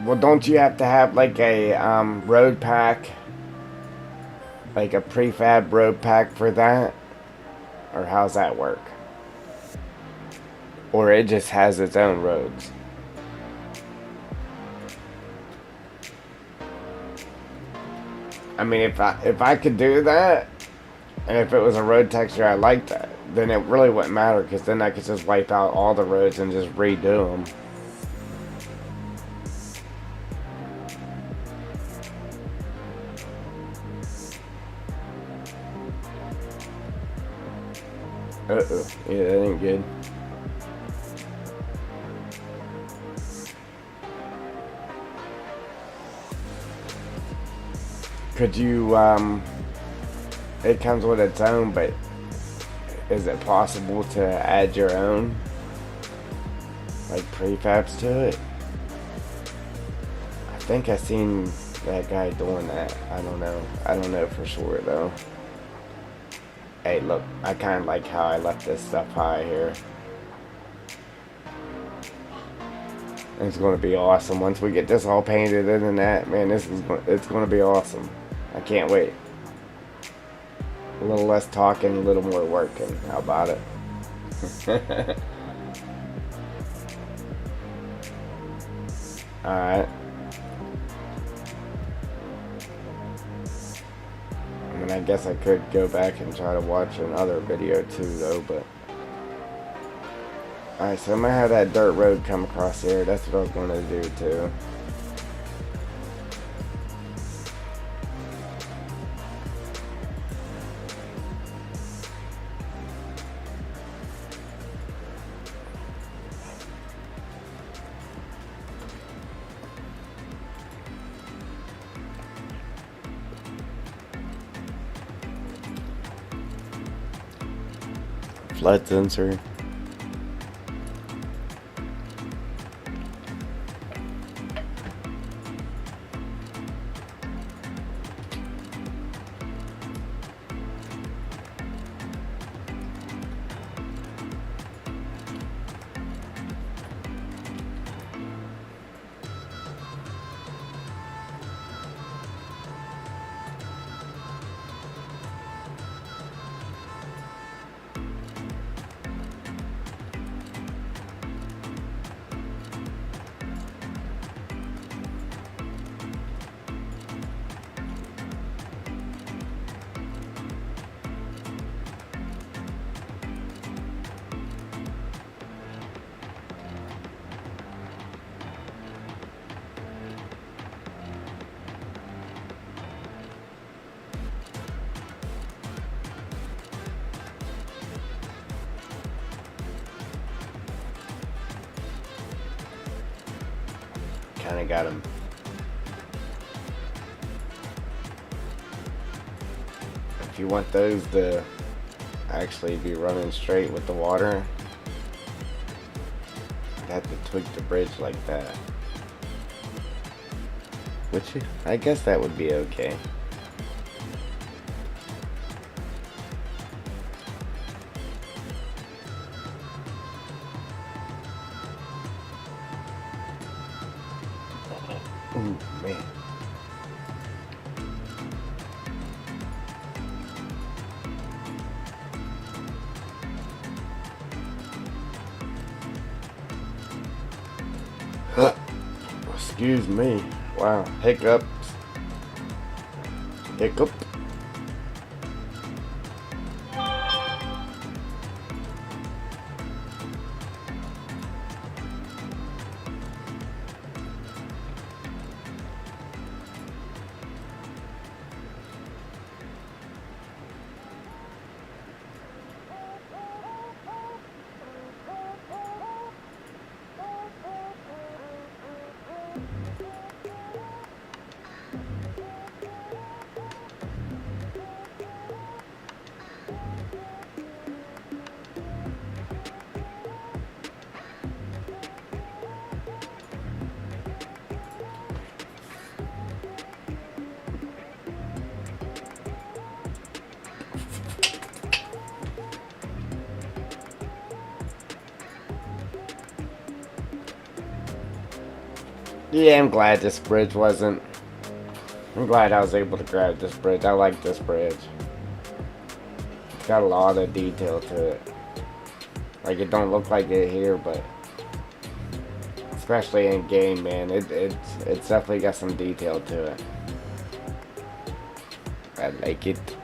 well, don't you have to have like a road pack, like a prefab road pack for that, or how's that work? Or it just has its own roads? I mean, if I could do that, and if it was a road texture I liked that, then it really wouldn't matter, because then I could just wipe out all the roads and just redo them. Uh-oh. Yeah, that ain't good. Could you, it comes with its own, but is it possible to add your own, like, prefabs to it? I think I seen that guy doing that. I don't know for sure though. Hey, look, I kind of like how I left this stuff high here. It's going to be awesome once we get this all painted in and that. Man, it's going to be awesome. I can't wait. A little less talking, a little more working. How about it? Alright. I mean, I guess I could go back and try to watch another video too, though, but... Alright, so I'm going to have that dirt road come across here. That's what I was going to do, too. Flood sensor. kind of got them. If you want those to actually be running straight with the water, you have to tweak the bridge like that. Which, I guess that would be okay. Ooh, man. Excuse me. Wow, hiccups. Hiccup. Yeah, I'm glad this bridge wasn't. I'm glad I was able to grab this bridge. I like this bridge. It's got a lot of detail to it. Like, it don't look like it here, but especially in game, man, it's definitely got some detail to it. I like it.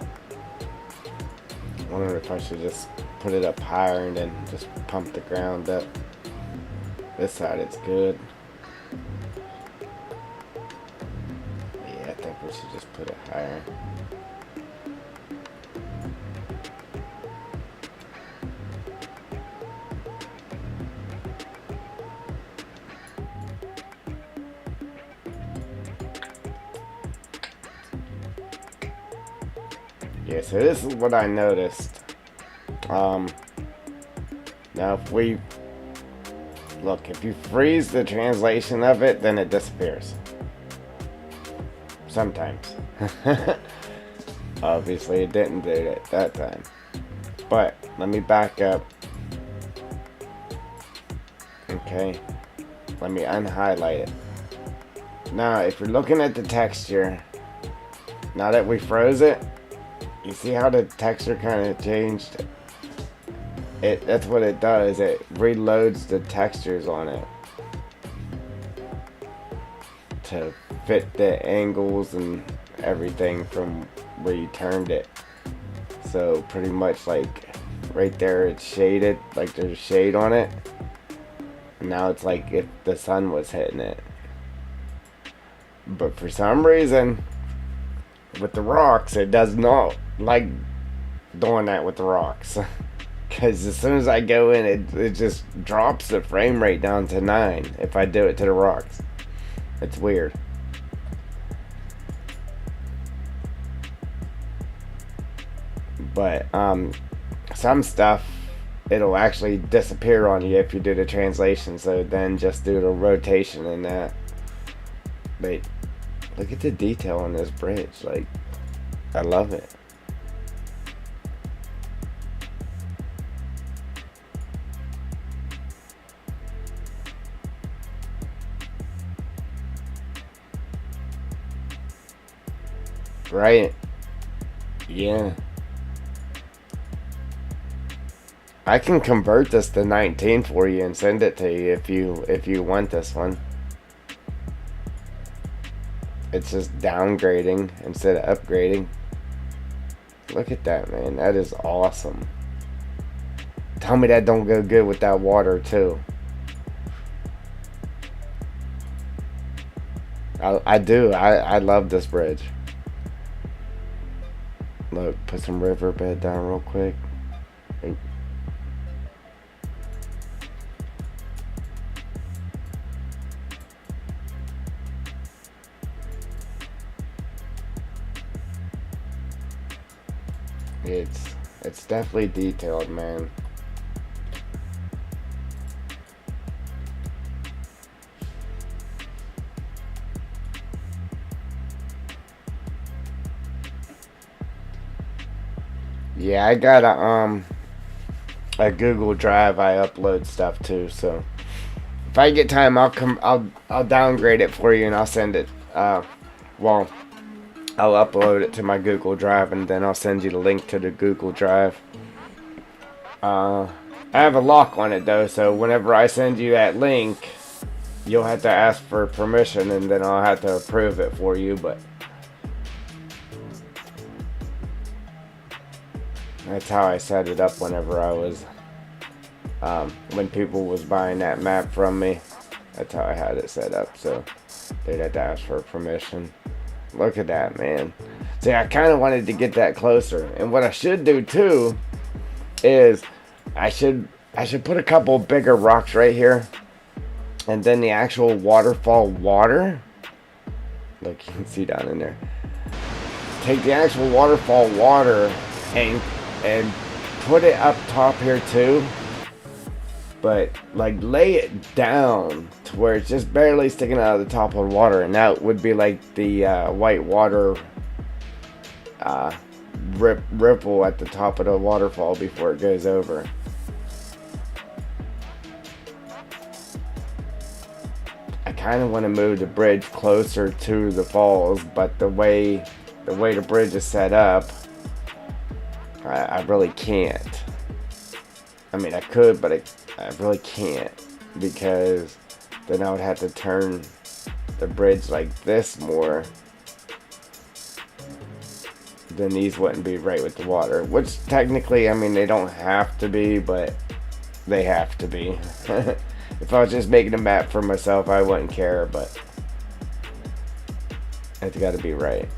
I wonder if I should just put it up higher and then just pump the ground up. This side it's good. Yeah, I think we should just put it higher. Yeah, so this is what I noticed. Now if we look, if you freeze the translation of it, then it disappears. Sometimes. Obviously it didn't do it that time. But let me back up. Okay. Let me unhighlight it. Now if you're looking at the texture, now that we froze it, you see how the texture kind of changed? That's what it does. It reloads the textures on it to fit the angles and everything from where you turned it. So pretty much like right there it's shaded, like there's shade on it. And now it's like if the sun was hitting it. But for some reason with the rocks it does not like doing that with the rocks. Because as soon as I go in, it just drops the frame rate down to 9 if I do it to the rocks. It's weird. But some stuff, it'll actually disappear on you if you do the translation. So then just do the rotation and that. But look at the detail on this bridge. Like, I love it. Right? Yeah. I can convert this to 19 for you and send it to you if you want this one. It's just downgrading instead of upgrading. Look at that, man. That is awesome. Tell me that don't go good with that water too. I do. I love this bridge. Look, put some riverbed down real quick. Oop. It's definitely detailed, man. Yeah, I got a Google Drive I upload stuff to, so if I get time I'll downgrade it for you and I'll send it well, I'll upload it to my Google Drive and then I'll send you the link to the Google Drive. I have a lock on it though, so whenever I send you that link, you'll have to ask for permission and then I'll have to approve it for you, but that's how I set it up whenever I was when people was buying that map from me. That's how I had it set up, so they'd have to ask for permission. Look at that, man. See, I kind of wanted to get that closer, and what I should do too is I should put a couple bigger rocks right here, and then the actual waterfall water. Look, you can see down in there. Take the actual waterfall water and put it up top here too, but like lay it down to where it's just barely sticking out of the top of the water, and that would be like the white water ripple at the top of the waterfall before it goes over. I kind of want to move the bridge closer to the falls, but the way the bridge is set up, I really can't. I mean, I could, but I really can't, because then I would have to turn the bridge like this more. Then these wouldn't be right with the water, which technically, I mean, they don't have to be, but they have to be. If I was just making a map for myself, I wouldn't care, but it's got to be right.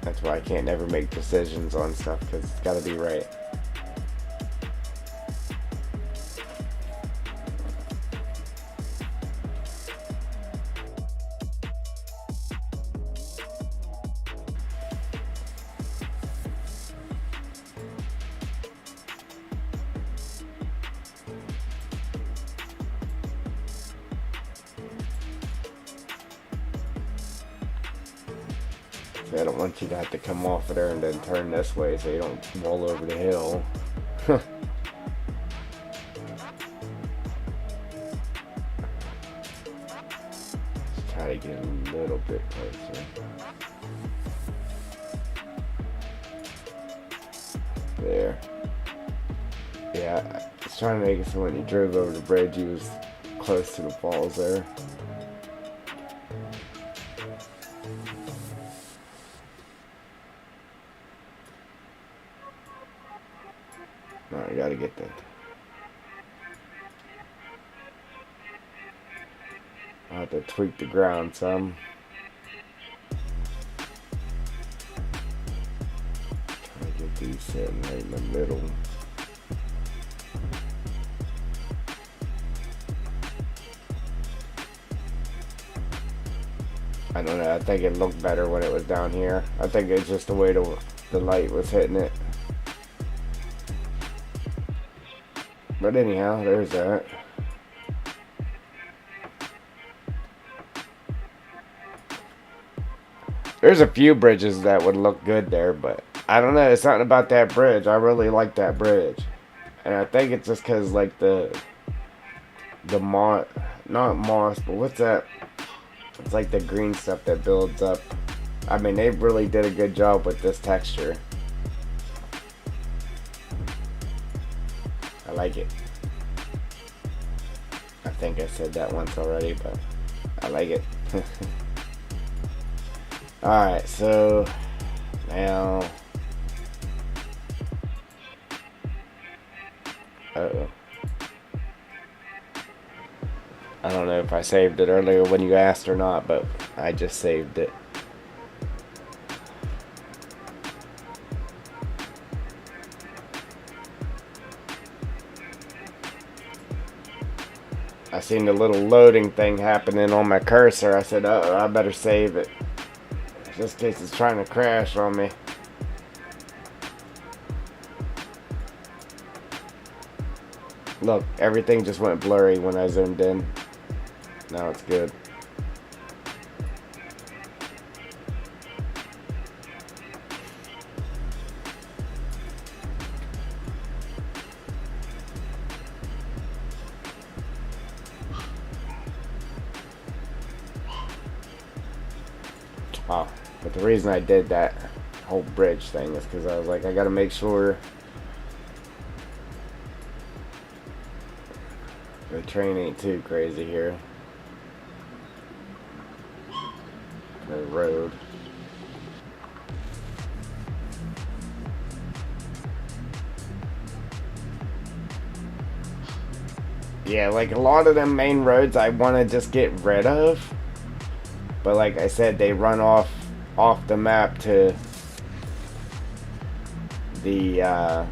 That's why I can't never make decisions on stuff, because it's got to be right. I don't want you to have to come off of there and then turn this way so you don't roll over the hill. Let's try to get a little bit closer. There. Yeah, I was trying to make it so when you drove over the bridge you was close to the falls there. I gotta get that. I have to tweak the ground some. Try to get these sitting right in the middle. I don't know, I think it looked better when it was down here. I think it's just the way the light was hitting it. But anyhow, there's that. There's a few bridges that would look good there, but I don't know. It's something about that bridge. I really like that bridge. And I think it's just because, like, the moss, not moss, but what's that? It's like the green stuff that builds up. I mean, they really did a good job with this texture. I like it. I think I said that once already, but I like it. Alright, so now uh-oh. I don't know if I saved it earlier when you asked or not, but I just saved it. I seen the little loading thing happening on my cursor. I said, uh-oh, I better save it. Just in case it's trying to crash on me. Look, everything just went blurry when I zoomed in. Now it's good. Oh, but the reason I did that whole bridge thing is because I was like, I gotta make sure the train ain't too crazy here. The road. Yeah, like a lot of them main roads I want to just get rid of. But like I said, they run off the map to the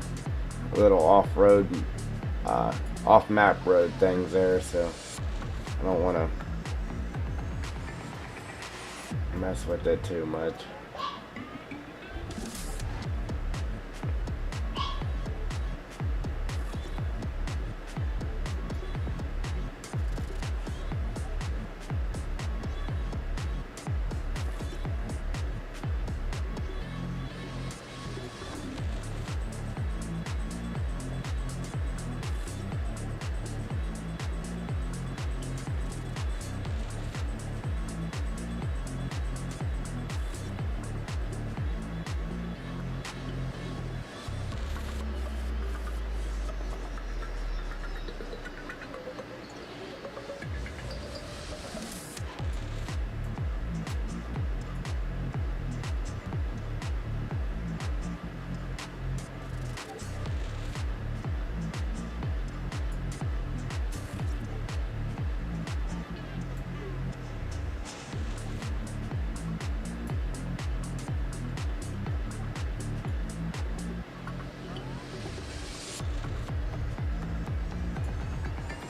little off-road, off-map road things there, so I don't want to mess with it too much.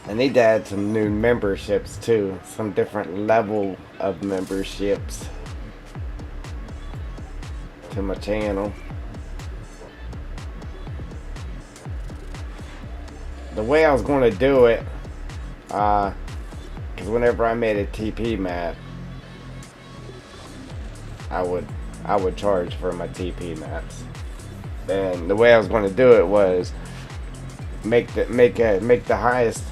I need to add some new memberships too, some different level of memberships to my channel. The way I was going to do it, because whenever I made a TP map, I would charge for my TP maps. And the way I was going to do it was make the highest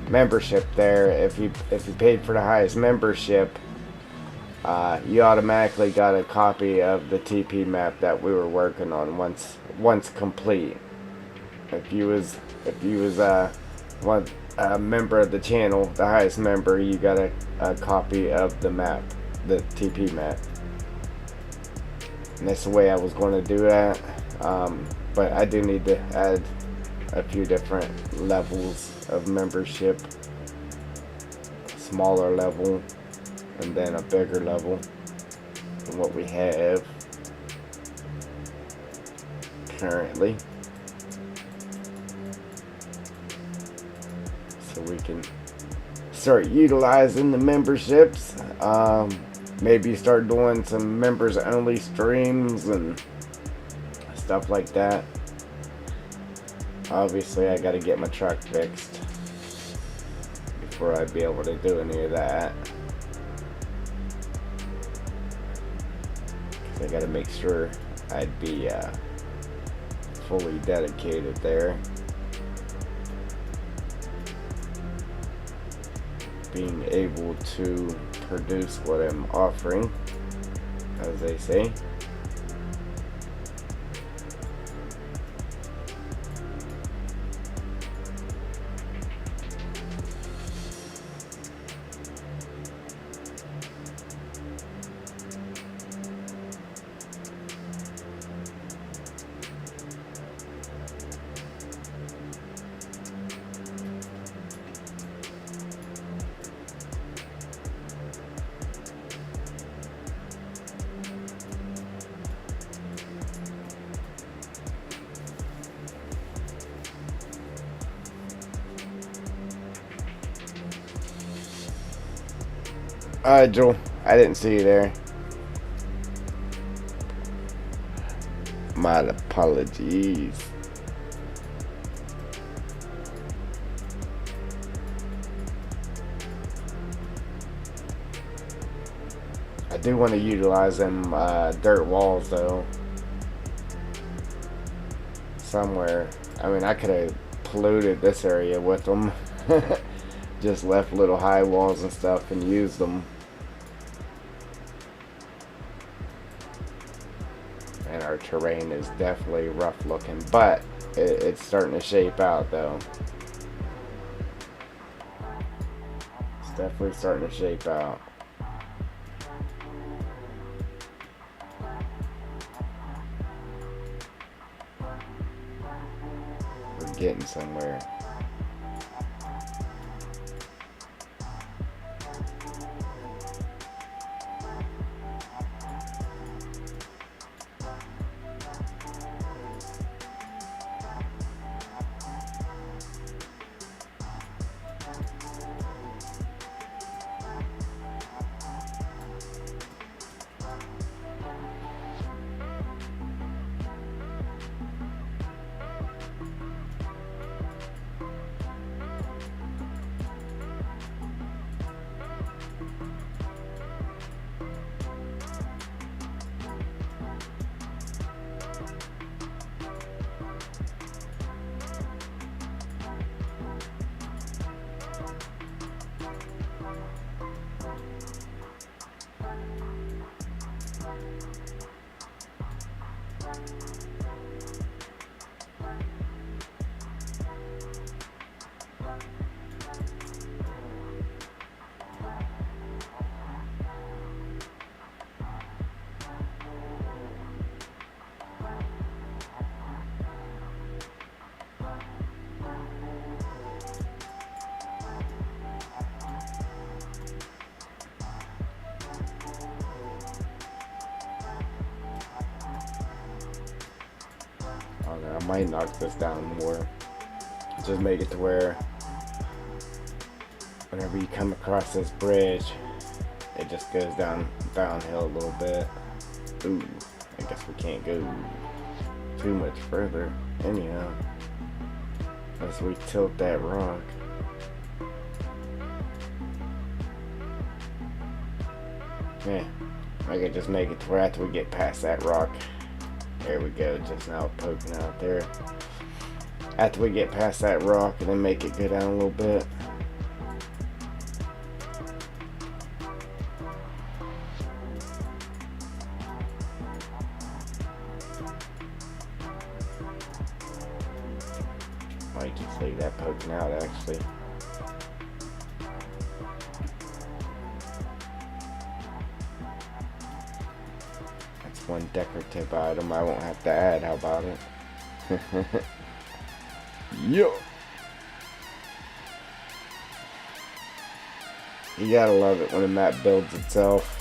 membership there. If you paid for the highest membership, you automatically got a copy of the TP map that we were working on once complete. If you was one member of the channel, the highest member, you got a copy of the map, the TP map. And that's the way I was going to do that. But I do need to add a few different levels of membership. Smaller level and then a bigger level than what we have currently, so we can start utilizing the memberships. Maybe start doing some members only streams and stuff like that. Obviously I gotta get my truck fixed before I'd be able to do any of that. I gotta make sure I'd be fully dedicated there. Being able to produce what I'm offering, as they say. Joel, I didn't see you there. My apologies. I do want to utilize them dirt walls though. Somewhere. I mean, I could have polluted this area with them. Just left little high walls and stuff and used them. And our terrain is definitely rough looking, but it's starting to shape out though. It's definitely starting to shape out. We're getting somewhere. I might knock this down more. Just make it to where whenever you come across this bridge, it just goes downhill a little bit. Ooh, I guess we can't go too much further anyhow, unless we tilt that rock. Yeah, I could just make it to where after we get past that rock. There we go, just now poking out there. After we get past that rock and then make it go down a little bit. Might just leave that poking out actually. One decorative item I won't have to add. How about it? Yo! You gotta love it when a map builds itself.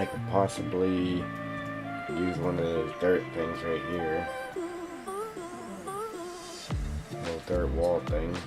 I could possibly use one of those dirt things right here. Little dirt wall things.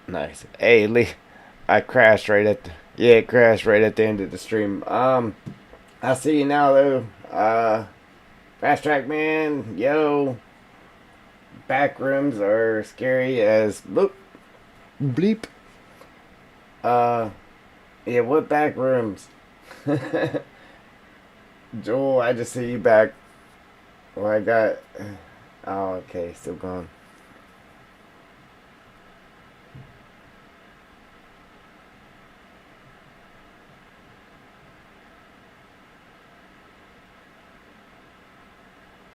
Nice. Hey, Lee, I crashed right at the, yeah, it crashed right at the end of the stream. I see you now though. Fast track man, yo, back rooms are scary as boop, bleep. Uh, yeah, what back rooms? Joel, I just see you back. Well, I got. Oh, okay, still going.